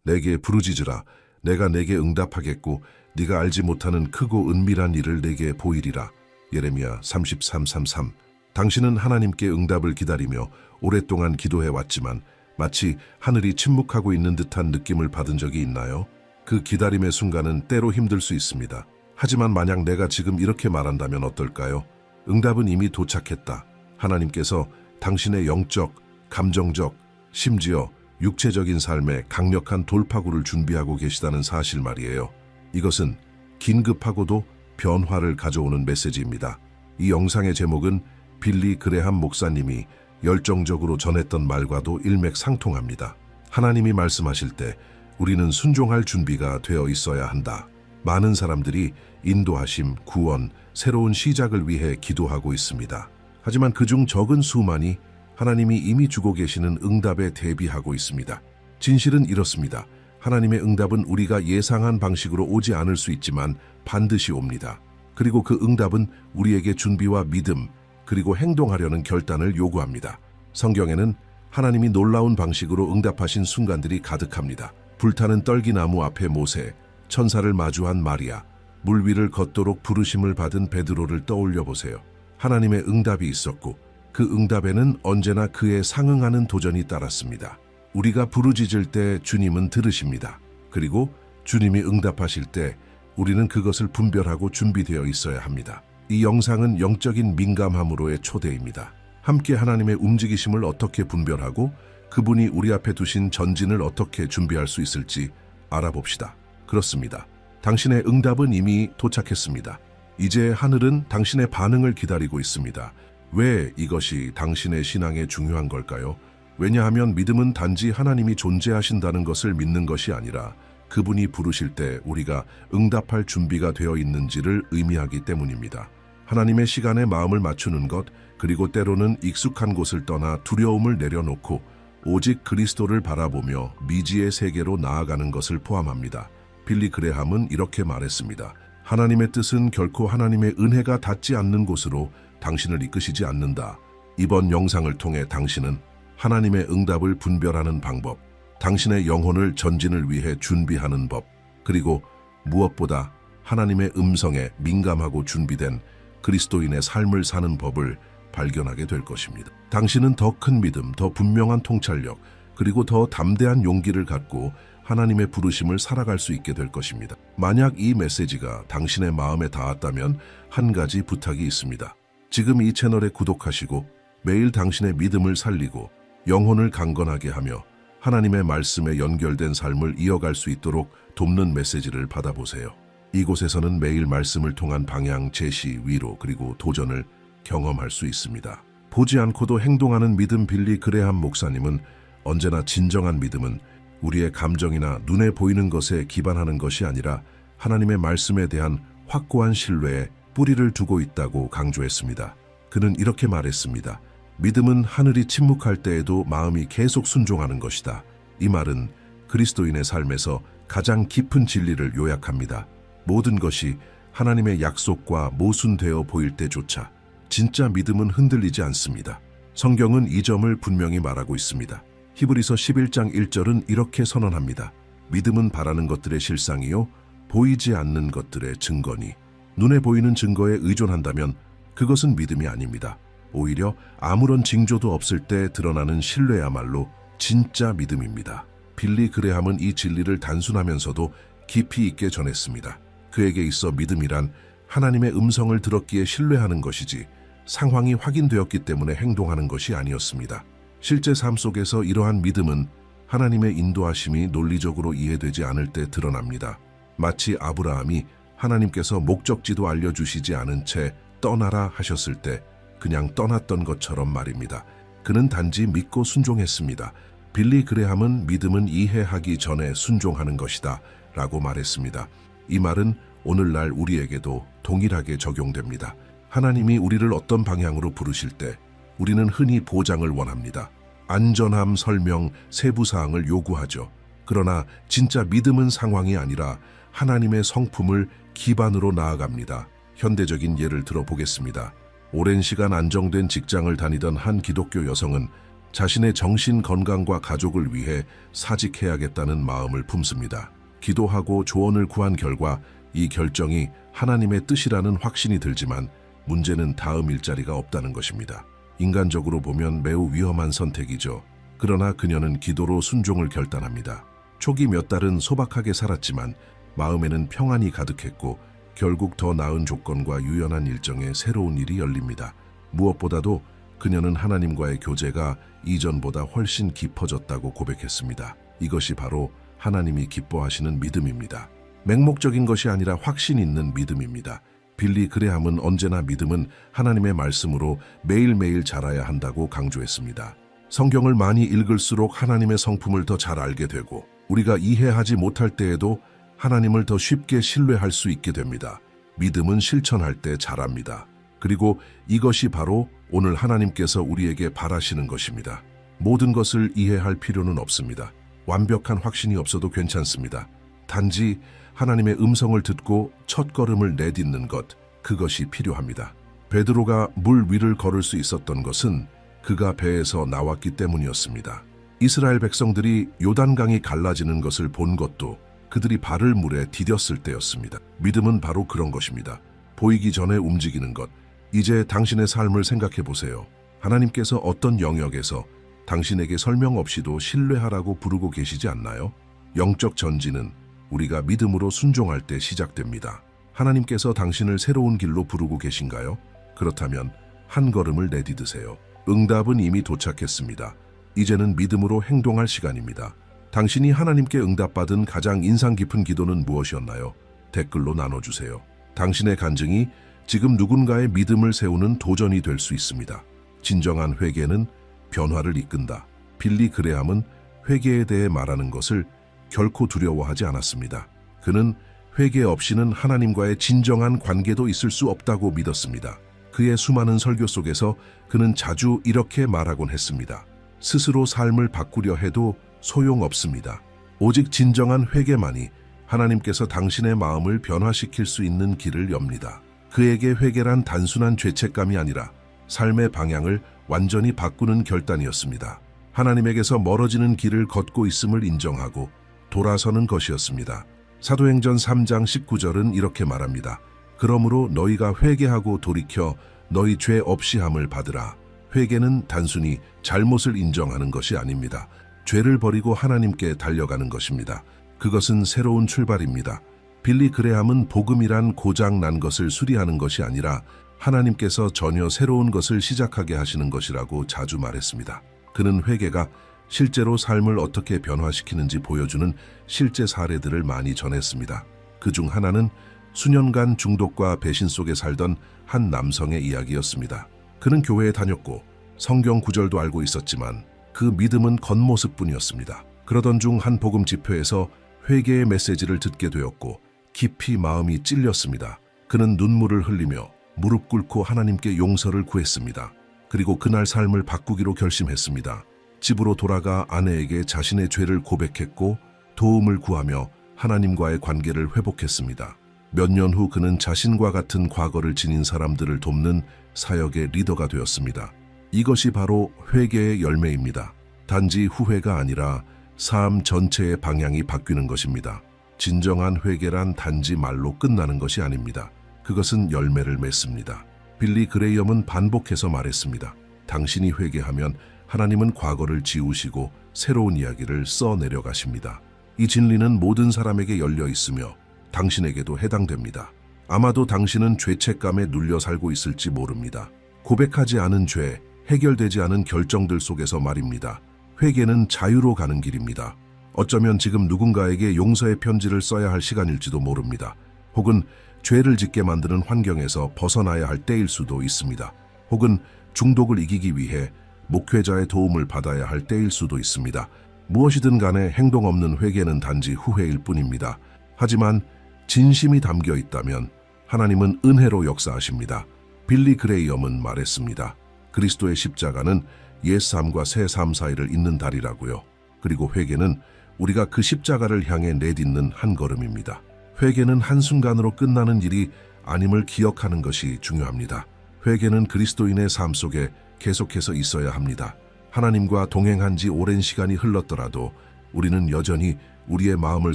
내게 부르짖으라. 내가 내게 응답하겠고 네가 알지 못하는 크고 은밀한 일을 내게 보이리라. 예레미야 33:33. 당신은 하나님께 응답을 기다리며 오랫동안 기도해 왔지만 마치 하늘이 침묵하고 있는 듯한 느낌을 받은 적이 있나요? 그 기다림의 순간은 때로 힘들 수 있습니다. 하지만 만약 내가 지금 이렇게 말한다면 어떨까요? 응답은 이미 도착했다. 하나님께서 당신의 영적, 감정적, 심지어 육체적인 삶에 강력한 돌파구를 준비하고 계시다는 사실 말이에요. 이것은 긴급하고도 변화를 가져오는 메시지입니다. 이 영상의 제목은 빌리 그레함 목사님이 열정적으로 전했던 말과도 일맥상통합니다. 하나님이 말씀하실 때 우리는 순종할 준비가 되어 있어야 한다. 많은 사람들이 인도하심, 구원, 새로운 시작을 위해 기도하고 있습니다. 하지만 그중 적은 수만이 하나님이 이미 주고 계시는 응답에 대비하고 있습니다. 진실은 이렇습니다. 하나님의 응답은 우리가 예상한 방식으로 오지 않을 수 있지만 반드시 옵니다. 그리고 그 응답은 우리에게 준비와 믿음, 그리고 행동하려는 결단을 요구합니다. 성경에는 하나님이 놀라운 방식으로 응답하신 순간들이 가득합니다. 불타는 떨기나무 앞에 모세, 천사를 마주한 마리아, 물 위를 걷도록 부르심을 받은 베드로를 떠올려 보세요. 하나님의 응답이 있었고 그 응답에는 언제나 그에 상응하는 도전이 따랐습니다. 우리가 부르짖을 때 주님은 들으십니다. 그리고 주님이 응답하실 때 우리는 그것을 분별하고 준비되어 있어야 합니다. 이 영상은 영적인 민감함으로의 초대입니다. 함께 하나님의 움직이심을 어떻게 분별하고 그분이 우리 앞에 두신 전진을 어떻게 준비할 수 있을지 알아봅시다. 그렇습니다. 당신의 응답은 이미 도착했습니다. 이제 하늘은 당신의 반응을 기다리고 있습니다. 왜 이것이 당신의 신앙에 중요한 걸까요? 왜냐하면 믿음은 단지 하나님이 존재하신다는 것을 믿는 것이 아니라 그분이 부르실 때 우리가 응답할 준비가 되어 있는지를 의미하기 때문입니다. 하나님의 시간에 마음을 맞추는 것, 그리고 때로는 익숙한 곳을 떠나 두려움을 내려놓고 오직 그리스도를 바라보며 미지의 세계로 나아가는 것을 포함합니다. 빌리 그레함은 이렇게 말했습니다. 하나님의 뜻은 결코 하나님의 은혜가 닿지 않는 곳으로 당신을 이끄시지 않는다. 이번 영상을 통해 당신은 하나님의 응답을 분별하는 방법, 당신의 영혼을 전진을 위해 준비하는 법, 그리고 무엇보다 하나님의 음성에 민감하고 준비된 그리스도인의 삶을 사는 법을 발견하게 될 것입니다. 당신은 더 큰 믿음, 더 분명한 통찰력, 그리고 더 담대한 용기를 갖고 하나님의 부르심을 살아갈 수 있게 될 것입니다. 만약 이 메시지가 당신의 마음에 닿았다면 한 가지 부탁이 있습니다. 지금 이 채널에 구독하시고 매일 당신의 믿음을 살리고 영혼을 강건하게 하며 하나님의 말씀에 연결된 삶을 이어갈 수 있도록 돕는 메시지를 받아보세요. 이곳에서는 매일 말씀을 통한 방향, 제시, 위로, 그리고 도전을 경험할 수 있습니다. 보지 않고도 행동하는 믿음 빌리 그레함 목사님은 언제나 진정한 믿음은 우리의 감정이나 눈에 보이는 것에 기반하는 것이 아니라 하나님의 말씀에 대한 확고한 신뢰에 뿌리를 두고 있다고 강조했습니다. 그는 이렇게 말했습니다. 믿음은 하늘이 침묵할 때에도 마음이 계속 순종하는 것이다. 이 말은 그리스도인의 삶에서 가장 깊은 진리를 요약합니다. 모든 것이 하나님의 약속과 모순되어 보일 때조차 진짜 믿음은 흔들리지 않습니다. 성경은 이 점을 분명히 말하고 있습니다. 히브리서 11장 1절은 이렇게 선언합니다. 믿음은 바라는 것들의 실상이요 보이지 않는 것들의 증거니. 눈에 보이는 증거에 의존한다면 그것은 믿음이 아닙니다. 오히려 아무런 징조도 없을 때 드러나는 신뢰야말로 진짜 믿음입니다. 빌리 그레함은 이 진리를 단순하면서도 깊이 있게 전했습니다. 그에게 있어 믿음이란 하나님의 음성을 들었기에 신뢰하는 것이지 상황이 확인되었기 때문에 행동하는 것이 아니었습니다. 실제 삶 속에서 이러한 믿음은 하나님의 인도하심이 논리적으로 이해되지 않을 때 드러납니다. 마치 아브라함이 하나님께서 목적지도 알려주시지 않은 채 떠나라 하셨을 때 그냥 떠났던 것처럼 말입니다. 그는 단지 믿고 순종했습니다. 빌리 그레함은 믿음은 이해하기 전에 순종하는 것이다 라고 말했습니다. 이 말은 오늘날 우리에게도 동일하게 적용됩니다. 하나님이 우리를 어떤 방향으로 부르실 때 우리는 흔히 보장을 원합니다. 안전함, 설명, 세부사항을 요구하죠. 그러나 진짜 믿음은 상황이 아니라 하나님의 성품을 기반으로 나아갑니다. 현대적인 예를 들어보겠습니다. 오랜 시간 안정된 직장을 다니던 한 기독교 여성은 자신의 정신 건강과 가족을 위해 사직해야겠다는 마음을 품습니다. 기도하고 조언을 구한 결과 이 결정이 하나님의 뜻이라는 확신이 들지만 문제는 다음 일자리가 없다는 것입니다. 인간적으로 보면 매우 위험한 선택이죠. 그러나 그녀는 기도로 순종을 결단합니다. 초기 몇 달은 소박하게 살았지만 마음에는 평안이 가득했고 결국 더 나은 조건과 유연한 일정에 새로운 일이 열립니다. 무엇보다도 그녀는 하나님과의 교제가 이전보다 훨씬 깊어졌다고 고백했습니다. 이것이 바로 하나님이 기뻐하시는 믿음입니다. 맹목적인 것이 아니라 확신 있는 믿음입니다. 빌리 그레함은 언제나 믿음은 하나님의 말씀으로 매일매일 자라야 한다고 강조했습니다. 성경을 많이 읽을수록 하나님의 성품을 더 잘 알게 되고 우리가 이해하지 못할 때에도 하나님을 더 쉽게 신뢰할 수 있게 됩니다. 믿음은 실천할 때 자랍니다. 그리고 이것이 바로 오늘 하나님께서 우리에게 바라시는 것입니다. 모든 것을 이해할 필요는 없습니다. 완벽한 확신이 없어도 괜찮습니다. 단지 하나님의 음성을 듣고 첫걸음을 내딛는 것, 그것이 필요합니다. 베드로가 물 위를 걸을 수 있었던 것은 그가 배에서 나왔기 때문이었습니다. 이스라엘 백성들이 요단강이 갈라지는 것을 본 것도 그들이 발을 물에 디뎠을 때였습니다. 믿음은 바로 그런 것입니다. 보이기 전에 움직이는 것. 이제 당신의 삶을 생각해 보세요. 하나님께서 어떤 영역에서 당신에게 설명 없이도 신뢰하라고 부르고 계시지 않나요? 영적 전진은 우리가 믿음으로 순종할 때 시작됩니다. 하나님께서 당신을 새로운 길로 부르고 계신가요? 그렇다면 한 걸음을 내디드세요. 응답은 이미 도착했습니다. 이제는 믿음으로 행동할 시간입니다. 당신이 하나님께 응답받은 가장 인상 깊은 기도는 무엇이었나요? 댓글로 나눠주세요. 당신의 간증이 지금 누군가의 믿음을 세우는 도전이 될 수 있습니다. 진정한 회개는 변화를 이끈다. 빌리 그레함은 회개에 대해 말하는 것을 결코 두려워하지 않았습니다. 그는 회개 없이는 하나님과의 진정한 관계도 있을 수 없다고 믿었습니다. 그의 수많은 설교 속에서 그는 자주 이렇게 말하곤 했습니다. 스스로 삶을 바꾸려 해도 소용없습니다. 오직 진정한 회개만이 하나님께서 당신의 마음을 변화시킬 수 있는 길을 엽니다. 그에게 회개란 단순한 죄책감이 아니라 삶의 방향을 완전히 바꾸는 결단이었습니다. 하나님에게서 멀어지는 길을 걷고 있음을 인정하고 돌아서는 것이었습니다. 사도행전 3장 19절은 이렇게 말합니다. 그러므로 너희가 회개하고 돌이켜 너희 죄 없이 함을 받으라. 회개는 단순히 잘못을 인정하는 것이 아닙니다. 죄를 버리고 하나님께 달려가는 것입니다. 그것은 새로운 출발입니다. 빌리 그레함은 복음이란 고장 난 것을 수리하는 것이 아니라 하나님께서 전혀 새로운 것을 시작하게 하시는 것이라고 자주 말했습니다. 그는 회개가 실제로 삶을 어떻게 변화시키는지 보여주는 실제 사례들을 많이 전했습니다. 그중 하나는 수년간 중독과 배신 속에 살던 한 남성의 이야기였습니다. 그는 교회에 다녔고 성경 구절도 알고 있었지만 그 믿음은 겉모습뿐이었습니다. 그러던 중 한 복음 집회에서 회개의 메시지를 듣게 되었고 깊이 마음이 찔렸습니다. 그는 눈물을 흘리며 무릎 꿇고 하나님께 용서를 구했습니다. 그리고 그날 삶을 바꾸기로 결심했습니다. 집으로 돌아가 아내에게 자신의 죄를 고백했고 도움을 구하며 하나님과의 관계를 회복했습니다. 몇 년 후 그는 자신과 같은 과거를 지닌 사람들을 돕는 사역의 리더가 되었습니다. 이것이 바로 회개의 열매입니다. 단지 후회가 아니라 삶 전체의 방향이 바뀌는 것입니다. 진정한 회개란 단지 말로 끝나는 것이 아닙니다. 그것은 열매를 맺습니다. 빌리 그레이엄은 반복해서 말했습니다. 당신이 회개하면 하나님은 과거를 지우시고 새로운 이야기를 써내려가십니다. 이 진리는 모든 사람에게 열려 있으며 당신에게도 해당됩니다. 아마도 당신은 죄책감에 눌려 살고 있을지 모릅니다. 고백하지 않은 죄, 해결되지 않은 결정들 속에서 말입니다. 회개는 자유로 가는 길입니다. 어쩌면 지금 누군가에게 용서의 편지를 써야 할 시간일지도 모릅니다. 혹은 죄를 짓게 만드는 환경에서 벗어나야 할 때일 수도 있습니다. 혹은 중독을 이기기 위해 목회자의 도움을 받아야 할 때일 수도 있습니다. 무엇이든 간에 행동 없는 회개는 단지 후회일 뿐입니다. 하지만 진심이 담겨 있다면 하나님은 은혜로 역사하십니다. 빌리 그레이엄은 말했습니다. 그리스도의 십자가는 옛삶과 새삶 사이를 잇는 다리라고요. 그리고 회개는 우리가 그 십자가를 향해 내딛는 한 걸음입니다. 회개는 한순간으로 끝나는 일이 아님을 기억하는 것이 중요합니다. 회개는 그리스도인의 삶 속에 계속해서 있어야 합니다. 하나님과 동행한 지 오랜 시간이 흘렀더라도 우리는 여전히 우리의 마음을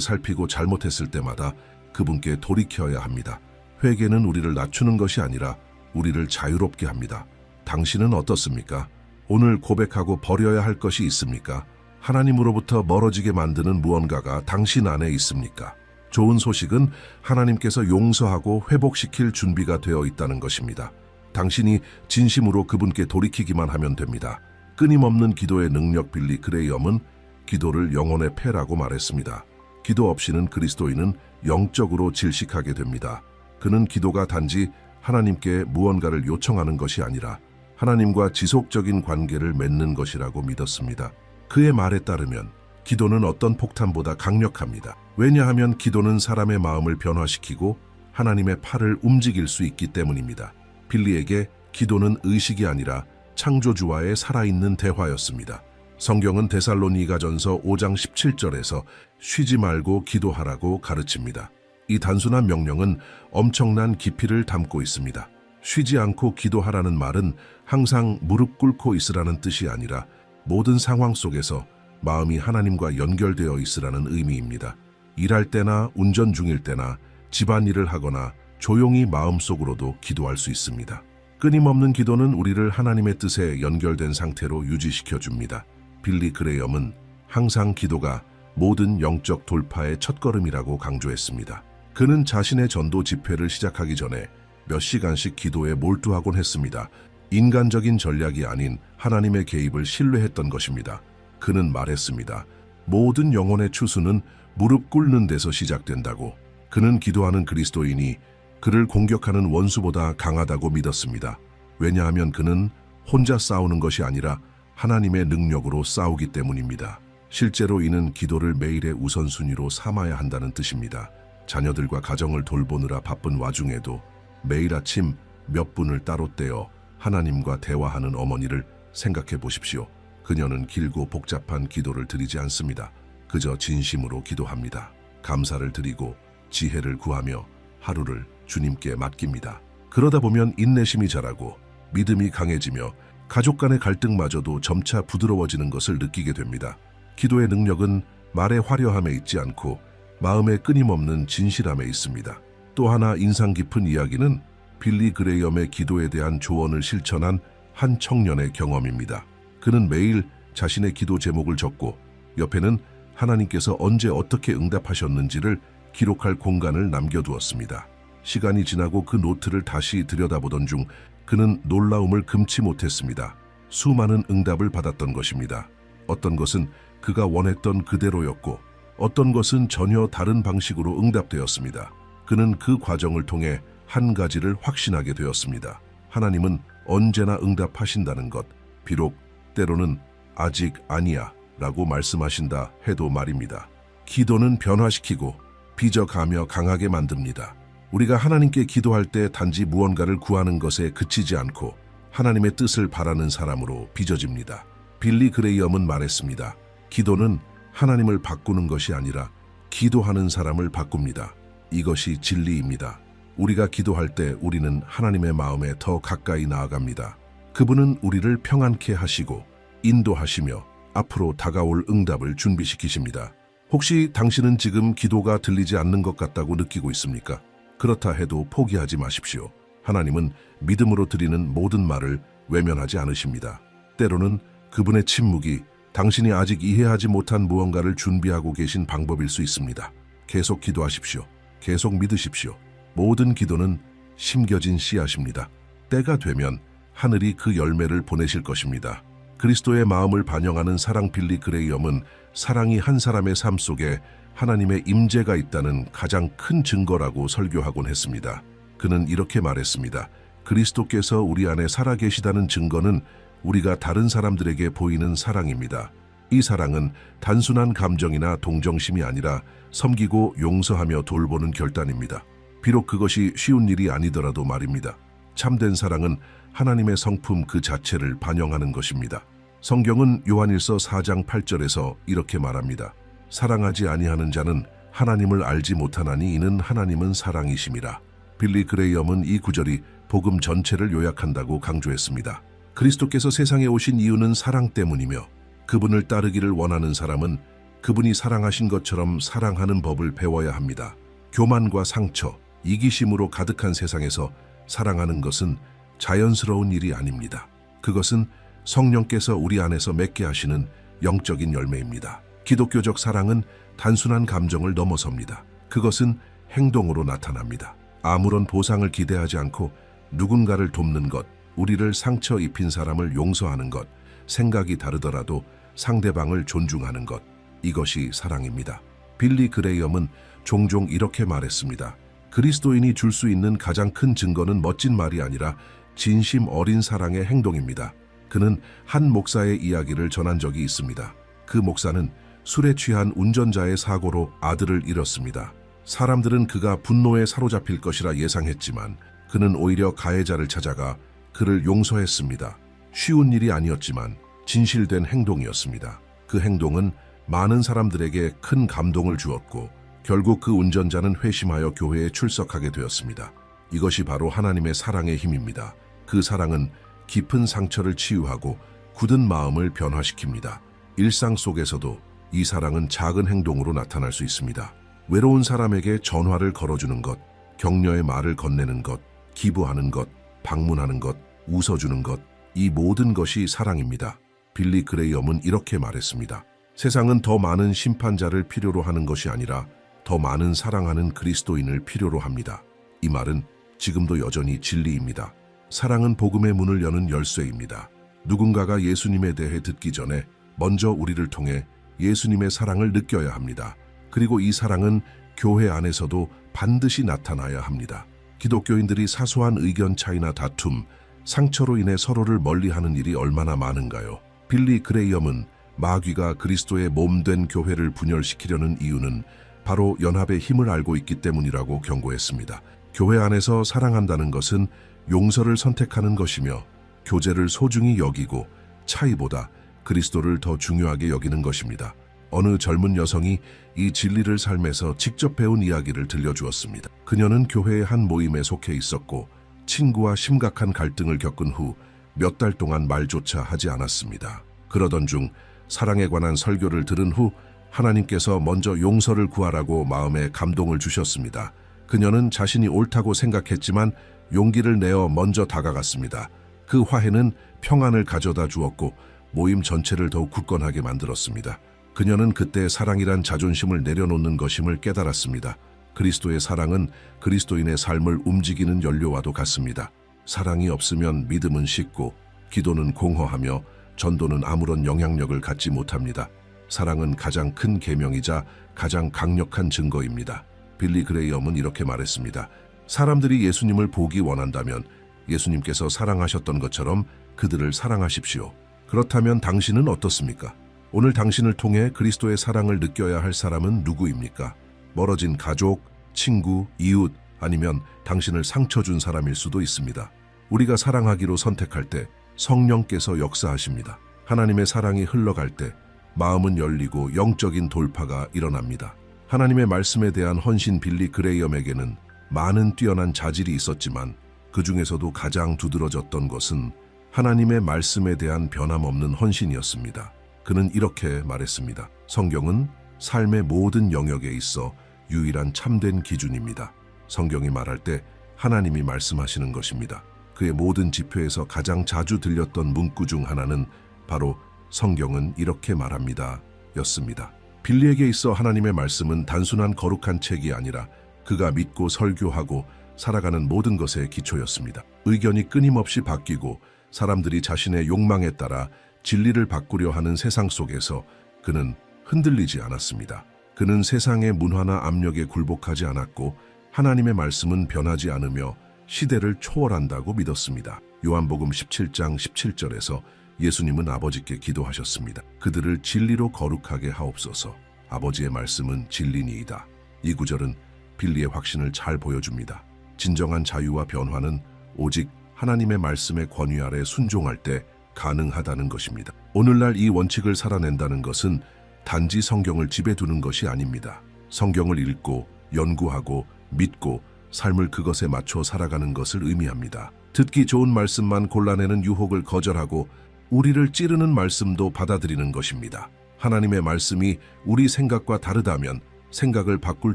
살피고 잘못했을 때마다 그분께 돌이켜야 합니다. 회개는 우리를 낮추는 것이 아니라 우리를 자유롭게 합니다. 당신은 어떻습니까? 오늘 고백하고 버려야 할 것이 있습니까? 하나님으로부터 멀어지게 만드는 무언가가 당신 안에 있습니까? 좋은 소식은 하나님께서 용서하고 회복시킬 준비가 되어 있다는 것입니다. 당신이 진심으로 그분께 돌이키기만 하면 됩니다. 끊임없는 기도의 능력 빌리 그레이엄은 기도를 영혼의 패라고 말했습니다. 기도 없이는 그리스도인은 영적으로 질식하게 됩니다. 그는 기도가 단지 하나님께 무언가를 요청하는 것이 아니라 하나님과 지속적인 관계를 맺는 것이라고 믿었습니다. 그의 말에 따르면 기도는 어떤 폭탄보다 강력합니다. 왜냐하면 기도는 사람의 마음을 변화시키고 하나님의 팔을 움직일 수 있기 때문입니다. 빌리에게 기도는 의식이 아니라 창조주와의 살아있는 대화였습니다. 성경은 데살로니가전서 5장 17절에서 쉬지 말고 기도하라고 가르칩니다. 이 단순한 명령은 엄청난 깊이를 담고 있습니다. 쉬지 않고 기도하라는 말은 항상 무릎 꿇고 있으라는 뜻이 아니라 모든 상황 속에서 마음이 하나님과 연결되어 있으라는 의미입니다. 일할 때나 운전 중일 때나 집안일을 하거나 조용히 마음속으로도 기도할 수 있습니다. 끊임없는 기도는 우리를 하나님의 뜻에 연결된 상태로 유지시켜 줍니다. 빌리 그레이엄은 항상 기도가 모든 영적 돌파의 첫걸음이라고 강조했습니다. 그는 자신의 전도 집회를 시작하기 전에 몇 시간씩 기도에 몰두하곤 했습니다. 인간적인 전략이 아닌 하나님의 개입을 신뢰했던 것입니다. 그는 말했습니다. 모든 영혼의 추수는 무릎 꿇는 데서 시작된다고. 그는 기도하는 그리스도인이 그를 공격하는 원수보다 강하다고 믿었습니다. 왜냐하면 그는 혼자 싸우는 것이 아니라 하나님의 능력으로 싸우기 때문입니다. 실제로 이는 기도를 매일의 우선순위로 삼아야 한다는 뜻입니다. 자녀들과 가정을 돌보느라 바쁜 와중에도 매일 아침 몇 분을 따로 떼어 하나님과 대화하는 어머니를 생각해 보십시오. 그녀는 길고 복잡한 기도를 드리지 않습니다. 그저 진심으로 기도합니다. 감사를 드리고 지혜를 구하며 하루를 주님께 맡깁니다. 그러다 보면 인내심이 자라고 믿음이 강해지며 가족 간의 갈등마저도 점차 부드러워지는 것을 느끼게 됩니다. 기도의 능력은 말의 화려함에 있지 않고 마음의 끊임없는 진실함에 있습니다. 또 하나 인상 깊은 이야기는 빌리 그레이엄의 기도에 대한 조언을 실천한 한 청년의 경험입니다. 그는 매일 자신의 기도 제목을 적고 옆에는 하나님께서 언제 어떻게 응답하셨는지를 기록할 공간을 남겨두었습니다. 시간이 지나고 그 노트를 다시 들여다보던 중 그는 놀라움을 금치 못했습니다. 수많은 응답을 받았던 것입니다. 어떤 것은 그가 원했던 그대로였고 어떤 것은 전혀 다른 방식으로 응답되었습니다. 그는 그 과정을 통해 한 가지를 확신하게 되었습니다. 하나님은 언제나 응답하신다는 것, 비록 때로는 아직 아니야 라고 말씀하신다 해도 말입니다. 기도는 변화시키고 빚어가며 강하게 만듭니다. 우리가 하나님께 기도할 때 단지 무언가를 구하는 것에 그치지 않고 하나님의 뜻을 바라는 사람으로 빚어집니다. 빌리 그레이엄은 말했습니다. 기도는 하나님을 바꾸는 것이 아니라 기도하는 사람을 바꿉니다. 이것이 진리입니다. 우리가 기도할 때 우리는 하나님의 마음에 더 가까이 나아갑니다. 그분은 우리를 평안케 하시고 인도하시며 앞으로 다가올 응답을 준비시키십니다. 혹시 당신은 지금 기도가 들리지 않는 것 같다고 느끼고 있습니까? 그렇다 해도 포기하지 마십시오. 하나님은 믿음으로 드리는 모든 말을 외면하지 않으십니다. 때로는 그분의 침묵이 당신이 아직 이해하지 못한 무언가를 준비하고 계신 방법일 수 있습니다. 계속 기도하십시오. 계속 믿으십시오. 모든 기도는 심겨진 씨앗입니다. 때가 되면 하늘이 그 열매를 보내실 것입니다. 그리스도의 마음을 반영하는 사랑 빌리 그레이엄은 사랑이 한 사람의 삶 속에 하나님의 임재가 있다는 가장 큰 증거라고 설교하곤 했습니다. 그는 이렇게 말했습니다. 그리스도께서 우리 안에 살아계시다는 증거는 우리가 다른 사람들에게 보이는 사랑입니다. 이 사랑은 단순한 감정이나 동정심이 아니라 섬기고 용서하며 돌보는 결단입니다. 비록 그것이 쉬운 일이 아니더라도 말입니다. 참된 사랑은 하나님의 성품 그 자체를 반영하는 것입니다. 성경은 요한일서 4장 8절에서 이렇게 말합니다. 사랑하지 아니하는 자는 하나님을 알지 못하나니 이는 하나님은 사랑이심이라. 빌리 그레이엄은 이 구절이 복음 전체를 요약한다고 강조했습니다. 그리스도께서 세상에 오신 이유는 사랑 때문이며 그분을 따르기를 원하는 사람은 그분이 사랑하신 것처럼 사랑하는 법을 배워야 합니다. 교만과 상처, 이기심으로 가득한 세상에서 사랑하는 것은 자연스러운 일이 아닙니다. 그것은 성령께서 우리 안에서 맺게 하시는 영적인 열매입니다. 기독교적 사랑은 단순한 감정을 넘어섭니다. 그것은 행동으로 나타납니다. 아무런 보상을 기대하지 않고 누군가를 돕는 것, 우리를 상처 입힌 사람을 용서하는 것, 생각이 다르더라도 상대방을 존중하는 것, 이것이 사랑입니다. 빌리 그레이엄은 종종 이렇게 말했습니다. 그리스도인이 줄 수 있는 가장 큰 증거는 멋진 말이 아니라 진심 어린 사랑의 행동입니다. 그는 한 목사의 이야기를 전한 적이 있습니다. 그 목사는 술에 취한 운전자의 사고로 아들을 잃었습니다. 사람들은 그가 분노에 사로잡힐 것이라 예상했지만 그는 오히려 가해자를 찾아가 그를 용서했습니다. 쉬운 일이 아니었지만 진실된 행동이었습니다. 그 행동은 많은 사람들에게 큰 감동을 주었고 결국 그 운전자는 회심하여 교회에 출석하게 되었습니다. 이것이 바로 하나님의 사랑의 힘입니다. 그 사랑은 깊은 상처를 치유하고 굳은 마음을 변화시킵니다. 일상 속에서도 이 사랑은 작은 행동으로 나타날 수 있습니다. 외로운 사람에게 전화를 걸어주는 것, 격려의 말을 건네는 것, 기부하는 것, 방문하는 것, 웃어주는 것, 이 모든 것이 사랑입니다. 빌리 그레이엄은 이렇게 말했습니다. 세상은 더 많은 심판자를 필요로 하는 것이 아니라 더 많은 사랑하는 그리스도인을 필요로 합니다. 이 말은 지금도 여전히 진리입니다. 사랑은 복음의 문을 여는 열쇠입니다. 누군가가 예수님에 대해 듣기 전에 먼저 우리를 통해 예수님의 사랑을 느껴야 합니다. 그리고 이 사랑은 교회 안에서도 반드시 나타나야 합니다. 기독교인들이 사소한 의견 차이나 다툼, 상처로 인해 서로를 멀리하는 일이 얼마나 많은가요? 빌리 그레이엄은 마귀가 그리스도의 몸된 교회를 분열시키려는 이유는 바로 연합의 힘을 알고 있기 때문이라고 경고했습니다. 교회 안에서 사랑한다는 것은 용서를 선택하는 것이며 교제를 소중히 여기고 차이보다 그리스도를 더 중요하게 여기는 것입니다. 어느 젊은 여성이 이 진리를 삶에서 직접 배운 이야기를 들려주었습니다. 그녀는 교회의 한 모임에 속해 있었고 친구와 심각한 갈등을 겪은 후 몇 달 동안 말조차 하지 않았습니다. 그러던 중 사랑에 관한 설교를 들은 후 하나님께서 먼저 용서를 구하라고 마음에 감동을 주셨습니다. 그녀는 자신이 옳다고 생각했지만 용기를 내어 먼저 다가갔습니다. 그 화해는 평안을 가져다 주었고 모임 전체를 더욱 굳건하게 만들었습니다. 그녀는 그때 사랑이란 자존심을 내려놓는 것임을 깨달았습니다. 그리스도의 사랑은 그리스도인의 삶을 움직이는 연료와도 같습니다. 사랑이 없으면 믿음은 식고 기도는 공허하며 전도는 아무런 영향력을 갖지 못합니다. 사랑은 가장 큰 계명이자 가장 강력한 증거입니다. 빌리 그레이엄은 이렇게 말했습니다. 사람들이 예수님을 보기 원한다면 예수님께서 사랑하셨던 것처럼 그들을 사랑하십시오. 그렇다면 당신은 어떻습니까? 오늘 당신을 통해 그리스도의 사랑을 느껴야 할 사람은 누구입니까? 멀어진 가족, 친구, 이웃, 아니면 당신을 상처 준 사람일 수도 있습니다. 우리가 사랑하기로 선택할 때 성령께서 역사하십니다. 하나님의 사랑이 흘러갈 때 마음은 열리고 영적인 돌파가 일어납니다. 하나님의 말씀에 대한 헌신 빌리 그레이엄에게는 많은 뛰어난 자질이 있었지만 그 중에서도 가장 두드러졌던 것은 하나님의 말씀에 대한 변함없는 헌신이었습니다. 그는 이렇게 말했습니다. 성경은 삶의 모든 영역에 있어 유일한 참된 기준입니다. 성경이 말할 때 하나님이 말씀하시는 것입니다. 그의 모든 집회에서 가장 자주 들렸던 문구 중 하나는 바로 성경은 이렇게 말합니다 였습니다. 빌리에게 있어 하나님의 말씀은 단순한 거룩한 책이 아니라 그가 믿고 설교하고 살아가는 모든 것의 기초였습니다. 의견이 끊임없이 바뀌고 사람들이 자신의 욕망에 따라 진리를 바꾸려 하는 세상 속에서 그는 흔들리지 않았습니다. 그는 세상의 문화나 압력에 굴복하지 않았고 하나님의 말씀은 변하지 않으며 시대를 초월한다고 믿었습니다. 요한복음 17장 17절에서 예수님은 아버지께 기도하셨습니다. 그들을 진리로 거룩하게 하옵소서. 아버지의 말씀은 진리니이다. 이 구절은 빌리의 확신을 잘 보여줍니다. 진정한 자유와 변화는 오직 하나님의 말씀의 권위 아래 순종할 때 가능하다는 것입니다. 오늘날 이 원칙을 살아낸다는 것은 단지 성경을 집에 두는 것이 아닙니다. 성경을 읽고 연구하고 믿고 삶을 그것에 맞춰 살아가는 것을 의미합니다. 듣기 좋은 말씀만 골라내는 유혹을 거절하고 우리를 찌르는 말씀도 받아들이는 것입니다. 하나님의 말씀이 우리 생각과 다르다면 생각을 바꿀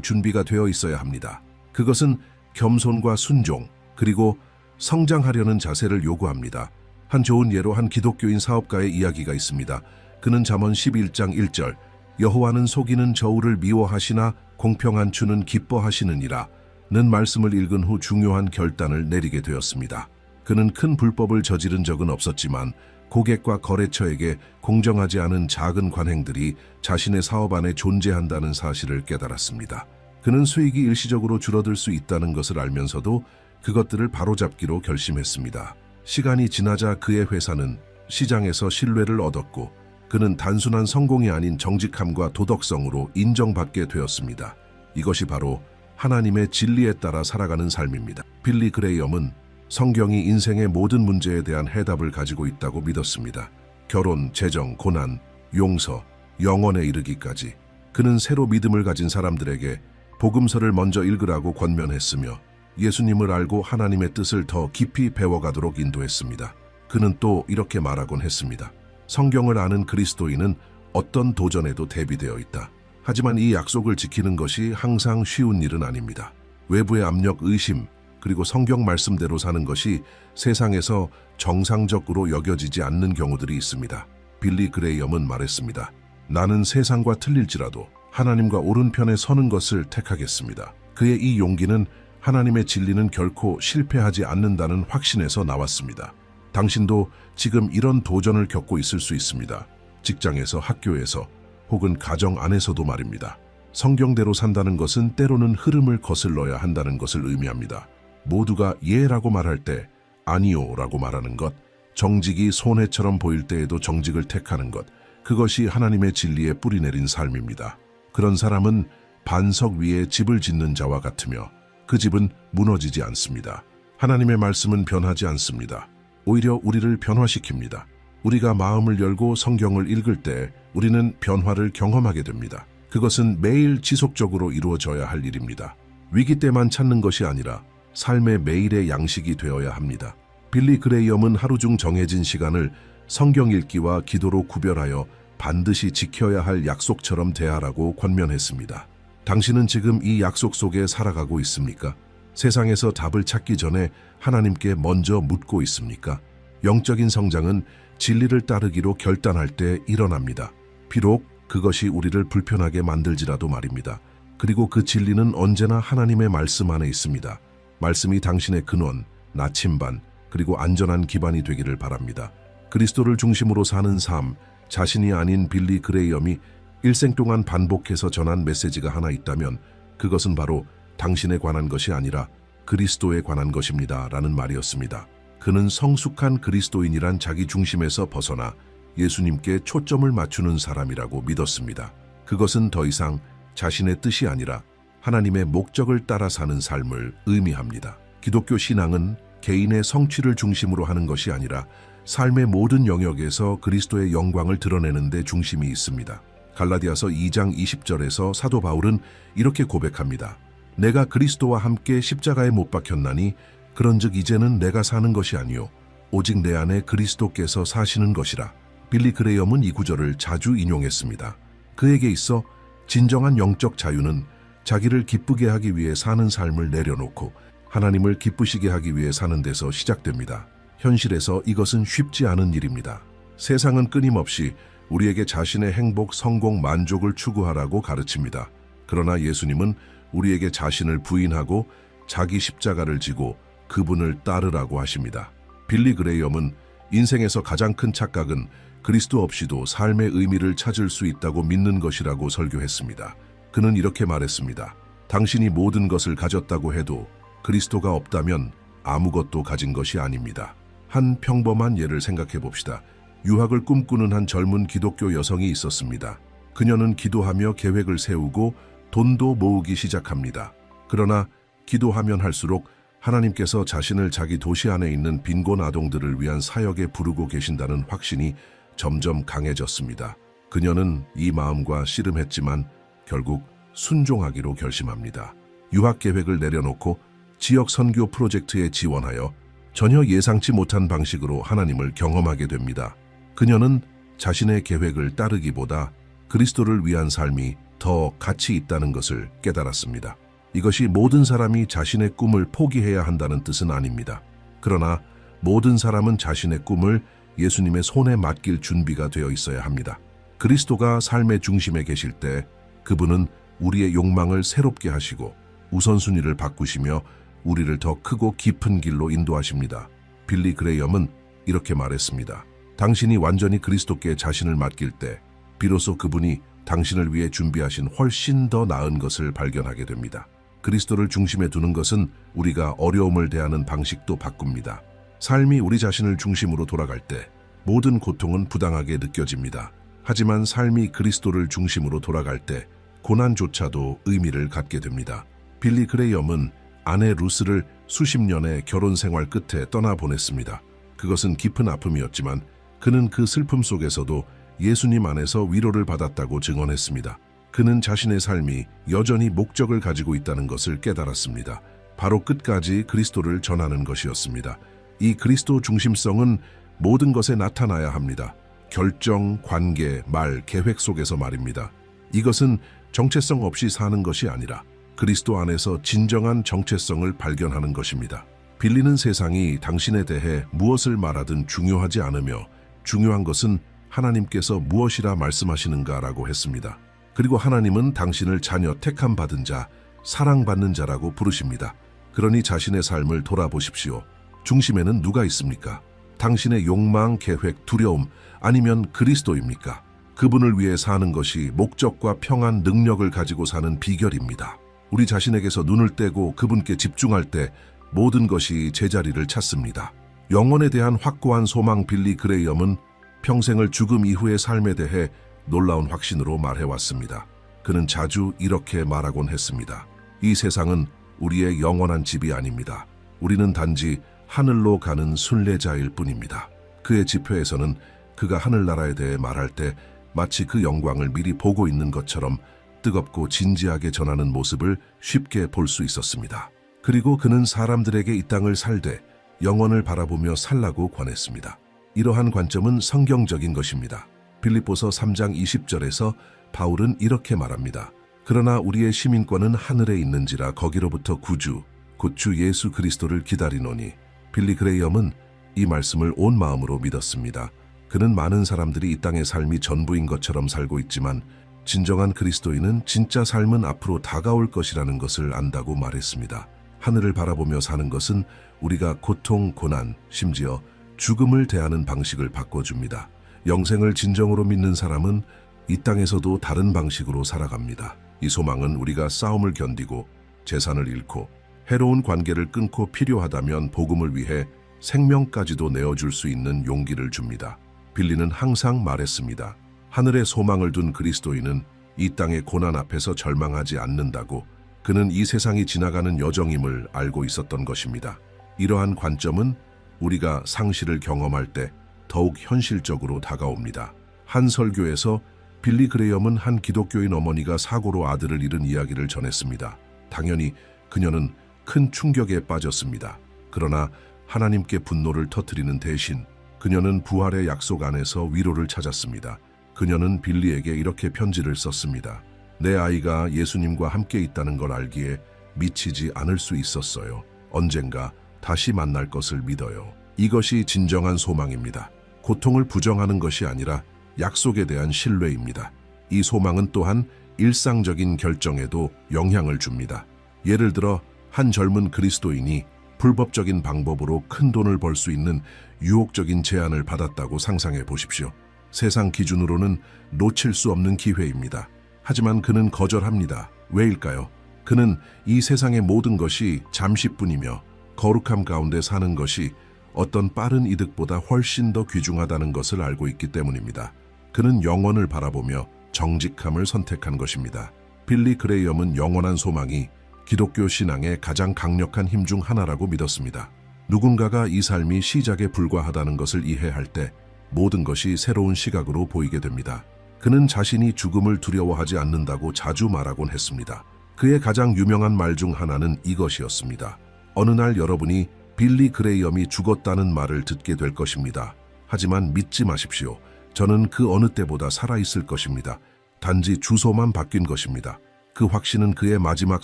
준비가 되어 있어야 합니다. 그것은 겸손과 순종, 그리고 성장하려는 자세를 요구합니다. 한 좋은 예로 한 기독교인 사업가의 이야기가 있습니다. 그는 잠언 11장 1절 여호와는 속이는 저울을 미워하시나 공평한 주는 기뻐하시느니라 는 말씀을 읽은 후 중요한 결단을 내리게 되었습니다. 그는 큰 불법을 저지른 적은 없었지만 고객과 거래처에게 공정하지 않은 작은 관행들이 자신의 사업 안에 존재한다는 사실을 깨달았습니다. 그는 수익이 일시적으로 줄어들 수 있다는 것을 알면서도 그것들을 바로잡기로 결심했습니다. 시간이 지나자 그의 회사는 시장에서 신뢰를 얻었고 그는 단순한 성공이 아닌 정직함과 도덕성으로 인정받게 되었습니다. 이것이 바로 하나님의 진리에 따라 살아가는 삶입니다. 빌리 그레이엄은 성경이 인생의 모든 문제에 대한 해답을 가지고 있다고 믿었습니다. 결혼, 재정, 고난, 용서, 영원에 이르기까지. 그는 새로 믿음을 가진 사람들에게 복음서를 먼저 읽으라고 권면했으며 예수님을 알고 하나님의 뜻을 더 깊이 배워가도록 인도했습니다. 그는 또 이렇게 말하곤 했습니다. 성경을 아는 그리스도인은 어떤 도전에도 대비되어 있다. 하지만 이 약속을 지키는 것이 항상 쉬운 일은 아닙니다. 외부의 압력, 의심, 그리고 성경 말씀대로 사는 것이 세상에서 정상적으로 여겨지지 않는 경우들이 있습니다. 빌리 그레이엄은 말했습니다. 나는 세상과 틀릴지라도 하나님과 오른편에 서는 것을 택하겠습니다. 그의 이 용기는 하나님의 진리는 결코 실패하지 않는다는 확신에서 나왔습니다. 당신도 지금 이런 도전을 겪고 있을 수 있습니다. 직장에서, 학교에서, 혹은 가정 안에서도 말입니다. 성경대로 산다는 것은 때로는 흐름을 거슬러야 한다는 것을 의미합니다. 모두가 예라고 말할 때 아니요 라고 말하는 것, 정직이 손해처럼 보일 때에도 정직을 택하는 것, 그것이 하나님의 진리에 뿌리내린 삶입니다. 그런 사람은 반석 위에 집을 짓는 자와 같으며 그 집은 무너지지 않습니다. 하나님의 말씀은 변하지 않습니다. 오히려 우리를 변화시킵니다. 우리가 마음을 열고 성경을 읽을 때 우리는 변화를 경험하게 됩니다. 그것은 매일 지속적으로 이루어져야 할 일입니다. 위기 때만 찾는 것이 아니라 삶의 매일의 양식이 되어야 합니다. 빌리 그레이엄은 하루 중 정해진 시간을 성경 읽기와 기도로 구별하여 반드시 지켜야 할 약속처럼 대하라고 권면했습니다. 당신은 지금 이 약속 속에 살아가고 있습니까? 세상에서 답을 찾기 전에 하나님께 먼저 묻고 있습니까? 영적인 성장은 진리를 따르기로 결단할 때 일어납니다. 비록 그것이 우리를 불편하게 만들지라도 말입니다. 그리고 그 진리는 언제나 하나님의 말씀 안에 있습니다. 말씀이 당신의 근원, 나침반, 그리고 안전한 기반이 되기를 바랍니다. 그리스도를 중심으로 사는 삶, 자신이 아닌 빌리 그레이엄이 일생 동안 반복해서 전한 메시지가 하나 있다면 그것은 바로 당신에 관한 것이 아니라 그리스도에 관한 것입니다. 라는 말이었습니다. 그는 성숙한 그리스도인이란 자기 중심에서 벗어나 예수님께 초점을 맞추는 사람이라고 믿었습니다. 그것은 더 이상 자신의 뜻이 아니라 하나님의 목적을 따라 사는 삶을 의미합니다. 기독교 신앙은 개인의 성취를 중심으로 하는 것이 아니라 삶의 모든 영역에서 그리스도의 영광을 드러내는 데 중심이 있습니다. 갈라디아서 2장 20절에서 사도 바울은 이렇게 고백합니다. 내가 그리스도와 함께 십자가에 못 박혔나니 그런즉 이제는 내가 사는 것이 아니요 오직 내 안에 그리스도께서 사시는 것이라. 빌리 그레이엄은 이 구절을 자주 인용했습니다. 그에게 있어 진정한 영적 자유는 자기를 기쁘게 하기 위해 사는 삶을 내려놓고 하나님을 기쁘시게 하기 위해 사는 데서 시작됩니다. 현실에서 이것은 쉽지 않은 일입니다. 세상은 끊임없이 우리에게 자신의 행복, 성공, 만족을 추구하라고 가르칩니다. 그러나 예수님은 우리에게 자신을 부인하고 자기 십자가를 지고 그분을 따르라고 하십니다. 빌리 그레이엄은 인생에서 가장 큰 착각은 그리스도 없이도 삶의 의미를 찾을 수 있다고 믿는 것이라고 설교했습니다. 그는 이렇게 말했습니다. 당신이 모든 것을 가졌다고 해도 그리스도가 없다면 아무것도 가진 것이 아닙니다. 한 평범한 예를 생각해 봅시다. 유학을 꿈꾸는 한 젊은 기독교 여성이 있었습니다. 그녀는 기도하며 계획을 세우고 돈도 모으기 시작합니다. 그러나 기도하면 할수록 하나님께서 자신을 자기 도시 안에 있는 빈곤 아동들을 위한 사역에 부르고 계신다는 확신이 점점 강해졌습니다. 그녀는 이 마음과 씨름했지만 결국 순종하기로 결심합니다. 유학 계획을 내려놓고 지역 선교 프로젝트에 지원하여 전혀 예상치 못한 방식으로 하나님을 경험하게 됩니다. 그녀는 자신의 계획을 따르기보다 그리스도를 위한 삶이 더 가치 있다는 것을 깨달았습니다. 이것이 모든 사람이 자신의 꿈을 포기해야 한다는 뜻은 아닙니다. 그러나 모든 사람은 자신의 꿈을 예수님의 손에 맡길 준비가 되어 있어야 합니다. 그리스도가 삶의 중심에 계실 때 그분은 우리의 욕망을 새롭게 하시고 우선순위를 바꾸시며 우리를 더 크고 깊은 길로 인도하십니다. 빌리 그레이엄은 이렇게 말했습니다. 당신이 완전히 그리스도께 자신을 맡길 때 비로소 그분이 당신을 위해 준비하신 훨씬 더 나은 것을 발견하게 됩니다. 그리스도를 중심에 두는 것은 우리가 어려움을 대하는 방식도 바꿉니다. 삶이 우리 자신을 중심으로 돌아갈 때 모든 고통은 부당하게 느껴집니다. 하지만 삶이 그리스도를 중심으로 돌아갈 때 고난조차도 의미를 갖게 됩니다. 빌리 그레이엄은 아내 루스를 수십 년의 결혼 생활 끝에 떠나보냈습니다. 그것은 깊은 아픔이었지만 그는 그 슬픔 속에서도 예수님 안에서 위로를 받았다고 증언했습니다. 그는 자신의 삶이 여전히 목적을 가지고 있다는 것을 깨달았습니다. 바로 끝까지 그리스도를 전하는 것이었습니다. 이 그리스도 중심성은 모든 것에 나타나야 합니다. 결정, 관계, 말, 계획 속에서 말입니다. 이것은 정체성 없이 사는 것이 아니라 그리스도 안에서 진정한 정체성을 발견하는 것입니다. 빌리는 세상이 당신에 대해 무엇을 말하든 중요하지 않으며 중요한 것은 하나님께서 무엇이라 말씀하시는가라고 했습니다. 그리고 하나님은 당신을 자녀 택함 받은 자, 사랑받는 자라고 부르십니다. 그러니 자신의 삶을 돌아보십시오. 중심에는 누가 있습니까? 당신의 욕망, 계획, 두려움, 아니면 그리스도입니까? 그분을 위해 사는 것이 목적과 평안, 능력을 가지고 사는 비결입니다. 우리 자신에게서 눈을 떼고 그분께 집중할 때 모든 것이 제자리를 찾습니다. 영혼에 대한 확고한 소망. 빌리 그레이엄은 평생을 죽음 이후의 삶에 대해 놀라운 확신으로 말해왔습니다. 그는 자주 이렇게 말하곤 했습니다. 이 세상은 우리의 영원한 집이 아닙니다. 우리는 단지 하늘로 가는 순례자일 뿐입니다. 그의 집회에서는 그가 하늘나라에 대해 말할 때 마치 그 영광을 미리 보고 있는 것처럼 뜨겁고 진지하게 전하는 모습을 쉽게 볼 수 있었습니다. 그리고 그는 사람들에게 이 땅을 살되 영원을 바라보며 살라고 권했습니다. 이러한 관점은 성경적인 것입니다. 빌립보서 3장 20절에서 바울은 이렇게 말합니다. 그러나 우리의 시민권은 하늘에 있는지라 거기로부터 구주, 곧 주 예수 그리스도를 기다리노니. 빌리 그레이엄은 이 말씀을 온 마음으로 믿었습니다. 그는 많은 사람들이 이 땅의 삶이 전부인 것처럼 살고 있지만 진정한 그리스도인은 진짜 삶은 앞으로 다가올 것이라는 것을 안다고 말했습니다. 하늘을 바라보며 사는 것은 우리가 고통, 고난, 심지어 죽음을 대하는 방식을 바꿔줍니다. 영생을 진정으로 믿는 사람은 이 땅에서도 다른 방식으로 살아갑니다. 이 소망은 우리가 싸움을 견디고 재산을 잃고 해로운 관계를 끊고 필요하다면 복음을 위해 생명까지도 내어줄 수 있는 용기를 줍니다. 빌리는 항상 말했습니다. 하늘에 소망을 둔 그리스도인은 이 땅의 고난 앞에서 절망하지 않는다고. 그는 이 세상이 지나가는 여정임을 알고 있었던 것입니다. 이러한 관점은 우리가 상실을 경험할 때 더욱 현실적으로 다가옵니다. 한 설교에서 빌리 그레이엄은 한 기독교인 어머니가 사고로 아들을 잃은 이야기를 전했습니다. 당연히 그녀는 큰 충격에 빠졌습니다. 그러나 하나님께 분노를 터뜨리는 대신 그녀는 부활의 약속 안에서 위로를 찾았습니다. 그녀는 빌리에게 이렇게 편지를 썼습니다. 내 아이가 예수님과 함께 있다는 걸 알기에 미치지 않을 수 있었어요. 언젠가 다시 만날 것을 믿어요. 이것이 진정한 소망입니다. 고통을 부정하는 것이 아니라 약속에 대한 신뢰입니다. 이 소망은 또한 일상적인 결정에도 영향을 줍니다. 예를 들어 한 젊은 그리스도인이 불법적인 방법으로 큰 돈을 벌 수 있는 유혹적인 제안을 받았다고 상상해 보십시오. 세상 기준으로는 놓칠 수 없는 기회입니다. 하지만 그는 거절합니다. 왜일까요? 그는 이 세상의 모든 것이 잠시뿐이며 거룩함 가운데 사는 것이 어떤 빠른 이득보다 훨씬 더 귀중하다는 것을 알고 있기 때문입니다. 그는 영원을 바라보며 정직함을 선택한 것입니다. 빌리 그레이엄은 영원한 소망이 기독교 신앙의 가장 강력한 힘 중 하나라고 믿었습니다. 누군가가 이 삶이 시작에 불과하다는 것을 이해할 때 모든 것이 새로운 시각으로 보이게 됩니다. 그는 자신이 죽음을 두려워하지 않는다고 자주 말하곤 했습니다. 그의 가장 유명한 말 중 하나는 이것이었습니다. 어느 날 여러분이 빌리 그레이엄이 죽었다는 말을 듣게 될 것입니다. 하지만 믿지 마십시오. 저는 그 어느 때보다 살아있을 것입니다. 단지 주소만 바뀐 것입니다. 그 확신은 그의 마지막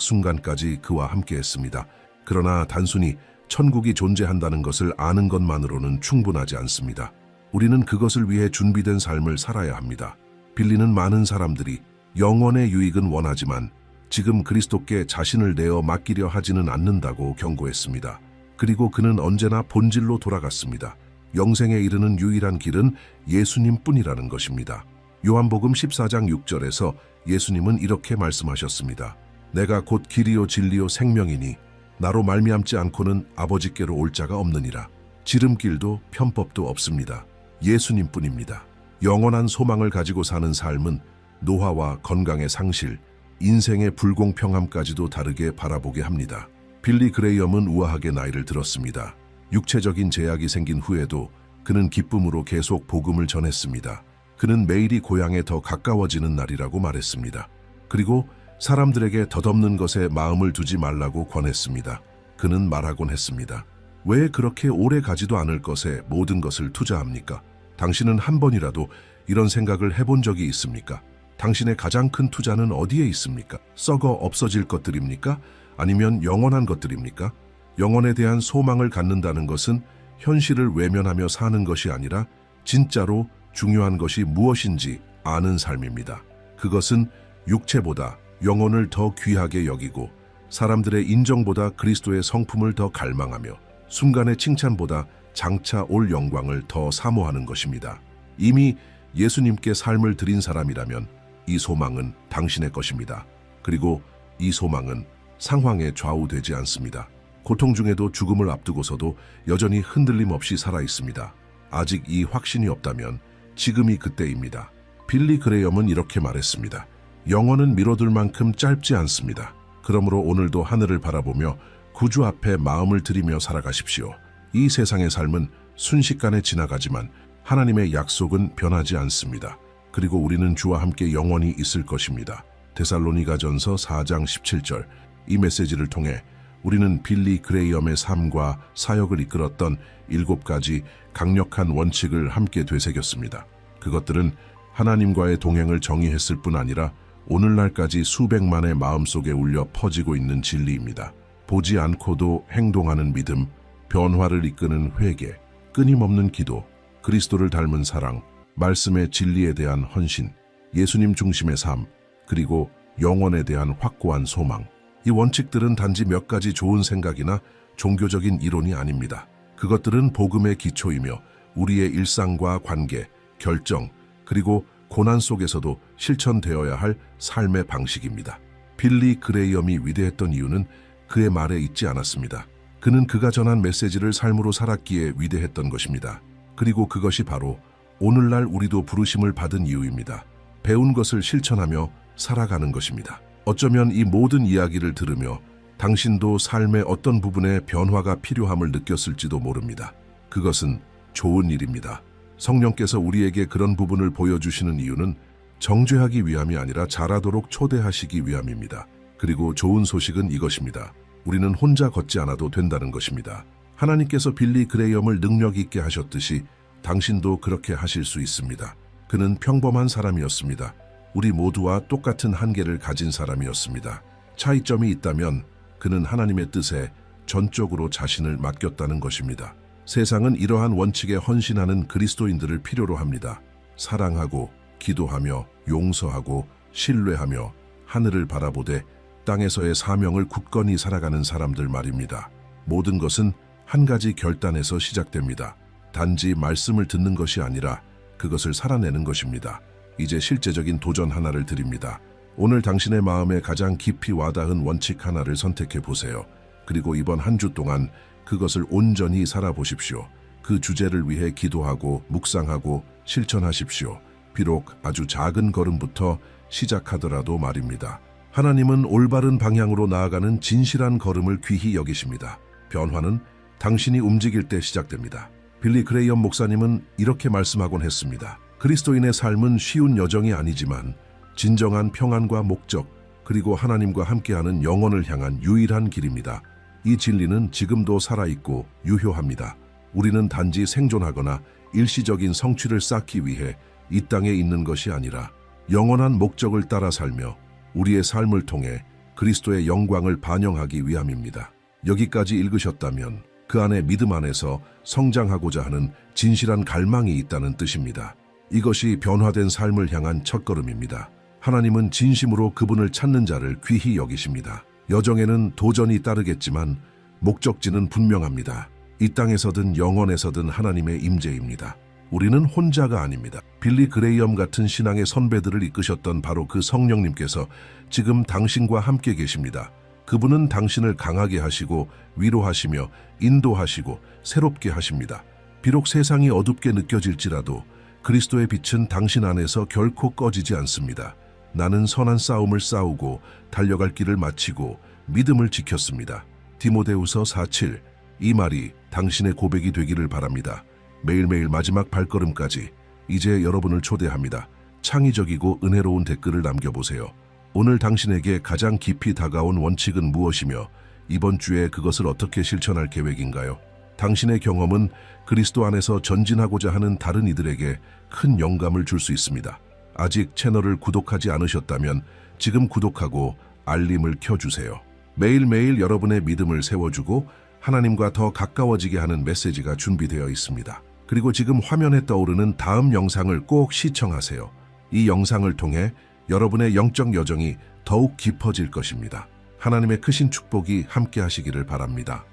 순간까지 그와 함께했습니다. 그러나 단순히 천국이 존재한다는 것을 아는 것만으로는 충분하지 않습니다. 우리는 그것을 위해 준비된 삶을 살아야 합니다. 빌리는 많은 사람들이 영원의 유익은 원하지만 지금 그리스도께 자신을 내어 맡기려 하지는 않는다고 경고했습니다. 그리고 그는 언제나 본질로 돌아갔습니다. 영생에 이르는 유일한 길은 예수님뿐이라는 것입니다. 요한복음 14장 6절에서 예수님은 이렇게 말씀하셨습니다. 내가 곧 길이요 진리요 생명이니 나로 말미암지 않고는 아버지께로 올 자가 없느니라. 지름길도 편법도 없습니다. 예수님뿐입니다. 영원한 소망을 가지고 사는 삶은 노화와 건강의 상실, 인생의 불공평함까지도 다르게 바라보게 합니다. 빌리 그레이엄은 우아하게 나이를 들었습니다. 육체적인 제약이 생긴 후에도 그는 기쁨으로 계속 복음을 전했습니다. 그는 매일이 고향에 더 가까워지는 날이라고 말했습니다. 그리고 사람들에게 덧없는 것에 마음을 두지 말라고 권했습니다. 그는 말하곤 했습니다. 왜 그렇게 오래 가지도 않을 것에 모든 것을 투자합니까? 당신은 한 번이라도 이런 생각을 해본 적이 있습니까? 당신의 가장 큰 투자는 어디에 있습니까? 썩어 없어질 것들입니까? 아니면 영원한 것들입니까? 영혼에 대한 소망을 갖는다는 것은 현실을 외면하며 사는 것이 아니라 진짜로 중요한 것이 무엇인지 아는 삶입니다. 그것은 육체보다 영혼을 더 귀하게 여기고 사람들의 인정보다 그리스도의 성품을 더 갈망하며 순간의 칭찬보다 장차 올 영광을 더 사모하는 것입니다. 이미 예수님께 삶을 드린 사람이라면 이 소망은 당신의 것입니다. 그리고 이 소망은 상황에 좌우되지 않습니다. 고통 중에도 죽음을 앞두고서도 여전히 흔들림 없이 살아 있습니다. 아직 이 확신이 없다면 지금이 그때입니다. 빌리 그레이엄은 이렇게 말했습니다. 영혼은 미뤄둘 만큼 짧지 않습니다. 그러므로 오늘도 하늘을 바라보며 구주 앞에 마음을 들이며 살아가십시오. 이 세상의 삶은 순식간에 지나가지만 하나님의 약속은 변하지 않습니다. 그리고 우리는 주와 함께 영원히 있을 것입니다. 데살로니가전서 4장 17절. 이 메시지를 통해 우리는 빌리 그레이엄의 삶과 사역을 이끌었던 7가지 강력한 원칙을 함께 되새겼습니다. 그것들은 하나님과의 동행을 정의했을 뿐 아니라 오늘날까지 수백만의 마음속에 울려 퍼지고 있는 진리입니다. 보지 않고도 행동하는 믿음, 변화를 이끄는 회개, 끊임없는 기도, 그리스도를 닮은 사랑, 말씀의 진리에 대한 헌신, 예수님 중심의 삶, 그리고 영원에 대한 확고한 소망. 이 원칙들은 단지 몇 가지 좋은 생각이나 종교적인 이론이 아닙니다. 그것들은 복음의 기초이며 우리의 일상과 관계, 결정, 그리고 고난 속에서도 실천되어야 할 삶의 방식입니다. 빌리 그레이엄이 위대했던 이유는 그의 말에 있지 않았습니다. 그는 그가 전한 메시지를 삶으로 살았기에 위대했던 것입니다. 그리고 그것이 바로 오늘날 우리도 부르심을 받은 이유입니다. 배운 것을 실천하며 살아가는 것입니다. 어쩌면 이 모든 이야기를 들으며 당신도 삶의 어떤 부분에 변화가 필요함을 느꼈을지도 모릅니다. 그것은 좋은 일입니다. 성령께서 우리에게 그런 부분을 보여주시는 이유는 정죄하기 위함이 아니라 자라도록 초대하시기 위함입니다. 그리고 좋은 소식은 이것입니다. 우리는 혼자 걷지 않아도 된다는 것입니다. 하나님께서 빌리 그레이엄을 능력 있게 하셨듯이 당신도 그렇게 하실 수 있습니다. 그는 평범한 사람이었습니다. 우리 모두와 똑같은 한계를 가진 사람이었습니다. 차이점이 있다면 그는 하나님의 뜻에 전적으로 자신을 맡겼다는 것입니다. 세상은 이러한 원칙에 헌신하는 그리스도인들을 필요로 합니다. 사랑하고 기도하며 용서하고 신뢰하며 하늘을 바라보되 땅에서의 사명을 굳건히 살아가는 사람들 말입니다. 모든 것은 한 가지 결단에서 시작됩니다. 단지 말씀을 듣는 것이 아니라 그것을 살아내는 것입니다. 이제 실제적인 도전 하나를 드립니다. 오늘 당신의 마음에 가장 깊이 와닿은 원칙 하나를 선택해 보세요. 그리고 이번 한 주 동안 그것을 온전히 살아보십시오. 그 주제를 위해 기도하고 묵상하고 실천하십시오. 비록 아주 작은 걸음부터 시작하더라도 말입니다. 하나님은 올바른 방향으로 나아가는 진실한 걸음을 귀히 여기십니다. 변화는 당신이 움직일 때 시작됩니다. 빌리 그레이엄 목사님은 이렇게 말씀하곤 했습니다. 그리스도인의 삶은 쉬운 여정이 아니지만 진정한 평안과 목적, 그리고 하나님과 함께하는 영혼을 향한 유일한 길입니다. 이 진리는 지금도 살아있고 유효합니다. 우리는 단지 생존하거나 일시적인 성취를 쌓기 위해 이 땅에 있는 것이 아니라 영원한 목적을 따라 살며 우리의 삶을 통해 그리스도의 영광을 반영하기 위함입니다. 여기까지 읽으셨다면 그 안에 믿음 안에서 성장하고자 하는 진실한 갈망이 있다는 뜻입니다. 이것이 변화된 삶을 향한 첫걸음입니다. 하나님은 진심으로 그분을 찾는 자를 귀히 여기십니다. 여정에는 도전이 따르겠지만 목적지는 분명합니다. 이 땅에서든 영원에서든 하나님의 임재입니다. 우리는 혼자가 아닙니다. 빌리 그레이엄 같은 신앙의 선배들을 이끄셨던 바로 그 성령님께서 지금 당신과 함께 계십니다. 그분은 당신을 강하게 하시고 위로하시며 인도하시고 새롭게 하십니다. 비록 세상이 어둡게 느껴질지라도 그리스도의 빛은 당신 안에서 결코 꺼지지 않습니다. 나는 선한 싸움을 싸우고 달려갈 길을 마치고 믿음을 지켰습니다. 디모데후서 4:7. 이 말이 당신의 고백이 되기를 바랍니다. 매일매일 마지막 발걸음까지 이제 여러분을 초대합니다. 창의적이고 은혜로운 댓글을 남겨보세요. 오늘 당신에게 가장 깊이 다가온 원칙은 무엇이며 이번 주에 그것을 어떻게 실천할 계획인가요? 당신의 경험은 그리스도 안에서 전진하고자 하는 다른 이들에게 큰 영감을 줄 수 있습니다. 아직 채널을 구독하지 않으셨다면 지금 구독하고 알림을 켜주세요. 매일매일 여러분의 믿음을 세워주고 하나님과 더 가까워지게 하는 메시지가 준비되어 있습니다. 그리고 지금 화면에 떠오르는 다음 영상을 꼭 시청하세요. 이 영상을 통해 여러분의 영적 여정이 더욱 깊어질 것입니다. 하나님의 크신 축복이 함께 하시기를 바랍니다.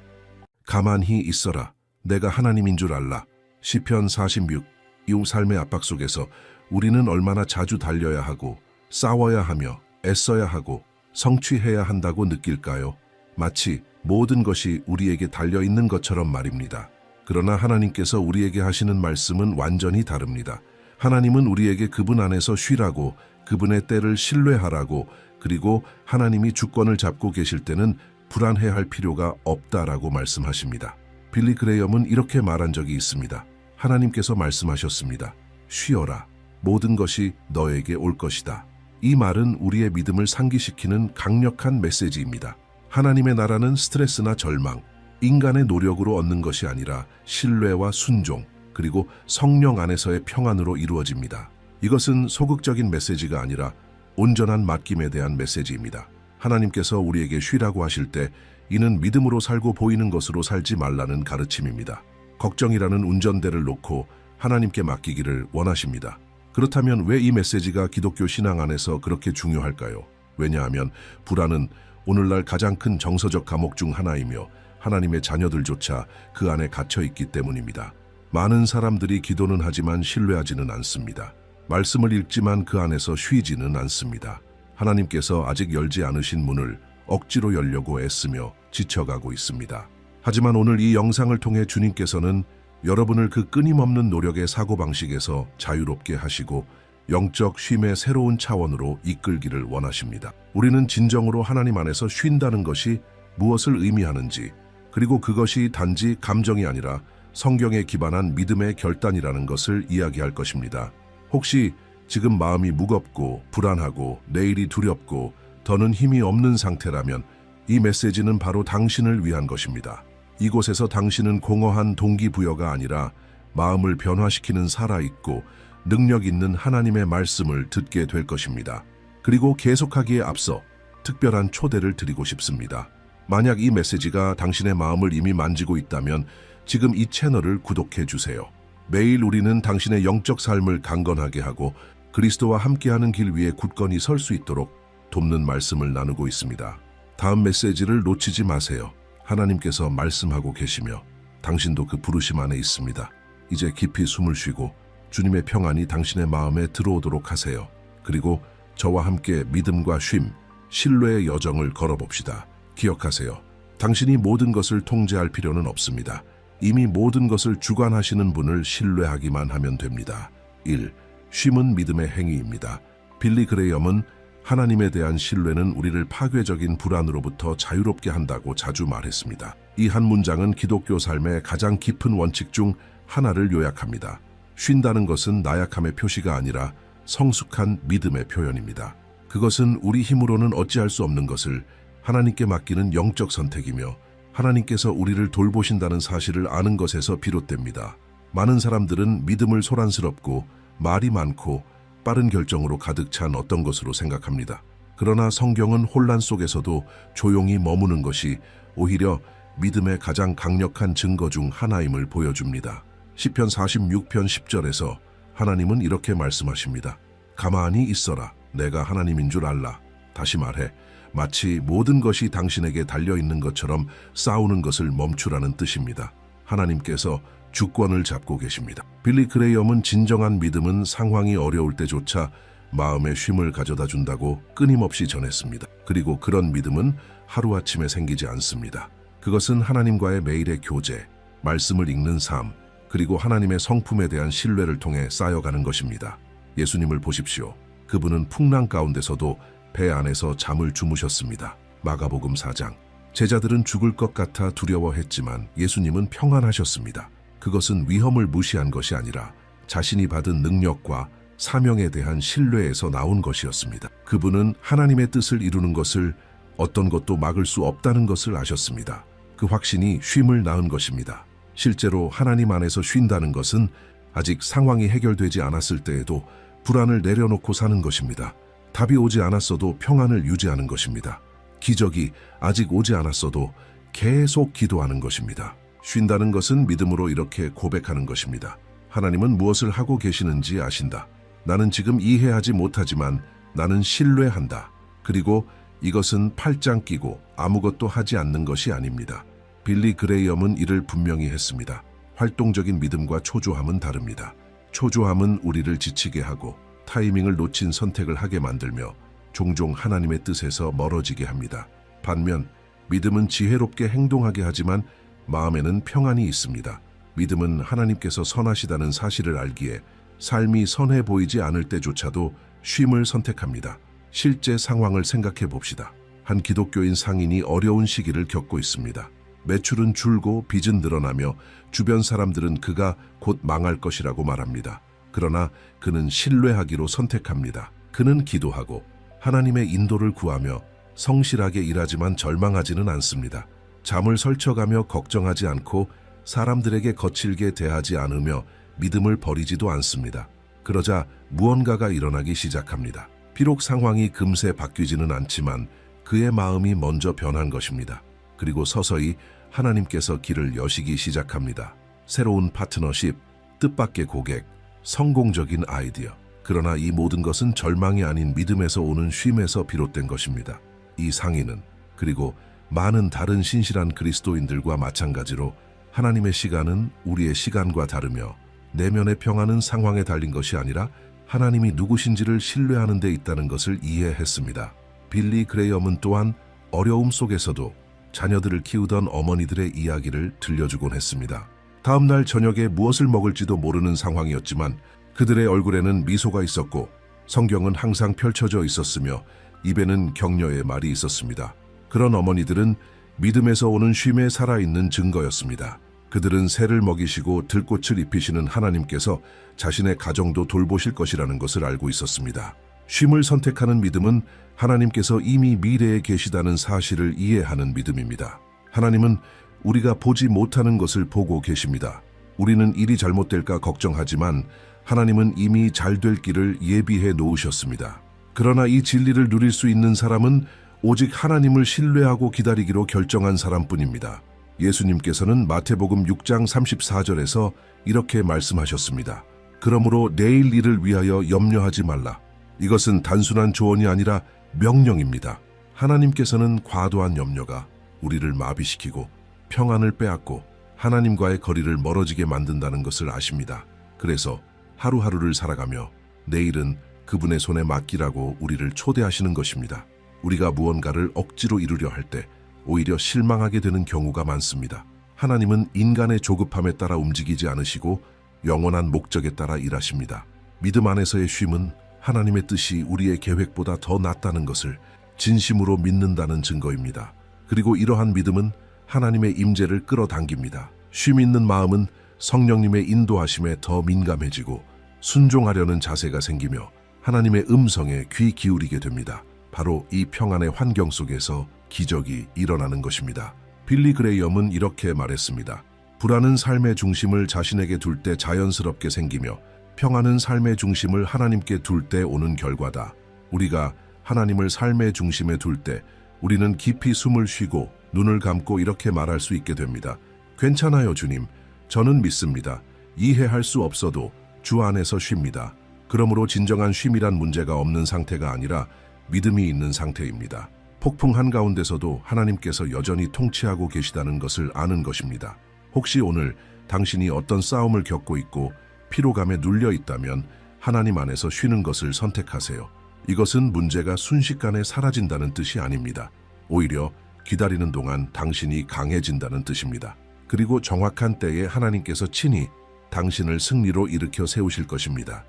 가만히 있어라. 내가 하나님인 줄 알라. 시편 46. 이 삶의 압박 속에서 우리는 얼마나 자주 달려야 하고 싸워야 하며 애써야 하고 성취해야 한다고 느낄까요? 마치 모든 것이 우리에게 달려있는 것처럼 말입니다. 그러나 하나님께서 우리에게 하시는 말씀은 완전히 다릅니다. 하나님은 우리에게 그분 안에서 쉬라고, 그분의 때를 신뢰하라고, 그리고 하나님이 주권을 잡고 계실 때는 불안해할 필요가 없다라고 말씀하십니다. 빌리 그레이엄은 이렇게 말한 적이 있습니다. 하나님께서 말씀하셨습니다. 쉬어라. 모든 것이 너에게 올 것이다. 이 말은 우리의 믿음을 상기시키는 강력한 메시지입니다. 하나님의 나라는 스트레스나 절망, 인간의 노력으로 얻는 것이 아니라 신뢰와 순종, 그리고 성령 안에서의 평안으로 이루어집니다. 이것은 소극적인 메시지가 아니라 온전한 맡김에 대한 메시지입니다. 하나님께서 우리에게 쉬라고 하실 때 이는 믿음으로 살고 보이는 것으로 살지 말라는 가르침입니다. 걱정이라는 운전대를 놓고 하나님께 맡기기를 원하십니다. 그렇다면 왜 이 메시지가 기독교 신앙 안에서 그렇게 중요할까요? 왜냐하면 불안은 오늘날 가장 큰 정서적 감옥 중 하나이며 하나님의 자녀들조차 그 안에 갇혀 있기 때문입니다. 많은 사람들이 기도는 하지만 신뢰하지는 않습니다. 말씀을 읽지만 그 안에서 쉬지는 않습니다. 하나님께서 아직 열지 않으신 문을 억지로 열려고 애쓰며 지쳐가고 있습니다. 하지만 오늘 이 영상을 통해 주님께서는 여러분을 그 끊임없는 노력의 사고방식에서 자유롭게 하시고 영적 쉼의 새로운 차원으로 이끌기를 원하십니다. 우리는 진정으로 하나님 안에서 쉰다는 것이 무엇을 의미하는지, 그리고 그것이 단지 감정이 아니라 성경에 기반한 믿음의 결단이라는 것을 이야기할 것입니다. 혹시 지금 마음이 무겁고 불안하고 내일이 두렵고 더는 힘이 없는 상태라면 이 메시지는 바로 당신을 위한 것입니다. 이곳에서 당신은 공허한 동기부여가 아니라 마음을 변화시키는 살아있고 능력 있는 하나님의 말씀을 듣게 될 것입니다. 그리고 계속하기에 앞서 특별한 초대를 드리고 싶습니다. 만약 이 메시지가 당신의 마음을 이미 만지고 있다면 지금 이 채널을 구독해 주세요. 매일 우리는 당신의 영적 삶을 강건하게 하고 그리스도와 함께하는 길 위에 굳건히 설 수 있도록 돕는 말씀을 나누고 있습니다. 다음 메시지를 놓치지 마세요. 하나님께서 말씀하고 계시며 당신도 그 부르심 안에 있습니다. 이제 깊이 숨을 쉬고 주님의 평안이 당신의 마음에 들어오도록 하세요. 그리고 저와 함께 믿음과 쉼, 신뢰의 여정을 걸어봅시다. 기억하세요. 당신이 모든 것을 통제할 필요는 없습니다. 이미 모든 것을 주관하시는 분을 신뢰하기만 하면 됩니다. 1. 쉼은 믿음의 행위입니다. 빌리 그레이엄은 하나님에 대한 신뢰는 우리를 파괴적인 불안으로부터 자유롭게 한다고 자주 말했습니다. 이 한 문장은 기독교 삶의 가장 깊은 원칙 중 하나를 요약합니다. 쉰다는 것은 나약함의 표시가 아니라 성숙한 믿음의 표현입니다. 그것은 우리 힘으로는 어찌할 수 없는 것을 하나님께 맡기는 영적 선택이며 하나님께서 우리를 돌보신다는 사실을 아는 것에서 비롯됩니다. 많은 사람들은 믿음을 소란스럽고 말이 많고 빠른 결정으로 가득 찬 어떤 것으로 생각합니다. 그러나 성경은 혼란 속에서도 조용히 머무는 것이 오히려 믿음의 가장 강력한 증거 중 하나임을 보여줍니다. 시편 46편 10절에서 하나님은 이렇게 말씀하십니다. 가만히 있어라. 내가 하나님인 줄 알라. 다시 말해 마치 모든 것이 당신에게 달려있는 것처럼 싸우는 것을 멈추라는 뜻입니다. 하나님께서 주권을 잡고 계십니다. 빌리 그레이엄은 진정한 믿음은 상황이 어려울 때조차 마음의 쉼을 가져다 준다고 끊임없이 전했습니다. 그리고 그런 믿음은 하루아침에 생기지 않습니다. 그것은 하나님과의 매일의 교제, 말씀을 읽는 삶, 그리고 하나님의 성품에 대한 신뢰를 통해 쌓여가는 것입니다. 예수님을 보십시오. 그분은 풍랑 가운데서도 배 안에서 잠을 주무셨습니다. 마가복음 4장. 제자들은 죽을 것 같아 두려워했지만 예수님은 평안하셨습니다. 그것은 위험을 무시한 것이 아니라 자신이 받은 능력과 사명에 대한 신뢰에서 나온 것이었습니다. 그분은 하나님의 뜻을 이루는 것을 어떤 것도 막을 수 없다는 것을 아셨습니다. 그 확신이 쉼을 낳은 것입니다. 실제로 하나님 안에서 쉰다는 것은 아직 상황이 해결되지 않았을 때에도 불안을 내려놓고 사는 것입니다. 답이 오지 않았어도 평안을 유지하는 것입니다. 기적이 아직 오지 않았어도 계속 기도하는 것입니다. 쉰다는 것은 믿음으로 이렇게 고백하는 것입니다. 하나님은 무엇을 하고 계시는지 아신다. 나는 지금 이해하지 못하지만 나는 신뢰한다. 그리고 이것은 팔짱 끼고 아무것도 하지 않는 것이 아닙니다. 빌리 그레이엄은 이를 분명히 했습니다. 활동적인 믿음과 초조함은 다릅니다. 초조함은 우리를 지치게 하고 타이밍을 놓친 선택을 하게 만들며 종종 하나님의 뜻에서 멀어지게 합니다. 반면 믿음은 지혜롭게 행동하게 하지만 마음에는 평안이 있습니다. 믿음은 하나님께서 선하시다는 사실을 알기에 삶이 선해 보이지 않을 때조차도 쉼을 선택합니다. 실제 상황을 생각해 봅시다. 한 기독교인 상인이 어려운 시기를 겪고 있습니다. 매출은 줄고 빚은 늘어나며 주변 사람들은 그가 곧 망할 것이라고 말합니다. 그러나 그는 신뢰하기로 선택합니다. 그는 기도하고 하나님의 인도를 구하며 성실하게 일하지만 절망하지는 않습니다. 잠을 설쳐가며 걱정하지 않고 사람들에게 거칠게 대하지 않으며 믿음을 버리지도 않습니다. 그러자 무언가가 일어나기 시작합니다. 비록 상황이 금세 바뀌지는 않지만 그의 마음이 먼저 변한 것입니다. 그리고 서서히 하나님께서 길을 여시기 시작합니다. 새로운 파트너십, 뜻밖의 고객, 성공적인 아이디어. 그러나 이 모든 것은 절망이 아닌 믿음에서 오는 쉼에서 비롯된 것입니다. 이 상인은 그리고 많은 다른 신실한 그리스도인들과 마찬가지로 하나님의 시간은 우리의 시간과 다르며 내면의 평안은 상황에 달린 것이 아니라 하나님이 누구신지를 신뢰하는 데 있다는 것을 이해했습니다. 빌리 그레이엄은 또한 어려움 속에서도 자녀들을 키우던 어머니들의 이야기를 들려주곤 했습니다. 다음 날 저녁에 무엇을 먹을지도 모르는 상황이었지만 그들의 얼굴에는 미소가 있었고 성경은 항상 펼쳐져 있었으며 입에는 격려의 말이 있었습니다. 그런 어머니들은 믿음에서 오는 쉼에 살아있는 증거였습니다. 그들은 새를 먹이시고 들꽃을 입히시는 하나님께서 자신의 가정도 돌보실 것이라는 것을 알고 있었습니다. 쉼을 선택하는 믿음은 하나님께서 이미 미래에 계시다는 사실을 이해하는 믿음입니다. 하나님은 우리가 보지 못하는 것을 보고 계십니다. 우리는 일이 잘못될까 걱정하지만 하나님은 이미 잘 될 길을 예비해 놓으셨습니다. 그러나 이 진리를 누릴 수 있는 사람은 오직 하나님을 신뢰하고 기다리기로 결정한 사람뿐입니다. 예수님께서는 마태복음 6장 34절에서 이렇게 말씀하셨습니다. 그러므로 내일 일을 위하여 염려하지 말라. 이것은 단순한 조언이 아니라 명령입니다. 하나님께서는 과도한 염려가 우리를 마비시키고 평안을 빼앗고 하나님과의 거리를 멀어지게 만든다는 것을 아십니다. 그래서 하루하루를 살아가며 내일은 그분의 손에 맡기라고 우리를 초대하시는 것입니다. 우리가 무언가를 억지로 이루려 할 때 오히려 실망하게 되는 경우가 많습니다. 하나님은 인간의 조급함에 따라 움직이지 않으시고 영원한 목적에 따라 일하십니다. 믿음 안에서의 쉼은 하나님의 뜻이 우리의 계획보다 더 낫다는 것을 진심으로 믿는다는 증거입니다. 그리고 이러한 믿음은 하나님의 임재를 끌어당깁니다. 쉼 있는 마음은 성령님의 인도하심에 더 민감해지고 순종하려는 자세가 생기며 하나님의 음성에 귀 기울이게 됩니다. 바로 이 평안의 환경 속에서 기적이 일어나는 것입니다. 빌리 그레이엄은 이렇게 말했습니다. 불안은 삶의 중심을 자신에게 둘 때 자연스럽게 생기며 평안은 삶의 중심을 하나님께 둘 때 오는 결과다. 우리가 하나님을 삶의 중심에 둘 때 우리는 깊이 숨을 쉬고 눈을 감고 이렇게 말할 수 있게 됩니다. 괜찮아요, 주님. 저는 믿습니다. 이해할 수 없어도 주 안에서 쉽니다. 그러므로 진정한 쉼이란 문제가 없는 상태가 아니라 믿음이 있는 상태입니다. 폭풍 한가운데서도 하나님께서 여전히 통치하고 계시다는 것을 아는 것입니다. 혹시 오늘 당신이 어떤 싸움을 겪고 있고 피로감에 눌려 있다면 하나님 안에서 쉬는 것을 선택하세요. 이것은 문제가 순식간에 사라진다는 뜻이 아닙니다. 오히려 기다리는 동안 당신이 강해진다는 뜻입니다. 그리고 정확한 때에 하나님께서 친히 당신을 승리로 일으켜 세우실 것입니다.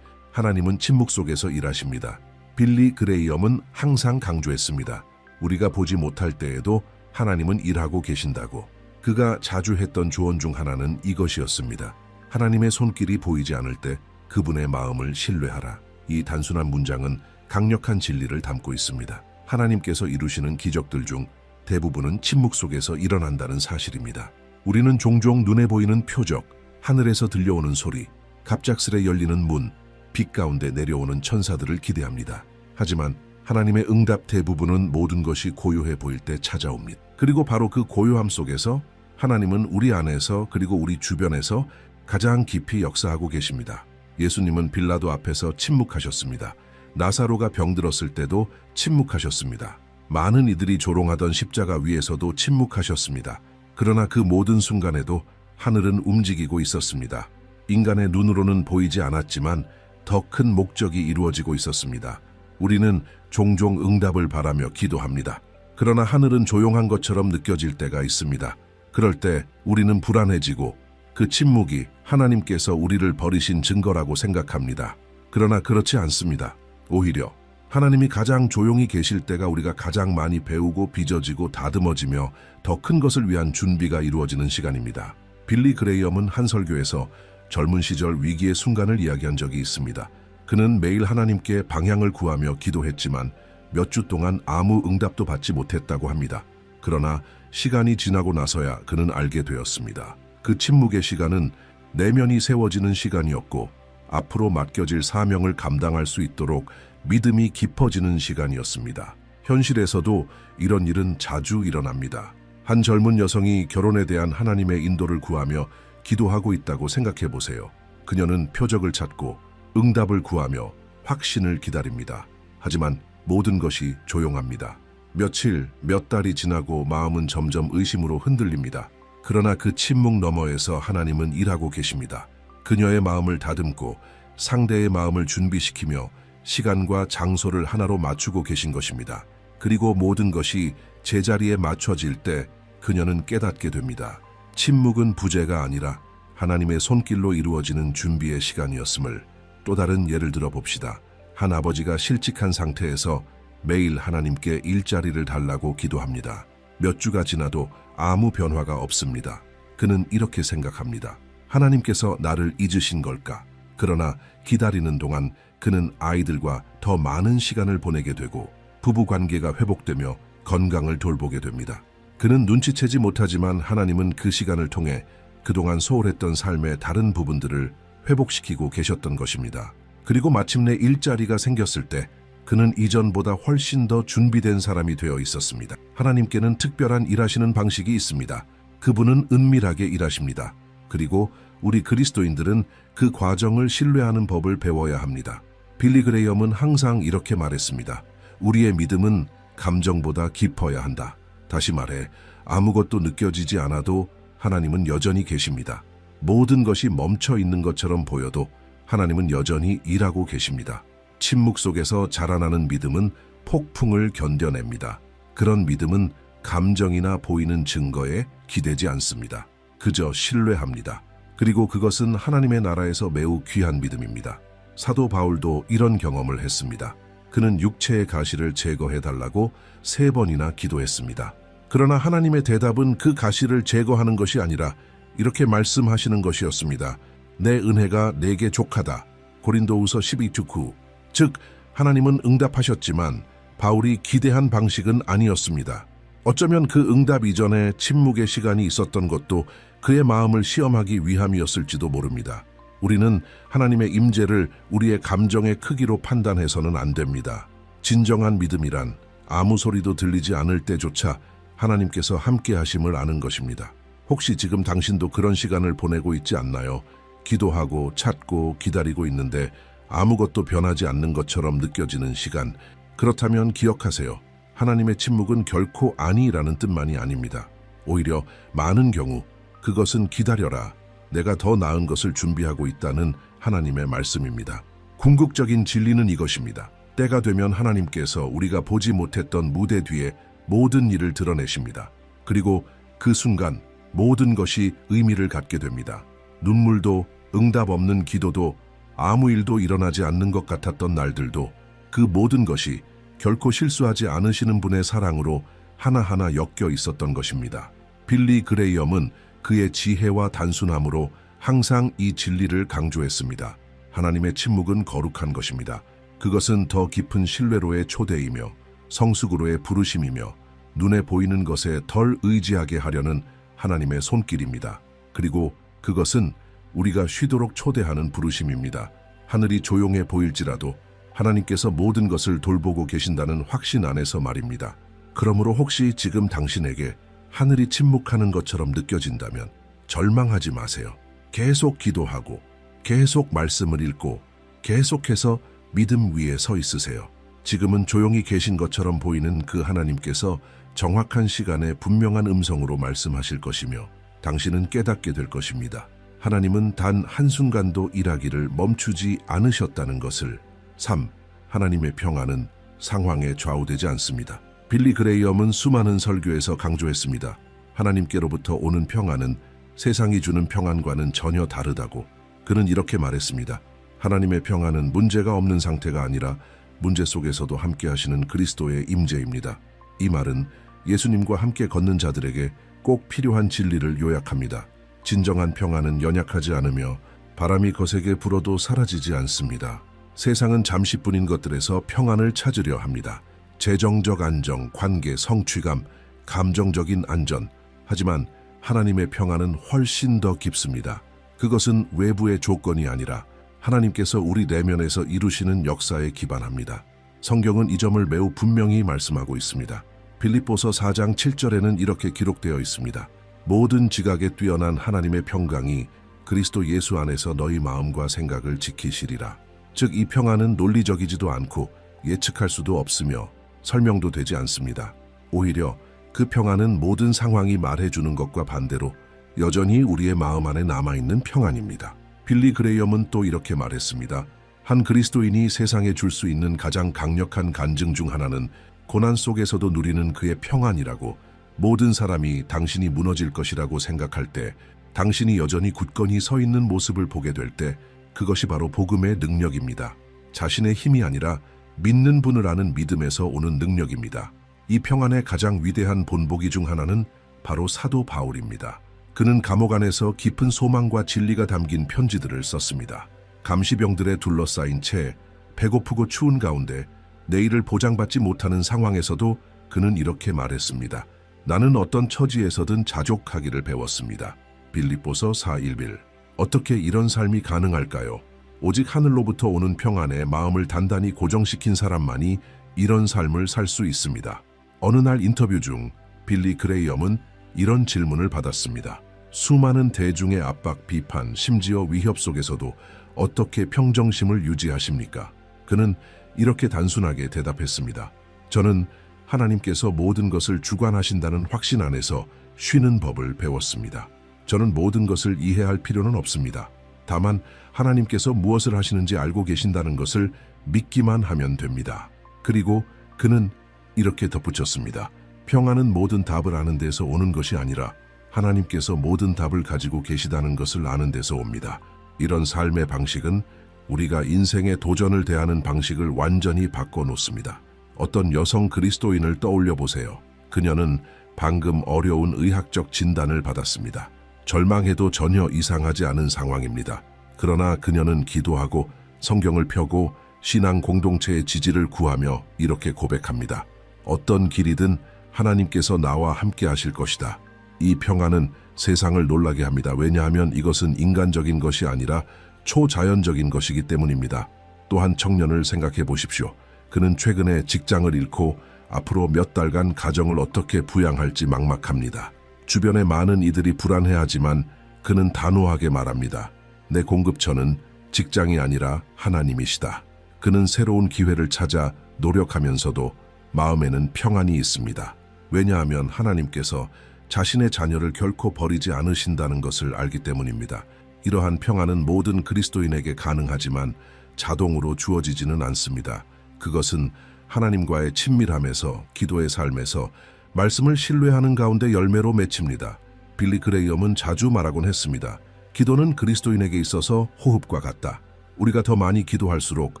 하나님은 침묵 속에서 일하십니다. 빌리 그레이엄은 항상 강조했습니다. 우리가 보지 못할 때에도 하나님은 일하고 계신다고. 그가 자주 했던 조언 중 하나는 이것이었습니다. 하나님의 손길이 보이지 않을 때 그분의 마음을 신뢰하라. 이 단순한 문장은 강력한 진리를 담고 있습니다. 하나님께서 이루시는 기적들 중 대부분은 침묵 속에서 일어난다는 사실입니다. 우리는 종종 눈에 보이는 표적, 하늘에서 들려오는 소리, 갑작스레 열리는 문, 빛 가운데 내려오는 천사들을 기대합니다. 하지만 하나님의 응답 대부분은 모든 것이 고요해 보일 때 찾아옵니다. 그리고 바로 그 고요함 속에서 하나님은 우리 안에서 그리고 우리 주변에서 가장 깊이 역사하고 계십니다. 예수님은 빌라도 앞에서 침묵하셨습니다. 나사로가 병들었을 때도 침묵하셨습니다. 많은 이들이 조롱하던 십자가 위에서도 침묵하셨습니다. 그러나 그 모든 순간에도 하늘은 움직이고 있었습니다. 인간의 눈으로는 보이지 않았지만 더 큰 목적이 이루어지고 있었습니다. 우리는 종종 응답을 바라며 기도합니다. 그러나 하늘은 조용한 것처럼 느껴질 때가 있습니다. 그럴 때 우리는 불안해지고 그 침묵이 하나님께서 우리를 버리신 증거라고 생각합니다. 그러나 그렇지 않습니다. 오히려 하나님이 가장 조용히 계실 때가 우리가 가장 많이 배우고 빚어지고 다듬어지며 더 큰 것을 위한 준비가 이루어지는 시간입니다. 빌리 그레이엄은 한 설교에서 젊은 시절 위기의 순간을 이야기한 적이 있습니다. 그는 매일 하나님께 방향을 구하며 기도했지만 몇 주 동안 아무 응답도 받지 못했다고 합니다. 그러나 시간이 지나고 나서야 그는 알게 되었습니다. 그 침묵의 시간은 내면이 세워지는 시간이었고 앞으로 맡겨질 사명을 감당할 수 있도록 믿음이 깊어지는 시간이었습니다. 현실에서도 이런 일은 자주 일어납니다. 한 젊은 여성이 결혼에 대한 하나님의 인도를 구하며 기도하고 있다고 생각해 보세요. 그녀는 표적을 찾고 응답을 구하며 확신을 기다립니다. 하지만 모든 것이 조용합니다. 며칠, 몇 달이 지나고 마음은 점점 의심으로 흔들립니다. 그러나 그 침묵 너머에서 하나님은 일하고 계십니다. 그녀의 마음을 다듬고 상대의 마음을 준비시키며 시간과 장소를 하나로 맞추고 계신 것입니다. 그리고 모든 것이 제자리에 맞춰질 때 그녀는 깨닫게 됩니다. 침묵은 부재가 아니라 하나님의 손길로 이루어지는 준비의 시간이었음을. 또 다른 예를 들어 봅시다. 한 아버지가 실직한 상태에서 매일 하나님께 일자리를 달라고 기도합니다. 몇 주가 지나도 아무 변화가 없습니다. 그는 이렇게 생각합니다. 하나님께서 나를 잊으신 걸까? 그러나 기다리는 동안 그는 아이들과 더 많은 시간을 보내게 되고 부부 관계가 회복되며 건강을 돌보게 됩니다. 그는 눈치채지 못하지만 하나님은 그 시간을 통해 그동안 소홀했던 삶의 다른 부분들을 회복시키고 계셨던 것입니다. 그리고 마침내 일자리가 생겼을 때 그는 이전보다 훨씬 더 준비된 사람이 되어 있었습니다. 하나님께는 특별한 일하시는 방식이 있습니다. 그분은 은밀하게 일하십니다. 그리고 우리 그리스도인들은 그 과정을 신뢰하는 법을 배워야 합니다. 빌리 그레이엄은 항상 이렇게 말했습니다. 우리의 믿음은 감정보다 깊어야 한다. 다시 말해 아무것도 느껴지지 않아도 하나님은 여전히 계십니다. 모든 것이 멈춰 있는 것처럼 보여도 하나님은 여전히 일하고 계십니다. 침묵 속에서 자라나는 믿음은 폭풍을 견뎌냅니다. 그런 믿음은 감정이나 보이는 증거에 기대지 않습니다. 그저 신뢰합니다. 그리고 그것은 하나님의 나라에서 매우 귀한 믿음입니다. 사도 바울도 이런 경험을 했습니다. 그는 육체의 가시를 제거해달라고 3번이나 기도했습니다. 그러나 하나님의 대답은 그 가시를 제거하는 것이 아니라 이렇게 말씀하시는 것이었습니다. 내 은혜가 내게 족하다. 고린도후서 12장 9. 즉 하나님은 응답하셨지만 바울이 기대한 방식은 아니었습니다. 어쩌면 그 응답 이전에 침묵의 시간이 있었던 것도 그의 마음을 시험하기 위함이었을지도 모릅니다. 우리는 하나님의 임재를 우리의 감정의 크기로 판단해서는 안 됩니다. 진정한 믿음이란 아무 소리도 들리지 않을 때조차 하나님께서 함께 하심을 아는 것입니다. 혹시 지금 당신도 그런 시간을 보내고 있지 않나요? 기도하고 찾고 기다리고 있는데 아무것도 변하지 않는 것처럼 느껴지는 시간. 그렇다면 기억하세요. 하나님의 침묵은 결코 아니라는 뜻만이 아닙니다. 오히려 많은 경우 그것은 기다려라. 내가 더 나은 것을 준비하고 있다는 하나님의 말씀입니다. 궁극적인 진리는 이것입니다. 때가 되면 하나님께서 우리가 보지 못했던 무대 뒤에 모든 일을 드러내십니다. 그리고 그 순간 모든 것이 의미를 갖게 됩니다. 눈물도, 응답 없는 기도도, 아무 일도 일어나지 않는 것 같았던 날들도 그 모든 것이 결코 실수하지 않으시는 분의 사랑으로 하나하나 엮여 있었던 것입니다. 빌리 그레이엄은 그의 지혜와 단순함으로 항상 이 진리를 강조했습니다. 하나님의 침묵은 거룩한 것입니다. 그것은 더 깊은 신뢰로의 초대이며 성숙으로의 부르심이며 눈에 보이는 것에 덜 의지하게 하려는 하나님의 손길입니다. 그리고 그것은 우리가 쉬도록 초대하는 부르심입니다. 하늘이 조용해 보일지라도 하나님께서 모든 것을 돌보고 계신다는 확신 안에서 말입니다. 그러므로 혹시 지금 당신에게 하늘이 침묵하는 것처럼 느껴진다면 절망하지 마세요. 계속 기도하고 계속 말씀을 읽고 계속해서 믿음 위에 서 있으세요. 지금은 조용히 계신 것처럼 보이는 그 하나님께서 정확한 시간에 분명한 음성으로 말씀하실 것이며 당신은 깨닫게 될 것입니다. 하나님은 단 한순간도 일하기를 멈추지 않으셨다는 것을. 3. 하나님의 평안은 상황에 좌우되지 않습니다. 빌리 그레이엄은 수많은 설교에서 강조했습니다. 하나님께로부터 오는 평안은 세상이 주는 평안과는 전혀 다르다고. 그는 이렇게 말했습니다. 하나님의 평안은 문제가 없는 상태가 아니라 문제 속에서도 함께 하시는 그리스도의 임재입니다. 이 말은 예수님과 함께 걷는 자들에게 꼭 필요한 진리를 요약합니다. 진정한 평안은 연약하지 않으며 바람이 거세게 불어도 사라지지 않습니다. 세상은 잠시뿐인 것들에서 평안을 찾으려 합니다. 재정적 안정, 관계, 성취감, 감정적인 안전. 하지만 하나님의 평안은 훨씬 더 깊습니다. 그것은 외부의 조건이 아니라 하나님께서 우리 내면에서 이루시는 역사에 기반합니다. 성경은 이 점을 매우 분명히 말씀하고 있습니다. 빌립보서 4장 7절에는 이렇게 기록되어 있습니다. 모든 지각에 뛰어난 하나님의 평강이 그리스도 예수 안에서 너희 마음과 생각을 지키시리라. 즉, 이 평안은 논리적이지도 않고 예측할 수도 없으며 설명도 되지 않습니다. 오히려 그 평안은 모든 상황이 말해주는 것과 반대로 여전히 우리의 마음 안에 남아있는 평안입니다. 빌리 그레이엄은 또 이렇게 말했습니다. 한 그리스도인이 세상에 줄 수 있는 가장 강력한 간증 중 하나는 고난 속에서도 누리는 그의 평안이라고. 모든 사람이 당신이 무너질 것이라고 생각할 때, 당신이 여전히 굳건히 서 있는 모습을 보게 될 때, 그것이 바로 복음의 능력입니다. 자신의 힘이 아니라 믿는 분을 아는 믿음에서 오는 능력입니다. 이 평안의 가장 위대한 본보기 중 하나는 바로 사도 바울입니다. 그는 감옥 안에서 깊은 소망과 진리가 담긴 편지들을 썼습니다. 감시병들에 둘러싸인 채 배고프고 추운 가운데 내일을 보장받지 못하는 상황에서도 그는 이렇게 말했습니다. 나는 어떤 처지에서든 자족하기를 배웠습니다. 빌립보서 4:1. 어떻게 이런 삶이 가능할까요? 오직 하늘로부터 오는 평안에 마음을 단단히 고정시킨 사람만이 이런 삶을 살 수 있습니다. 어느 날 인터뷰 중 빌리 그레이엄은 이런 질문을 받았습니다. 수많은 대중의 압박, 비판, 심지어 위협 속에서도 어떻게 평정심을 유지하십니까? 그는 이렇게 단순하게 대답했습니다. 저는 하나님께서 모든 것을 주관하신다는 확신 안에서 쉬는 법을 배웠습니다. 저는 모든 것을 이해할 필요는 없습니다. 다만 하나님께서 무엇을 하시는지 알고 계신다는 것을 믿기만 하면 됩니다. 그리고 그는 이렇게 덧붙였습니다. 평안은 모든 답을 아는 데서 오는 것이 아니라 하나님께서 모든 답을 가지고 계시다는 것을 아는 데서 옵니다. 이런 삶의 방식은 우리가 인생의 도전을 대하는 방식을 완전히 바꿔놓습니다. 어떤 여성 그리스도인을 떠올려 보세요. 그녀는 방금 어려운 의학적 진단을 받았습니다. 절망해도 전혀 이상하지 않은 상황입니다. 그러나 그녀는 기도하고 성경을 펴고 신앙 공동체의 지지를 구하며 이렇게 고백합니다. 어떤 길이든 하나님께서 나와 함께 하실 것이다. 이 평안은 세상을 놀라게 합니다. 왜냐하면 이것은 인간적인 것이 아니라 초자연적인 것이기 때문입니다. 또 한 청년을 생각해 보십시오. 그는 최근에 직장을 잃고 앞으로 몇 달간 가정을 어떻게 부양할지 막막합니다. 주변의 많은 이들이 불안해하지만 그는 단호하게 말합니다. 내 공급처는 직장이 아니라 하나님이시다. 그는 새로운 기회를 찾아 노력하면서도 마음에는 평안이 있습니다. 왜냐하면 하나님께서 자신의 자녀를 결코 버리지 않으신다는 것을 알기 때문입니다. 이러한 평안은 모든 그리스도인에게 가능하지만 자동으로 주어지지는 않습니다. 그것은 하나님과의 친밀함에서, 기도의 삶에서, 말씀을 신뢰하는 가운데 열매로 맺힙니다. 빌리 그레이엄은 자주 말하곤 했습니다. 기도는 그리스도인에게 있어서 호흡과 같다. 우리가 더 많이 기도할수록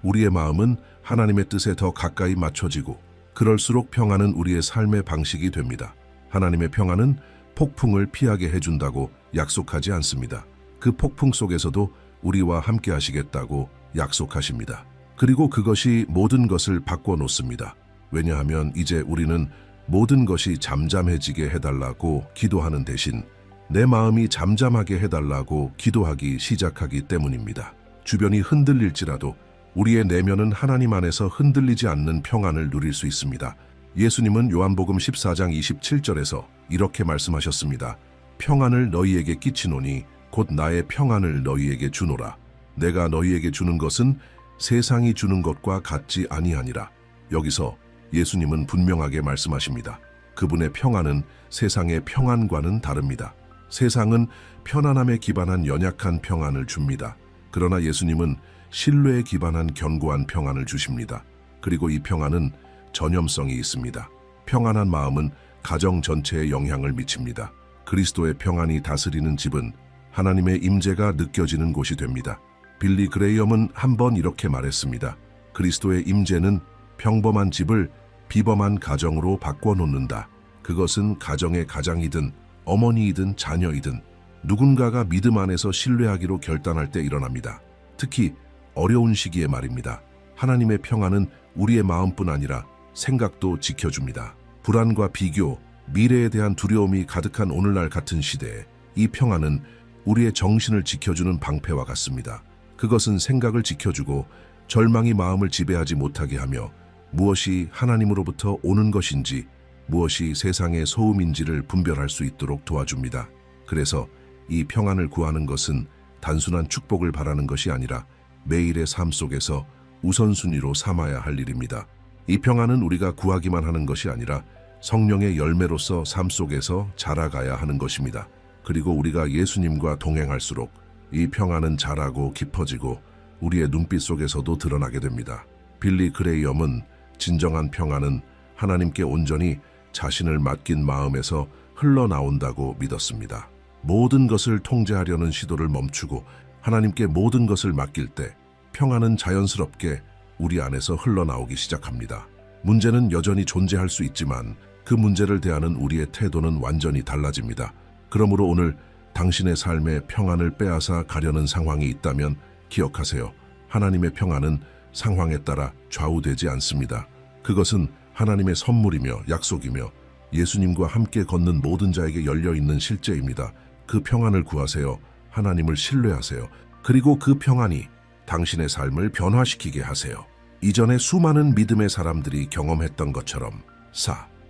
우리의 마음은 하나님의 뜻에 더 가까이 맞춰지고 그럴수록 평안은 우리의 삶의 방식이 됩니다. 하나님의 평안은 폭풍을 피하게 해준다고 약속하지 않습니다. 그 폭풍 속에서도 우리와 함께 하시겠다고 약속하십니다. 그리고 그것이 모든 것을 바꿔놓습니다. 왜냐하면 이제 우리는 모든 것이 잠잠해지게 해달라고 기도하는 대신 내 마음이 잠잠하게 해달라고 기도하기 시작하기 때문입니다. 주변이 흔들릴지라도 우리의 내면은 하나님 안에서 흔들리지 않는 평안을 누릴 수 있습니다. 예수님은 요한복음 14장 27절에서 이렇게 말씀하셨습니다. 평안을 너희에게 끼치노니 곧 나의 평안을 너희에게 주노라. 내가 너희에게 주는 것은 세상이 주는 것과 같지 아니하니라. 여기서 예수님은 분명하게 말씀하십니다. 그분의 평안은 세상의 평안과는 다릅니다. 세상은 편안함에 기반한 연약한 평안을 줍니다. 그러나 예수님은 신뢰에 기반한 견고한 평안을 주십니다. 그리고 이 평안은 전염성이 있습니다. 평안한 마음은 가정 전체에 영향을 미칩니다. 그리스도의 평안이 다스리는 집은 하나님의 임재가 느껴지는 곳이 됩니다. 빌리 그레이엄은 한 번 이렇게 말했습니다. 그리스도의 임재는 평범한 집을 비범한 가정으로 바꿔놓는다. 그것은 가정의 가장이든 어머니이든 자녀이든 누군가가 믿음 안에서 신뢰하기로 결단할 때 일어납니다. 특히 어려운 시기에 말입니다. 하나님의 평안은 우리의 마음뿐 아니라 생각도 지켜줍니다. 불안과 비교, 미래에 대한 두려움이 가득한 오늘날 같은 시대에 이 평안은 우리의 정신을 지켜주는 방패와 같습니다. 그것은 생각을 지켜주고 절망이 마음을 지배하지 못하게 하며 무엇이 하나님으로부터 오는 것인지 무엇이 세상의 소음인지를 분별할 수 있도록 도와줍니다. 그래서 이 평안을 구하는 것은 단순한 축복을 바라는 것이 아니라 매일의 삶 속에서 우선순위로 삼아야 할 일입니다. 이 평안은 우리가 구하기만 하는 것이 아니라 성령의 열매로서 삶 속에서 자라가야 하는 것입니다. 그리고 우리가 예수님과 동행할수록 이 평안은 자라고 깊어지고 우리의 눈빛 속에서도 드러나게 됩니다. 빌리 그레이엄은 진정한 평안은 하나님께 온전히 자신을 맡긴 마음에서 흘러나온다고 믿었습니다. 모든 것을 통제하려는 시도를 멈추고 하나님께 모든 것을 맡길 때 평안은 자연스럽게 우리 안에서 흘러나오기 시작합니다. 문제는 여전히 존재할 수 있지만 그 문제를 대하는 우리의 태도는 완전히 달라집니다. 그러므로 오늘 당신의 삶에 평안을 빼앗아 가려는 상황이 있다면 기억하세요. 하나님의 평안은 상황에 따라 좌우되지 않습니다. 그것은 하나님의 선물이며 약속이며 예수님과 함께 걷는 모든 자에게 열려있는 실제입니다. 그 평안을 구하세요. 하나님을 신뢰하세요. 그리고 그 평안이 당신의 삶을 변화시키게 하세요. 이전에 수많은 믿음의 사람들이 경험했던 것처럼